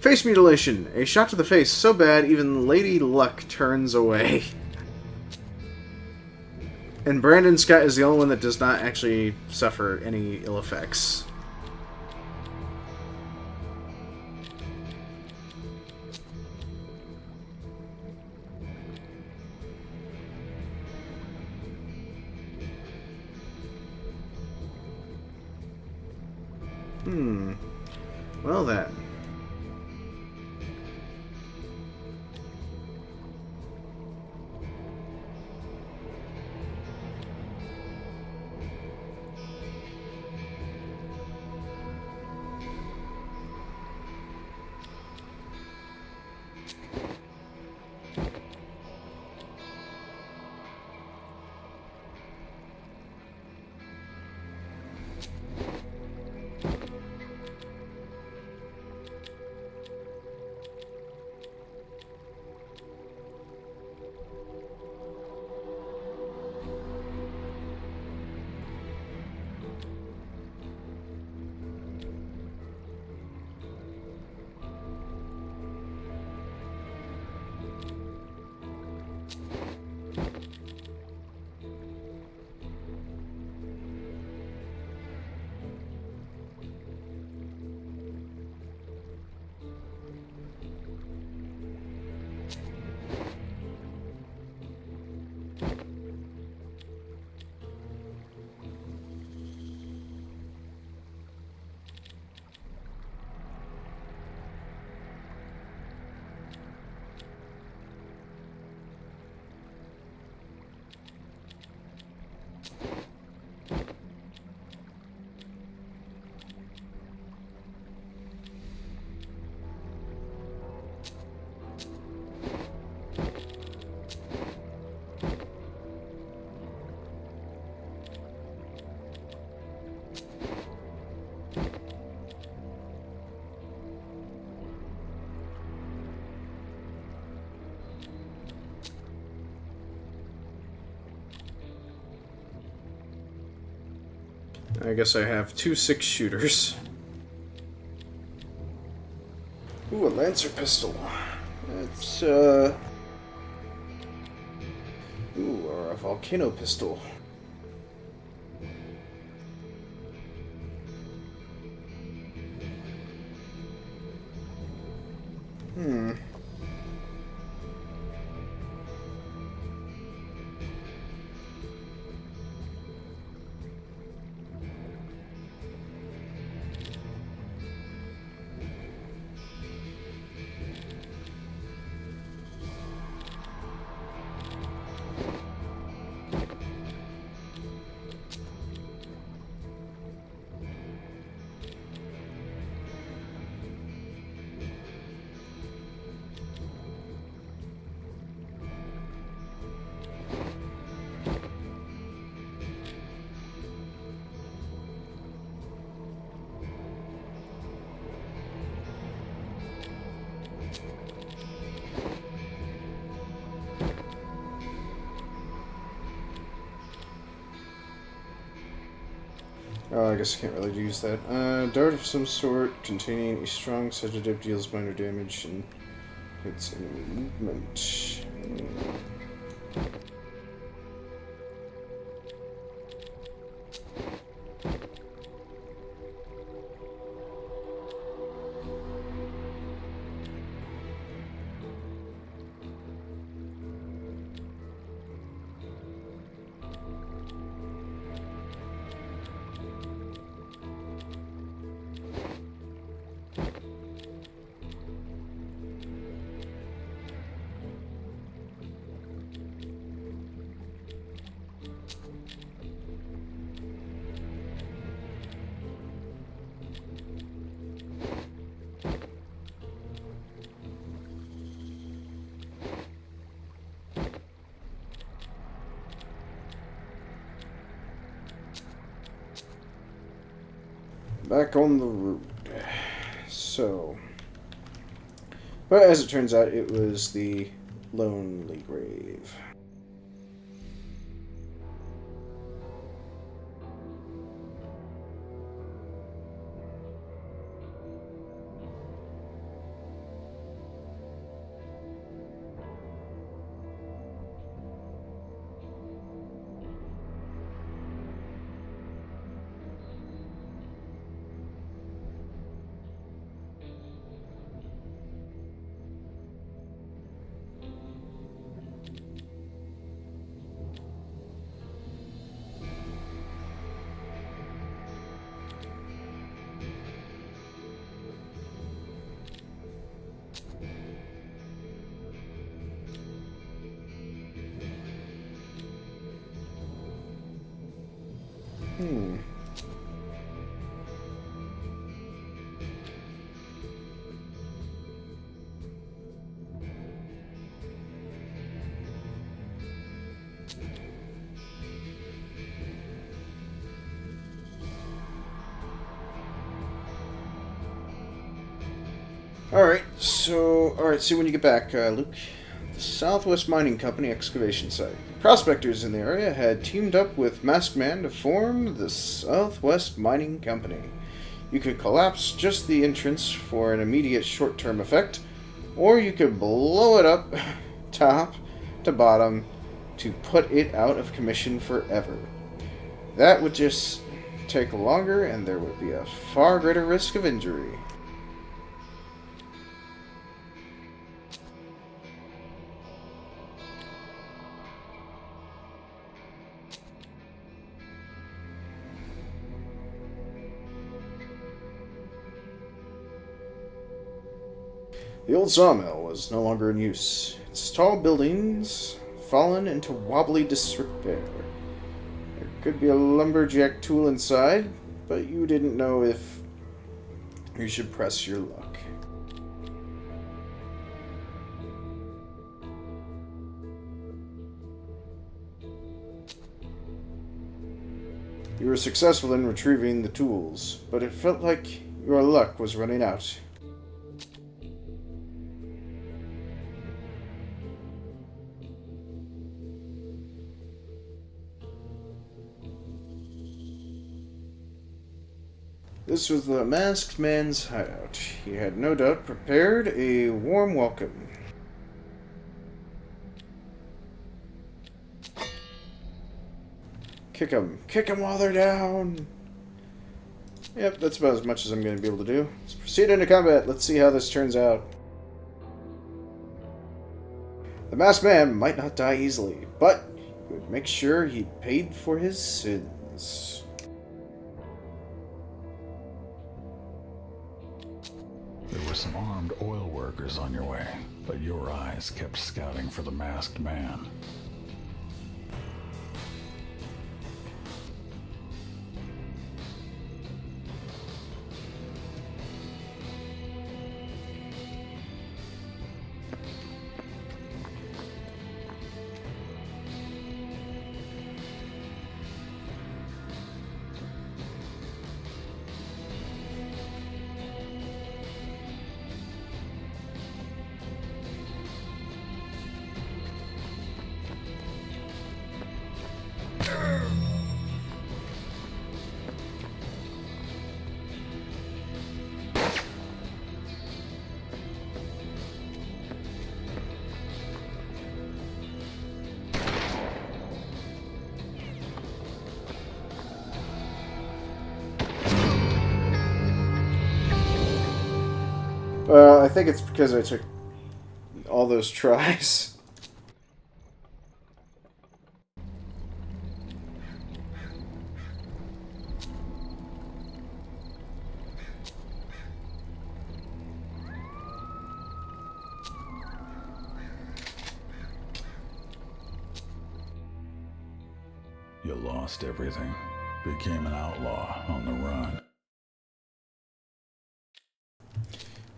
Face mutilation. A shot to the face so bad even Lady Luck turns away. And Brandon Scott is the only one that does not actually suffer any ill effects. Well then. I guess I have 2 6-shooters. Ooh, a Lancer pistol. That's, Ooh, or a Volcano pistol. Oh, I guess I can't really use that. Dart of some sort containing a strong sedative deals minor damage and hits enemy movement. Back on the road. So, but as it turns out, it was the Lonely Grave. Alright, see when you get back, Luke. The Southwest Mining Company excavation site. Prospectors in the area had teamed up with Masked Man to form the Southwest Mining Company. You could collapse just the entrance for an immediate short-term effect, or you could blow it up top to bottom to put it out of commission forever. That would just take longer, and there would be a far greater risk of injury. The old sawmill was no longer in use. Its tall buildings fallen into wobbly disrepair. There could be a lumberjack tool inside, but you didn't know if you should press your luck. You were successful in retrieving the tools, but it felt like your luck was running out. This was the masked man's hideout. He had no doubt prepared a warm welcome. Kick 'em. Kick 'em while they're down! Yep, that's about as much as I'm going to be able to do. Let's proceed into combat. Let's see how this turns out. The masked man might not die easily, but he would make sure he paid for his sins. There were some armed oil workers on your way, but your eyes kept scouting for the masked man. I think it's because I took all those tries. You lost everything, became an outlaw on the run.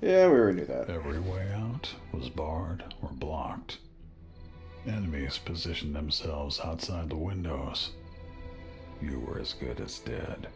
Yeah, we already knew that. Every way out was barred or blocked. Enemies positioned themselves outside the windows. You were as good as dead.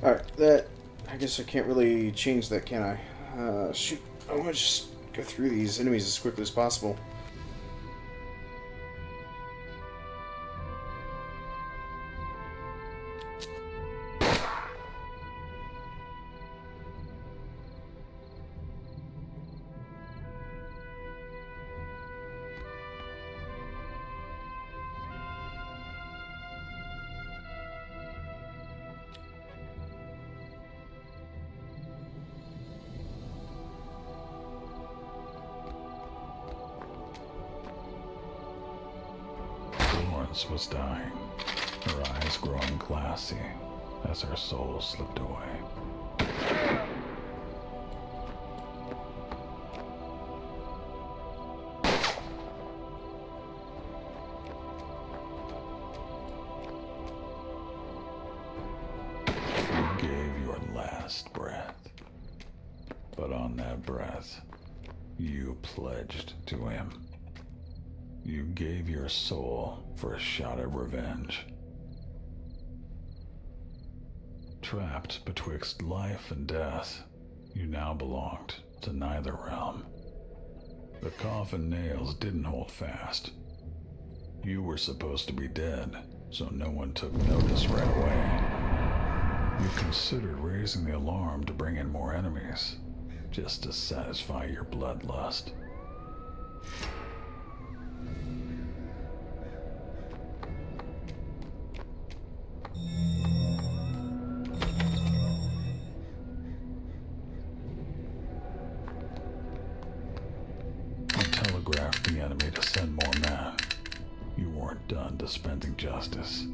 Alright, that... I guess I can't really change that, can I? Shoot. I want to just go through these enemies as quickly as possible. innocence was dying, her eyes growing glassy as her soul slipped away. You gave your last breath, but on that breath, you pledged to him. You gave your soul for a shot at revenge. Trapped betwixt life and death, you now belonged to neither realm. The coffin nails didn't hold fast. You were supposed to be dead, so no one took notice right away. You considered raising the alarm to bring in more enemies, just to satisfy your bloodlust. Telegraphed the enemy to send more men. You weren't done dispensing justice.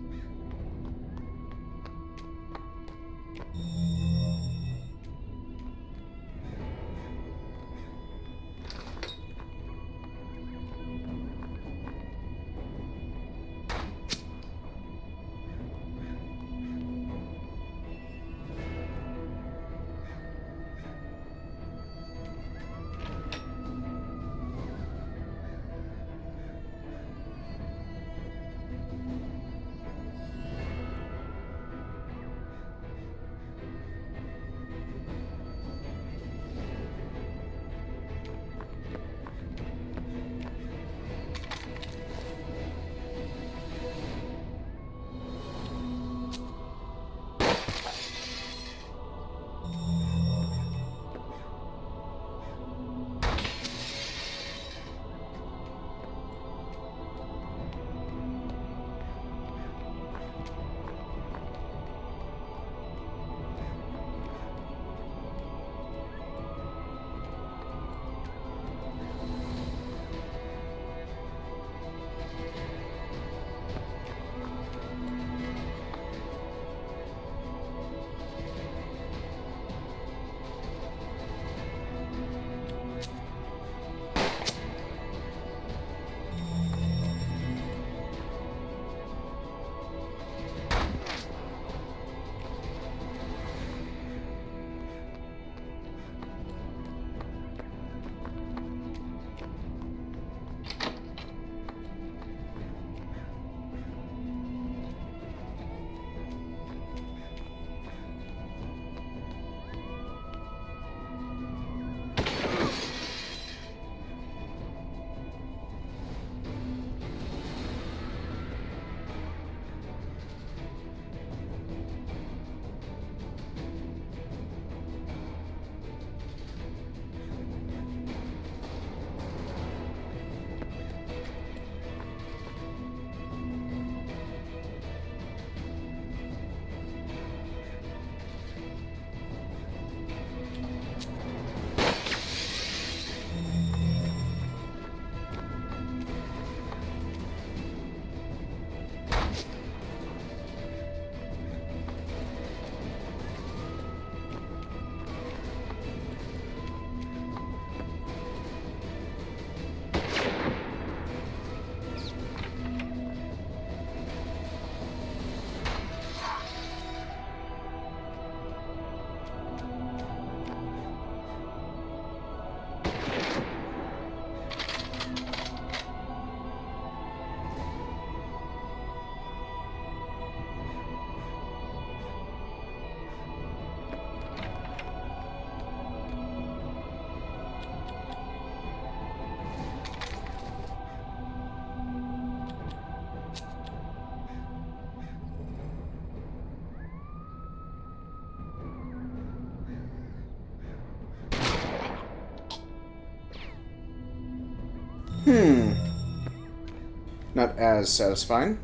Not as satisfying.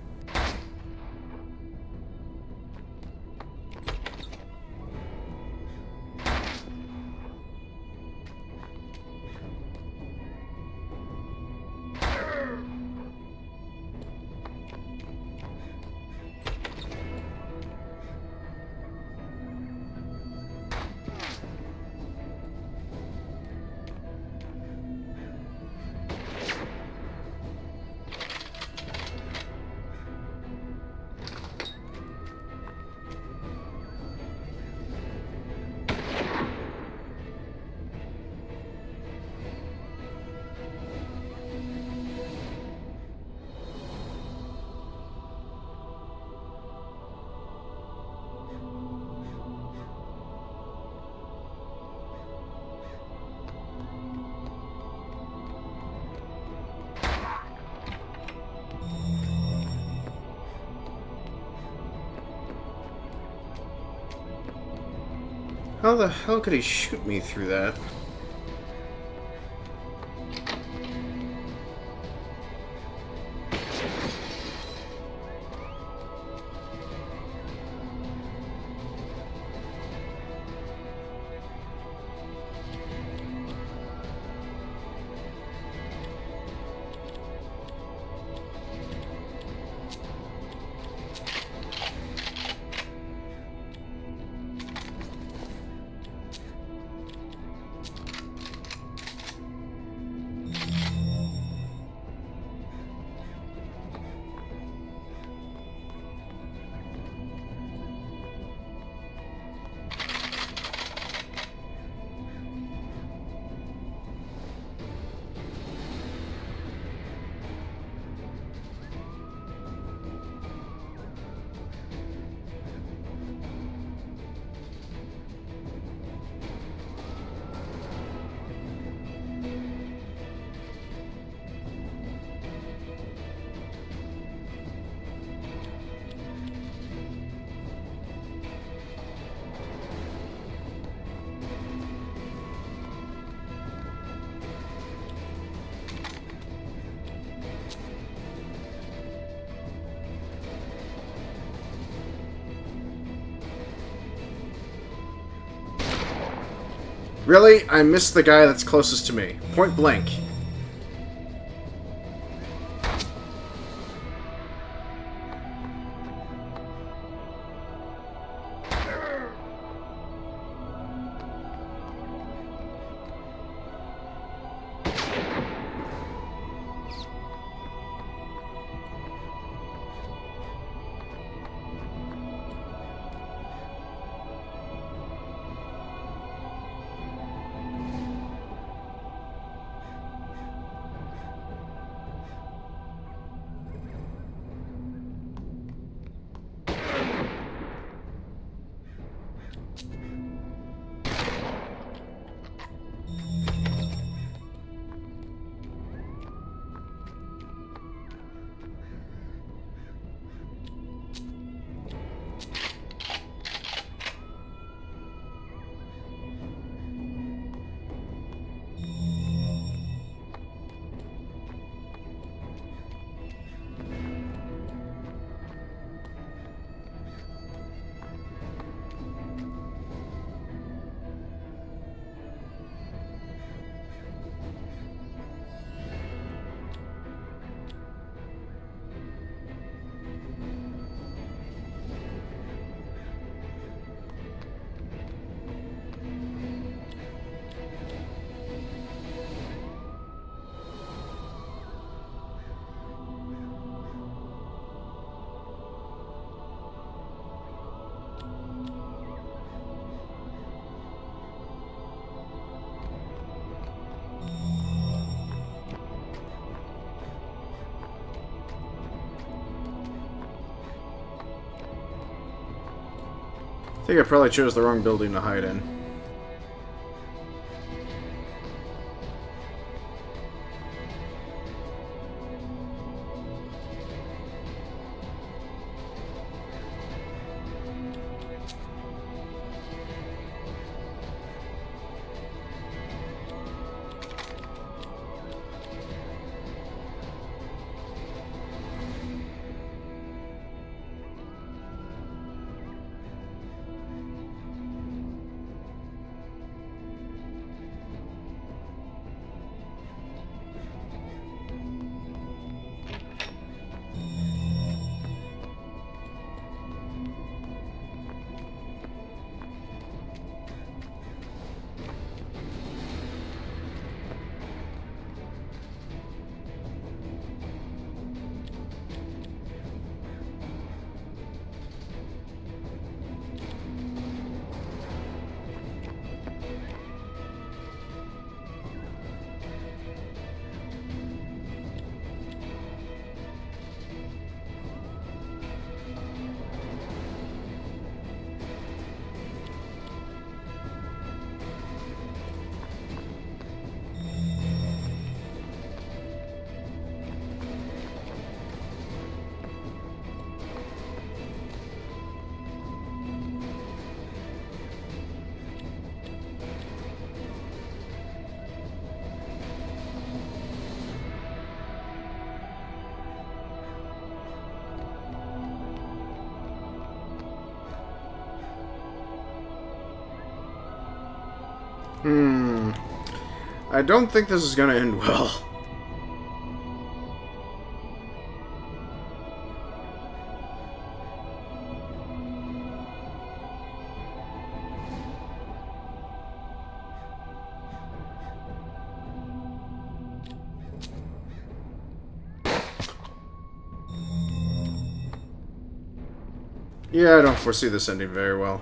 How the hell could he shoot me through that? Really? I missed the guy that's closest to me. Point blank. I think I probably chose the wrong building to hide in. I don't think this is gonna end well. Yeah, I don't foresee this ending very well.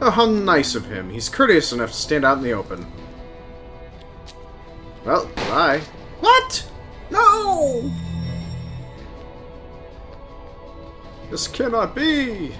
Oh, how nice of him. He's courteous enough to stand out in the open. Well, bye. What? No! This cannot be!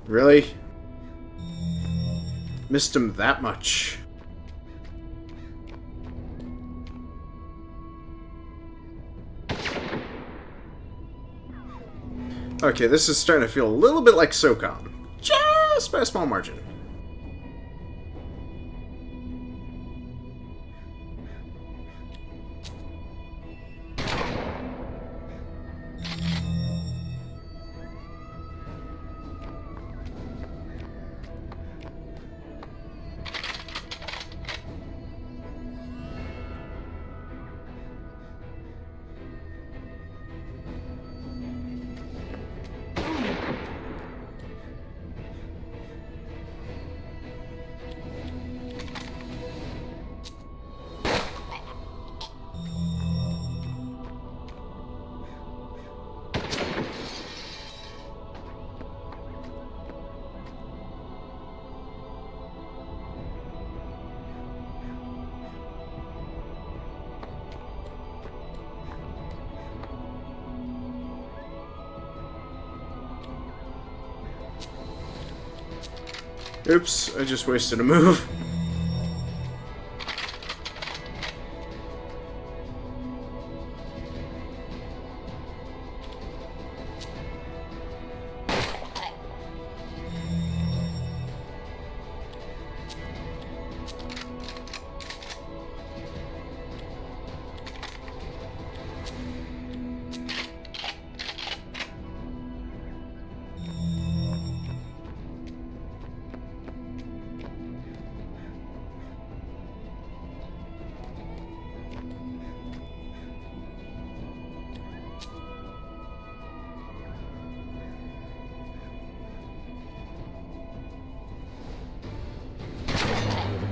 Really? Missed him that much. Okay, this is starting to feel a little bit like SOCOM. Just by a small margin. Oops, I just wasted a move.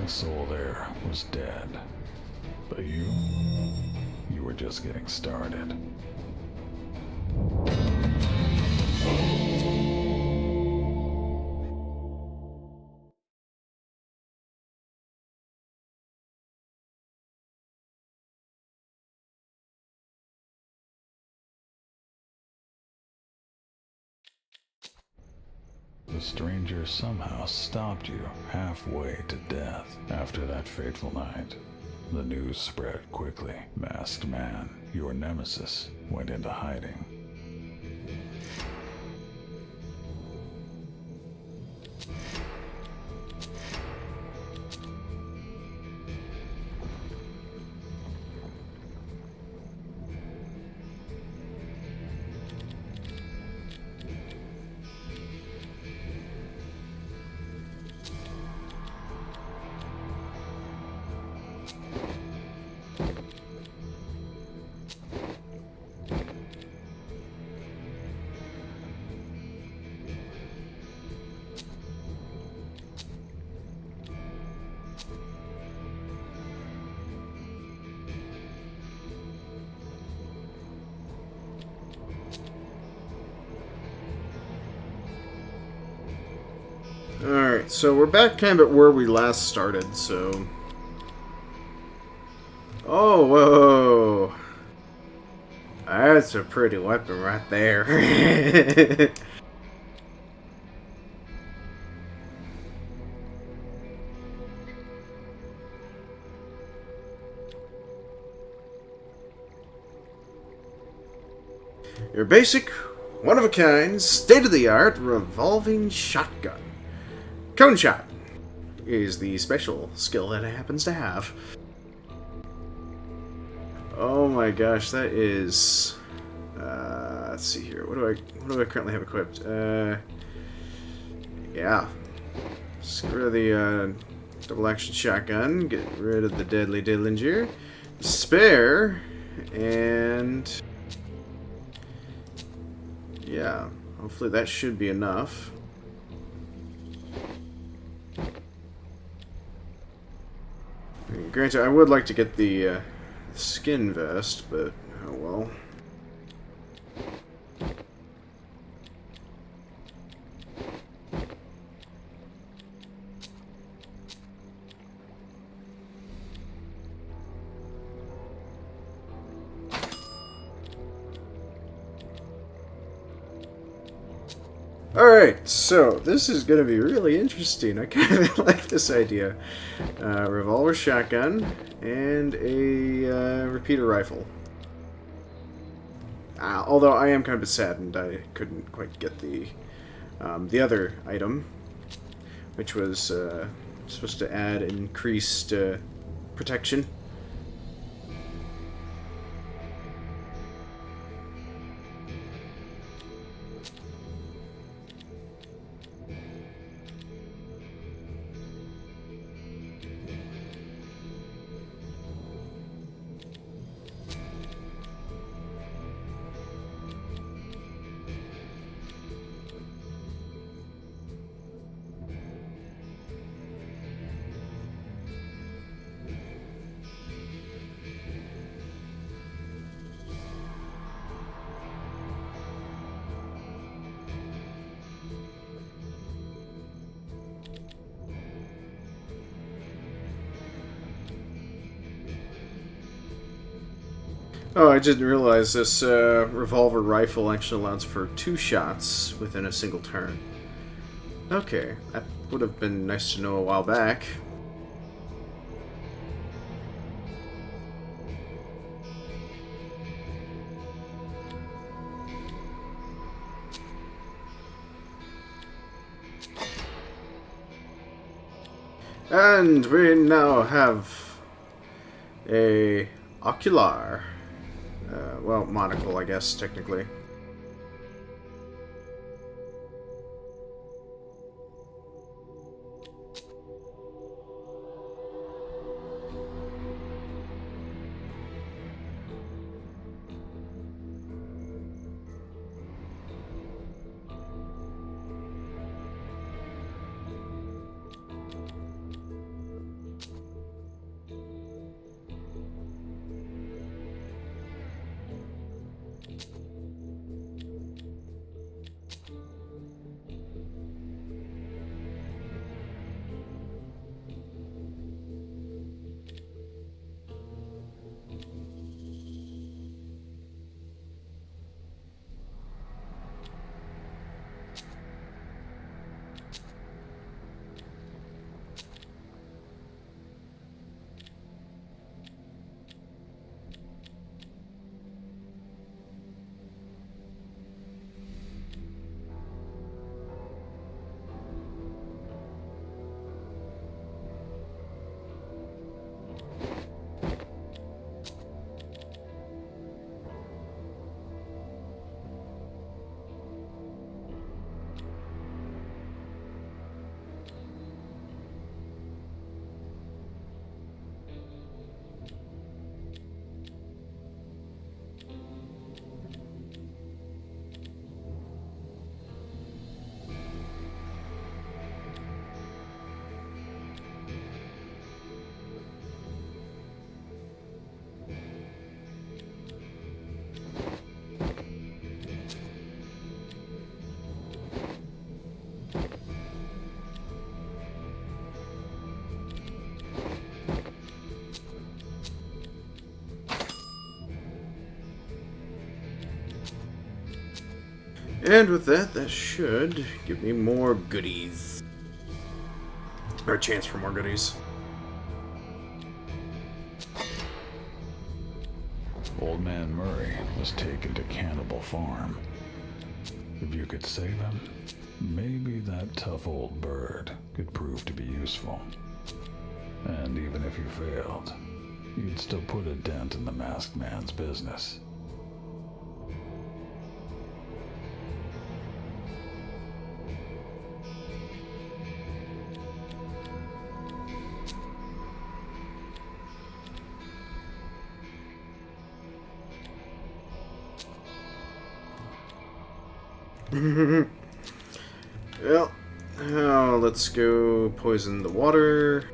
Soul there was dead. But you were just getting started. The stranger somehow stopped you halfway to death after that fateful night. The news spread quickly. Masked Man, your nemesis, went into hiding. Alright, so we're back kind of at where we last started, so... Oh, whoa! That's a pretty weapon right there. Your basic, one-of-a-kind, state-of-the-art revolving shotgun. Cone Shot is the special skill that it happens to have. Oh my gosh, that is... let's see here. What do I currently have equipped? Yeah. Let's get rid of the double action shotgun. Get rid of the deadly Dillinger. Spare. And... yeah. Hopefully that should be enough. Granted, I would like to get the skin vest, but oh well. Alright, so this is going to be really interesting. I kind of like this idea. Revolver shotgun and a repeater rifle. Although I am kind of saddened I couldn't quite get the other item, which was supposed to add increased protection. Oh, I didn't realize this revolver rifle actually allows for 2 shots within a single turn. Okay, that would have been nice to know a while back. And we now have a ocular. Well, monocle, I guess, technically. And with that, that should give me more goodies. Or a chance for more goodies. Old Man Murray was taken to Cannibal Farm. If you could save him, maybe that tough old bird could prove to be useful. And even if you failed, you'd still put a dent in the masked man's business. Well, now let's go poison the water.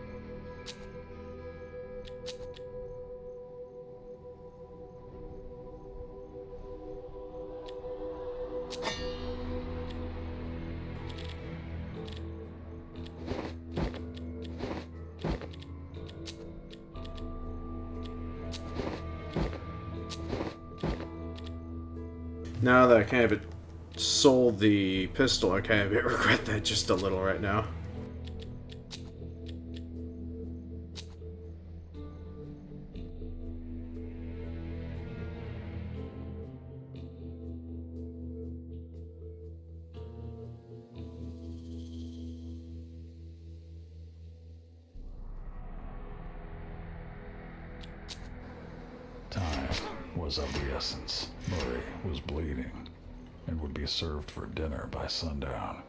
Now that I kind of sold the pistol, I kind of regret that just a little right now. Time was of the essence. Murray was bleeding and would be served for dinner by sundown.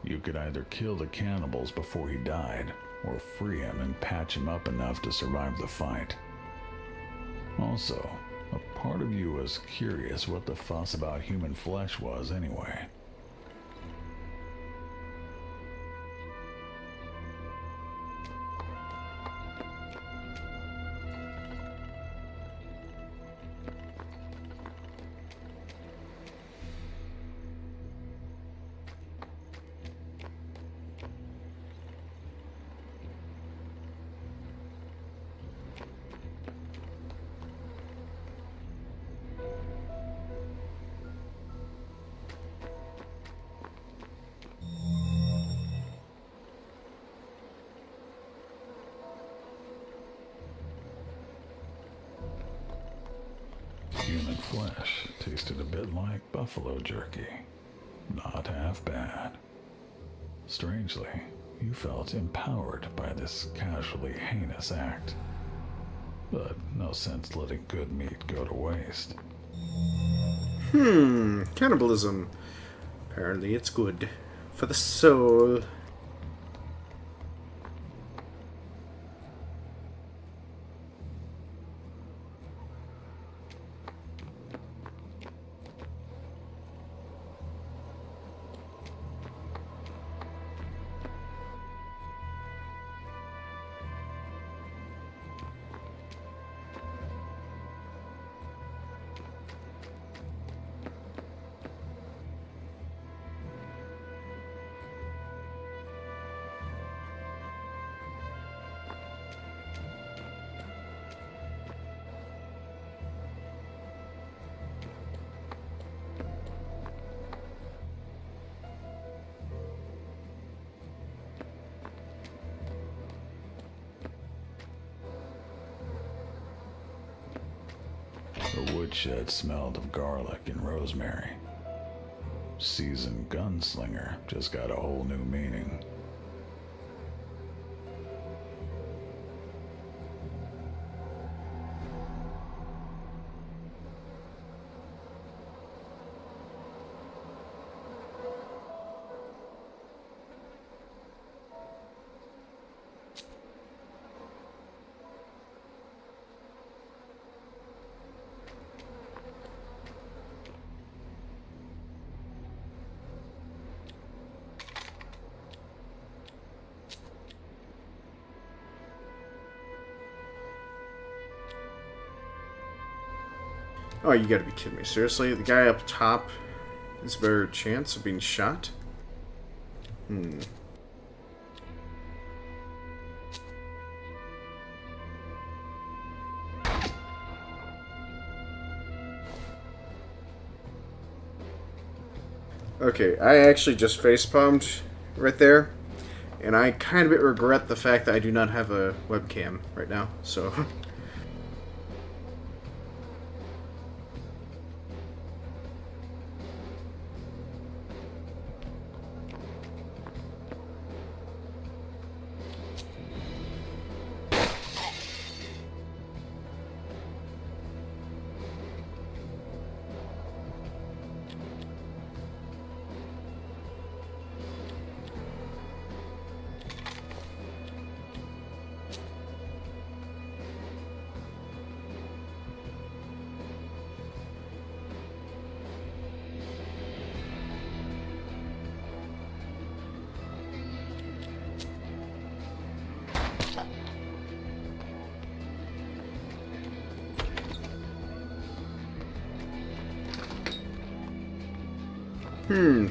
You could either kill the cannibals before he died, or free him and patch him up enough to survive the fight. Also, a part of you was curious what the fuss about human flesh was anyway. flesh tasted a bit like buffalo jerky. Not half bad. Strangely, you felt empowered by this casually heinous act. But no sense letting good meat go to waste. Cannibalism. Apparently it's good for the soul. The woodshed smelled of garlic and rosemary. Seasoned gunslinger just got a whole new meaning. Oh, you gotta be kidding me. Seriously? The guy up top has a better chance of being shot? Okay, I actually just facepalmed right there. And I kind of regret the fact that I do not have a webcam right now, so...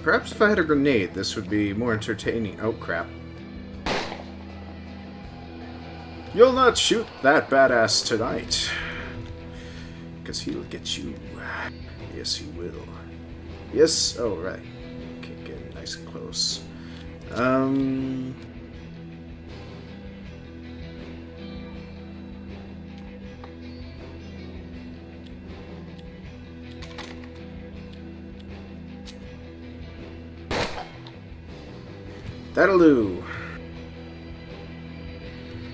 Perhaps if I had a grenade, this would be more entertaining. Oh, crap. You'll not shoot that badass tonight. Because he'll get you. Yes, he will. Yes? Oh, right. Okay, get nice and close. That'll do.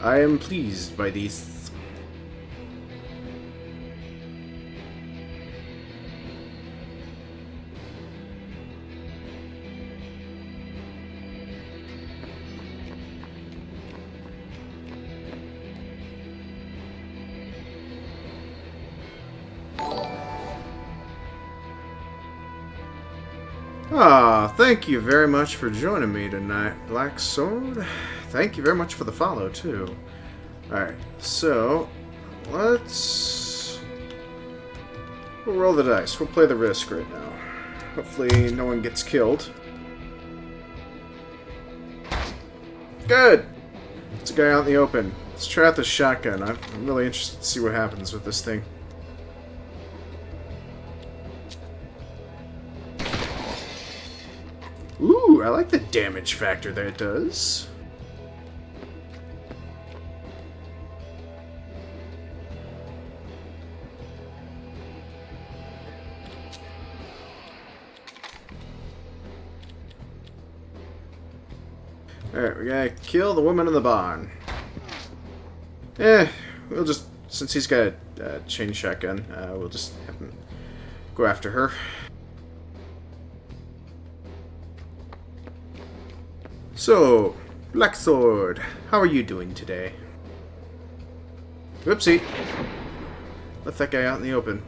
I am pleased by these. Ah, thank you very much for joining me tonight, Black Sword. Thank you very much for the follow, too. Alright, so, we'll roll the dice. We'll play the risk right now. Hopefully no one gets killed. Good! It's a guy out in the open. Let's try out the shotgun. I'm really interested to see what happens with this thing. Ooh, I like the damage factor that it does. Alright, we gotta kill the woman in the barn. We'll just... Since he's got a chain shotgun, we'll just have him go after her. So, Blacksword, how are you doing today? Whoopsie. Left that guy out in the open.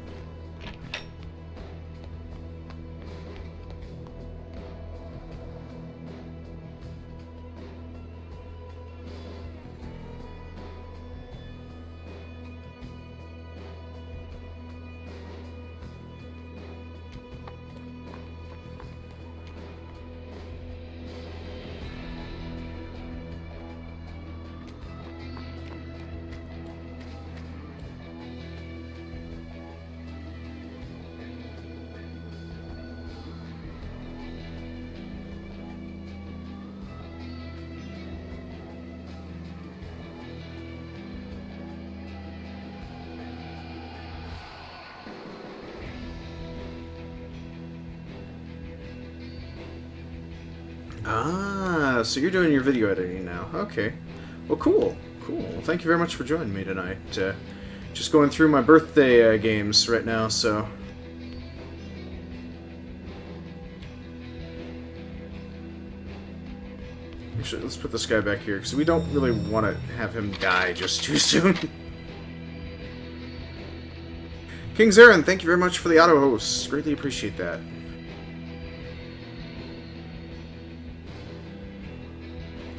Ah, so you're doing your video editing now. Okay. Well, cool. Cool. Well, thank you very much for joining me tonight. Just going through my birthday games right now, so... Actually, let's put this guy back here, because we don't really want to have him die just too soon. King Zarin, thank you very much for the auto host. Greatly appreciate that.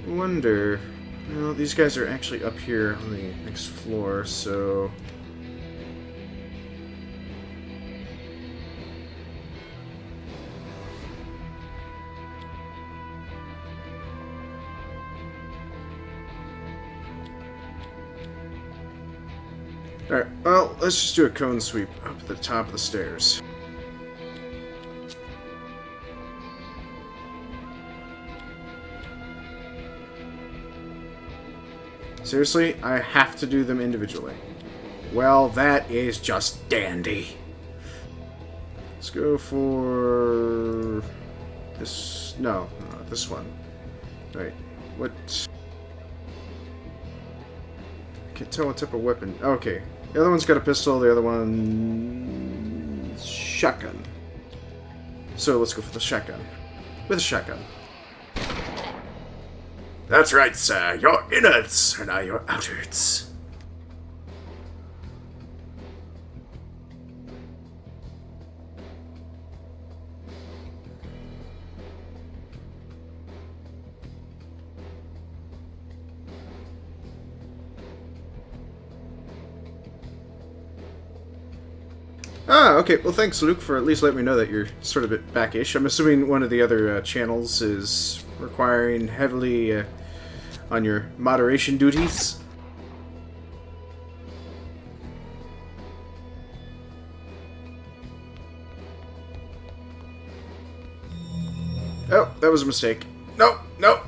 Wonder... Well, these guys are actually up here on the next floor, so... Alright, well, let's just do a cone sweep up at the top of the stairs. Seriously, I have to do them individually. Well, that is just dandy. Let's go for... this... No, not this one. Wait, what... Can't tell what type of weapon... Okay, the other one's got a pistol, the other one... shotgun. So let's go for the shotgun. With a shotgun. That's right, sir. Your innards are now your outards. Ah, okay. Well, thanks, Luke, for at least letting me know that you're sort of a bit back-ish. I'm assuming one of the other channels is requiring heavily on your moderation duties. Oh, that was a mistake. No, no.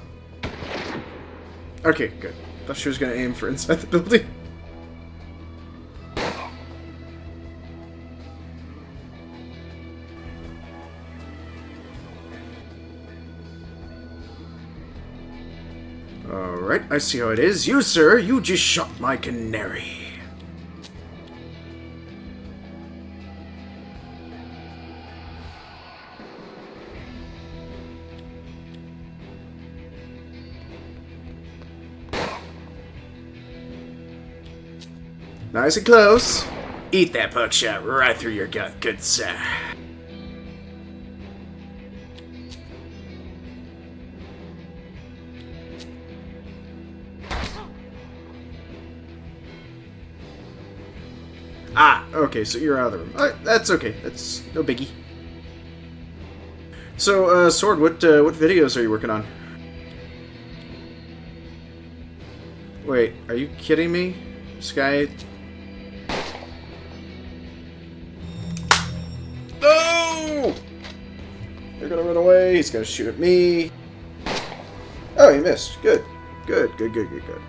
Okay, good. Thought she was going to aim for inside the building. Alright, I see how it is. You, sir, you just shot my canary. Nice and close. Eat that buckshot right through your gut, good sir. Ah, okay, so you're out of the room. That's okay. That's no biggie. So, Sword, what videos are you working on? Wait, are you kidding me? Sky... No! They're gonna run away. He's gonna shoot at me. Oh, he missed. Good. Good, good, good, good, good.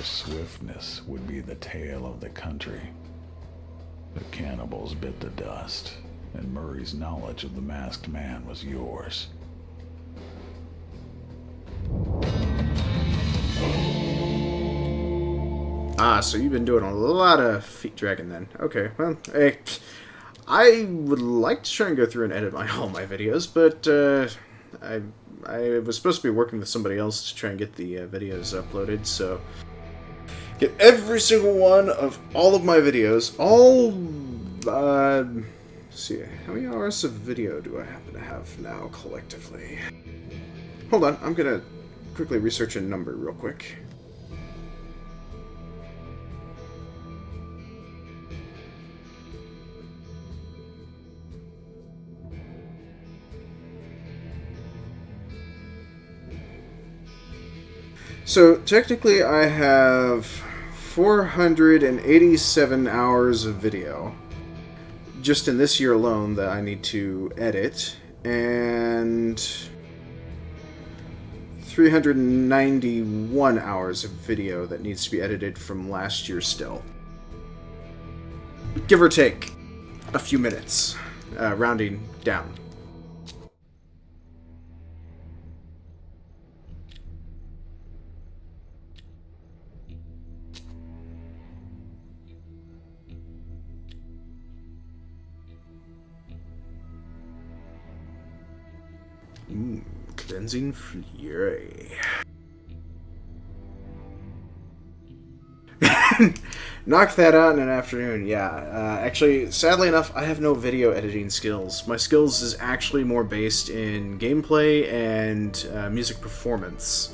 swiftness would be the tale of the country. The cannibals bit the dust, and Murray's knowledge of the masked man was yours. Ah, so you've been doing a lot of feet dragging then. Okay, well, hey, I would like to try and go through and edit all my videos, but I was supposed to be working with somebody else to try and get the videos uploaded, so get every single one of all of my videos, let's see, how many hours of video do I happen to have now collectively? Hold on, I'm gonna quickly research a number real quick. So, technically I have 487 hours of video, just in this year alone, that I need to edit, and 391 hours of video that needs to be edited from last year still. Give or take a few minutes, rounding down. Cleansing Fury. Knock that out in an afternoon, yeah. Actually, sadly enough, I have no video editing skills. My skills is actually more based in gameplay and music performance.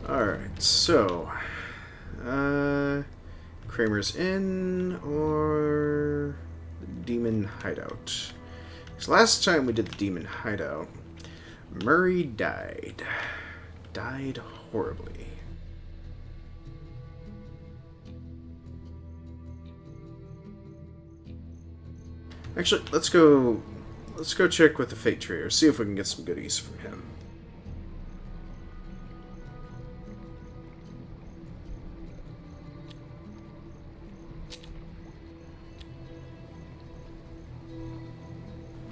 Alright, so Kramer's Inn or the Demon Hideout. Because last time we did the Demon Hideout, Murray died. Died horribly. Actually, let's go check with the Fate Trader, see if we can get some goodies from him.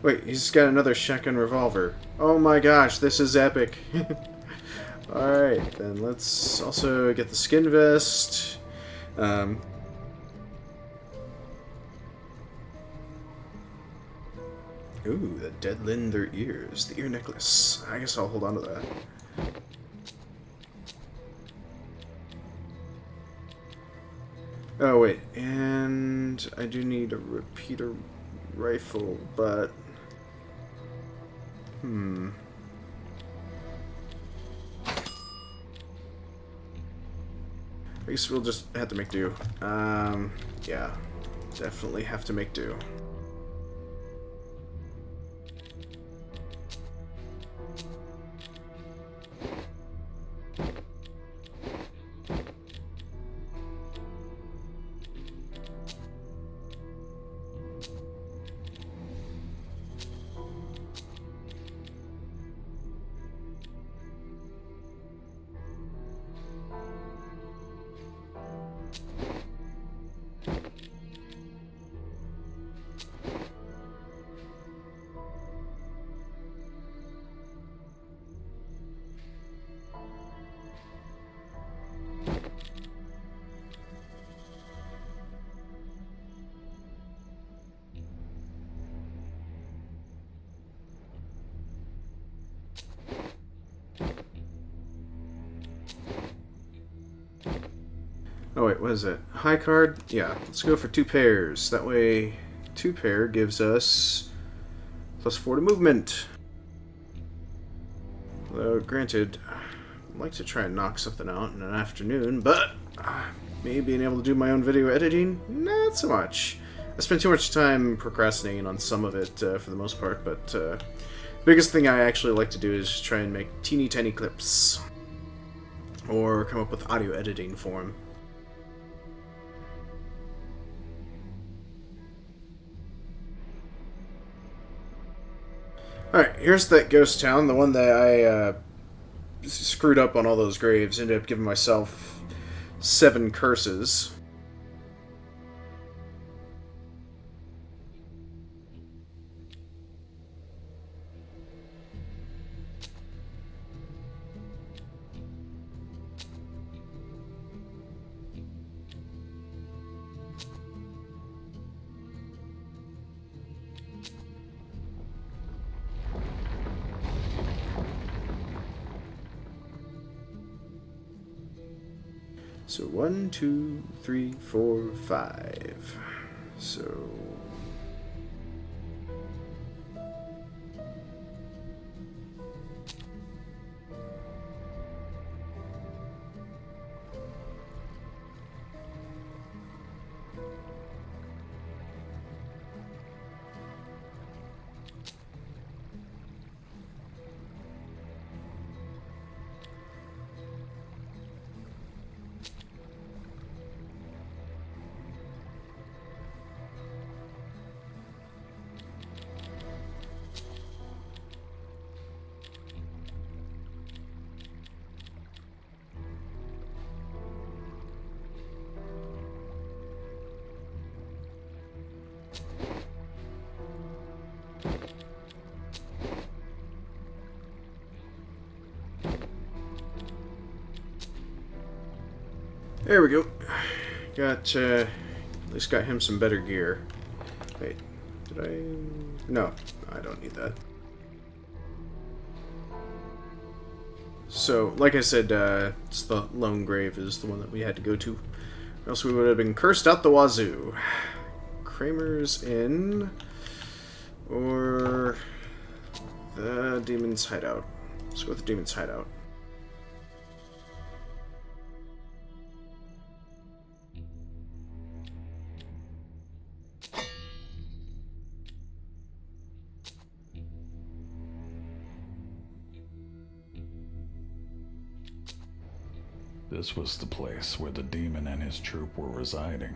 Wait, he's got another shotgun revolver. Oh my gosh, this is epic. Alright, then let's also get the skin vest. Ooh, the dead lend their ears. The ear necklace. I guess I'll hold on to that. Oh wait, and I do need a repeater rifle, but I guess we'll just have to make do. Yeah, definitely have to make do. Oh wait, what is it? High card? Yeah, let's go for 2 pairs. That way, 2 pair gives us +4 to movement. Though, granted, I'd like to try and knock something out in an afternoon, but me being able to do my own video editing, not so much. I spend too much time procrastinating on some of it for the most part, but biggest thing I actually like to do is try and make teeny tiny clips. Or come up with audio editing for them. Alright, here's that ghost town, the one that I screwed up on all those graves. Ended up giving myself 7 curses. So 1, 2, 3, 4, 5. So there we go. Got, at least got him some better gear. Wait, did I? No, I don't need that. So, like I said, it's the lone grave is the one that we had to go to. Or else we would have been cursed out the wazoo. Kramer's Inn. Or the Demon's Hideout. Let's go with the Demon's Hideout. This was the place where the demon and his troop were residing.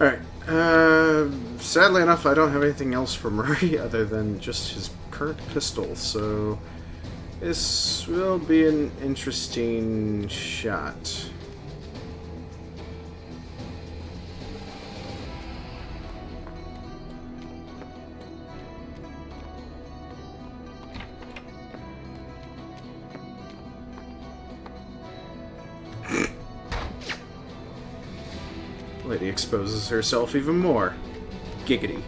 Alright, sadly enough, I don't have anything else for Murray other than just his current pistol, so this will be an interesting shot. Lady exposes herself even more. Giggity.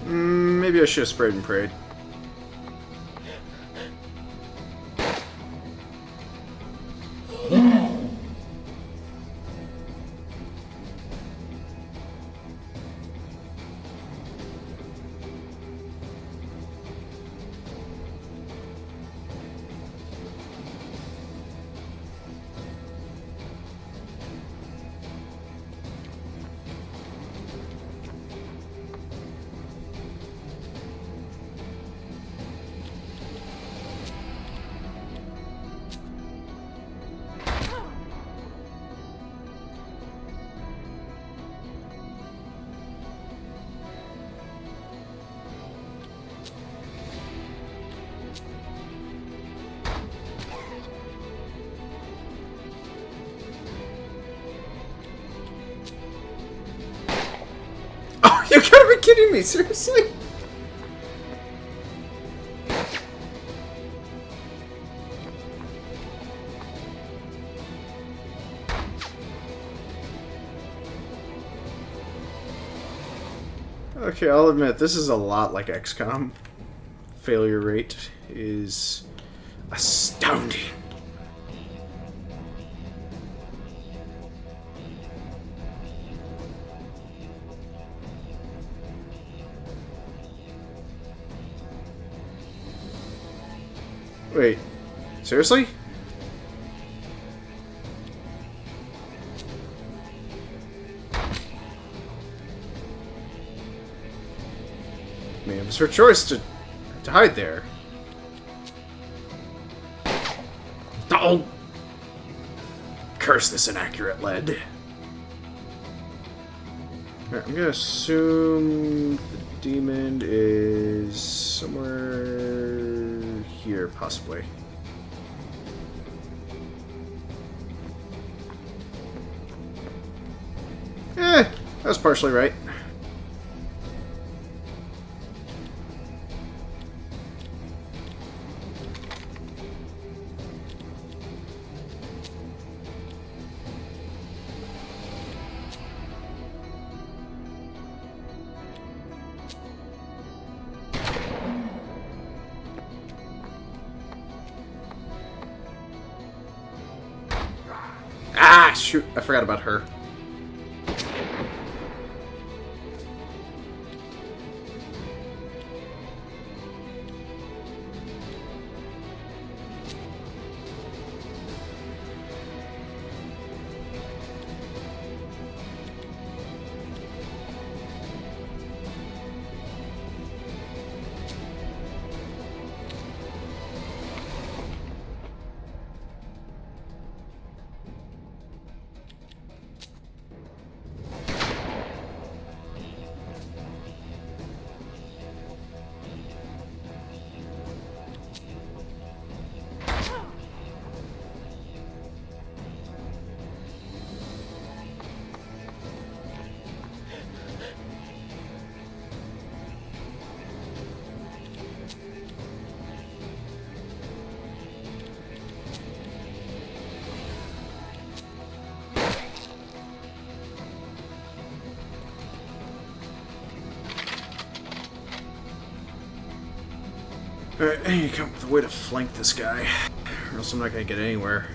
Maybe I should have sprayed and prayed. gotta be kidding me, seriously? Okay, I'll admit, this is a lot like XCOM. Failure rate is astounding. Wait, seriously? I mean, it was her choice to hide there. Oh! Curse this inaccurate lead. Alright, I'm gonna assume the demon is somewhere here, possibly. That was partially right. Ah, shoot. I forgot about her. Alright, I need to come up with a way to flank this guy, or else I'm not going to get anywhere.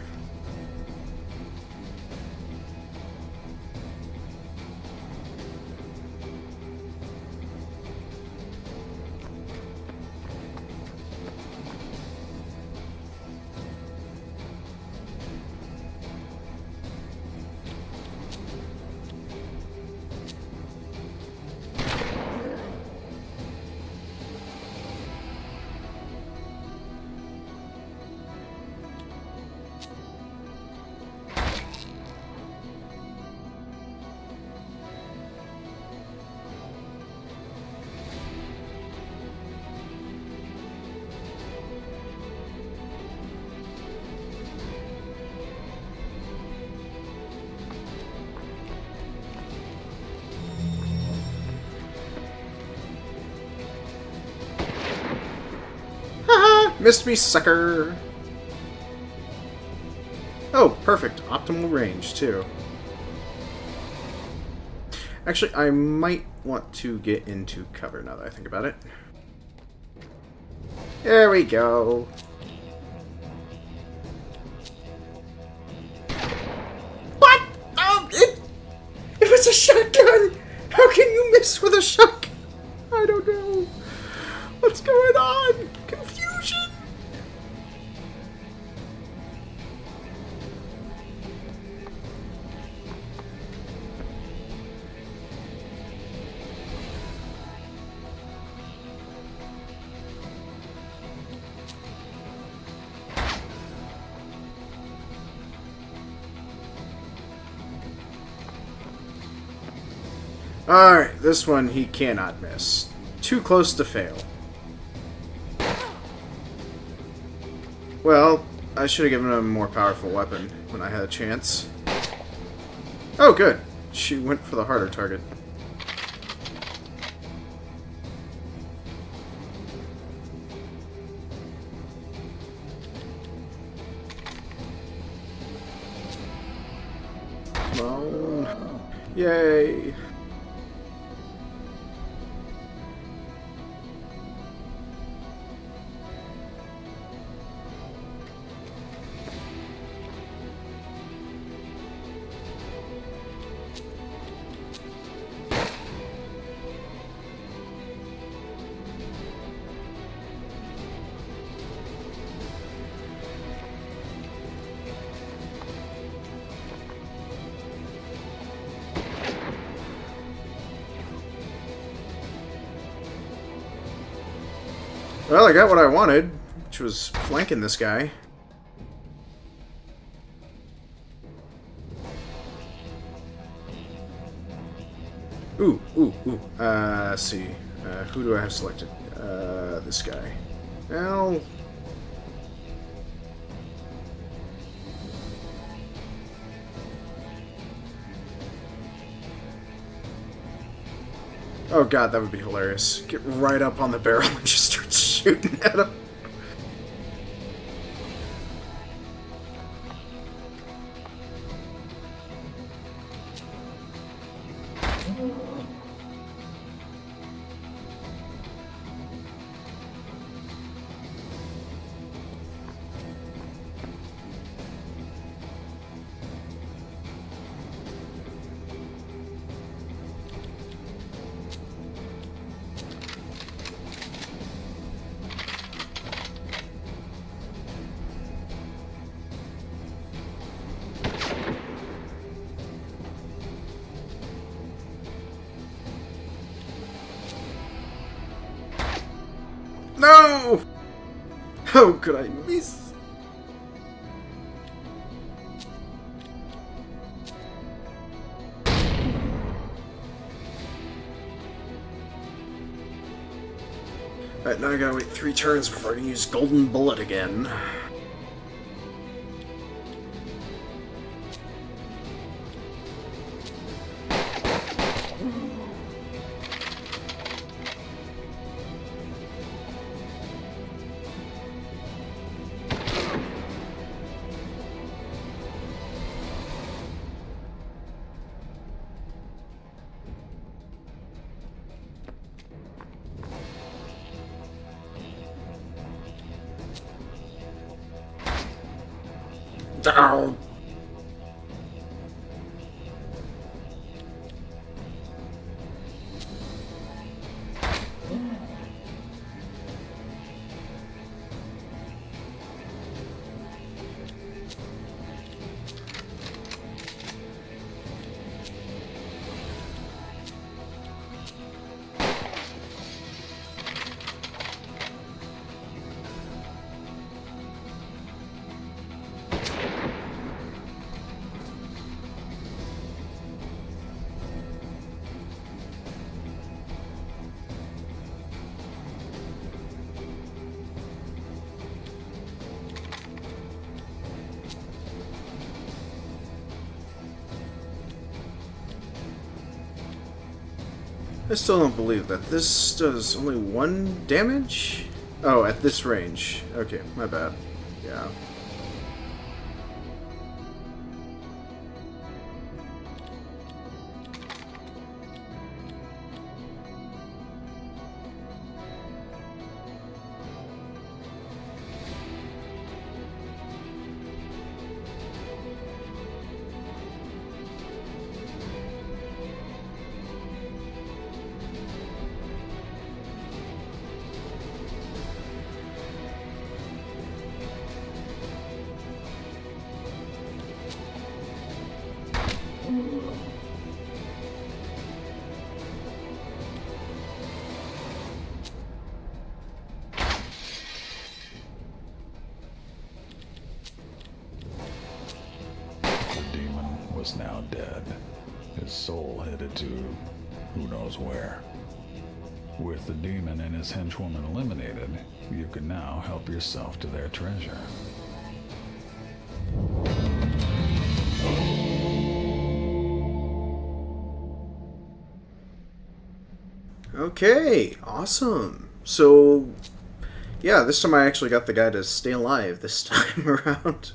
Missed me, sucker! Oh, perfect. Optimal range, too. Actually, I might want to get into cover now that I think about it. There we go. What? Oh, it was a shotgun! How can you miss with a shotgun? I don't know. What's going on? Confusion! Alright, this one he cannot miss. Too close to fail. Well, I should have given him a more powerful weapon when I had a chance. Oh, good. She went for the harder target. Come on. Yay. Well, I got what I wanted, which was flanking this guy. Ooh. Let's see. Who do I have selected? This guy. Well... Oh god, that would be hilarious. Get right up on the barrel and just start shooting at him. No! How could I miss? Alright, now I gotta wait 3 turns before I can use Golden Bullet again. Down. I still don't believe that. This does only 1 damage? Oh, at this range. Okay, my bad. Yeah. Was now dead, his soul headed to who knows where. With the demon and his henchwoman eliminated, you can now help yourself to their treasure. Okay, awesome. So, yeah, this time I actually got the guy to stay alive this time around.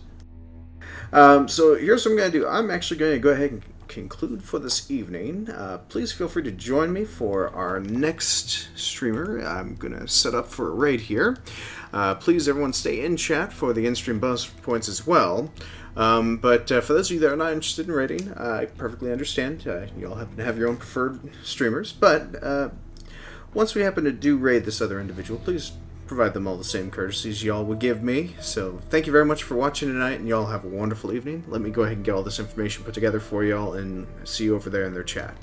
So here's what I'm going to do. I'm actually going to go ahead conclude for this evening. Please feel free to join me for our next streamer. I'm going to set up for a raid here. Please, everyone, stay in chat for the in-stream bonus points as well. But for those of you that are not interested in raiding, I perfectly understand. You all happen to have your own preferred streamers. But once we happen to do raid this other individual, please provide them all the same courtesies y'all would give me. So thank you very much for watching tonight, and y'all have a wonderful evening. Let me go ahead and get all this information put together for y'all, and see you over there in their chat.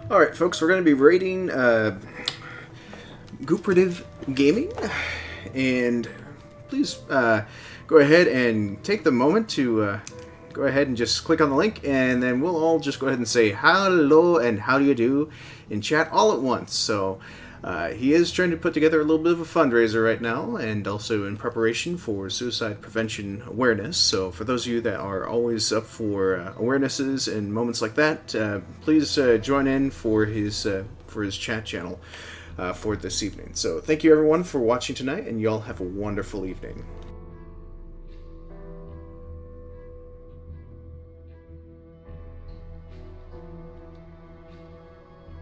Alright, folks, we're going to be rating Gooperative Gaming, and please go ahead and take the moment to go ahead and just click on the link, and then we'll all just go ahead and say hello and how do you do in chat all at once. So he is trying to put together a little bit of a fundraiser right now, and also in preparation for suicide prevention awareness. So for those of you that are always up for awarenesses and moments like that, please join in for his chat channel for this evening. So thank you everyone for watching tonight, and y'all have a wonderful evening.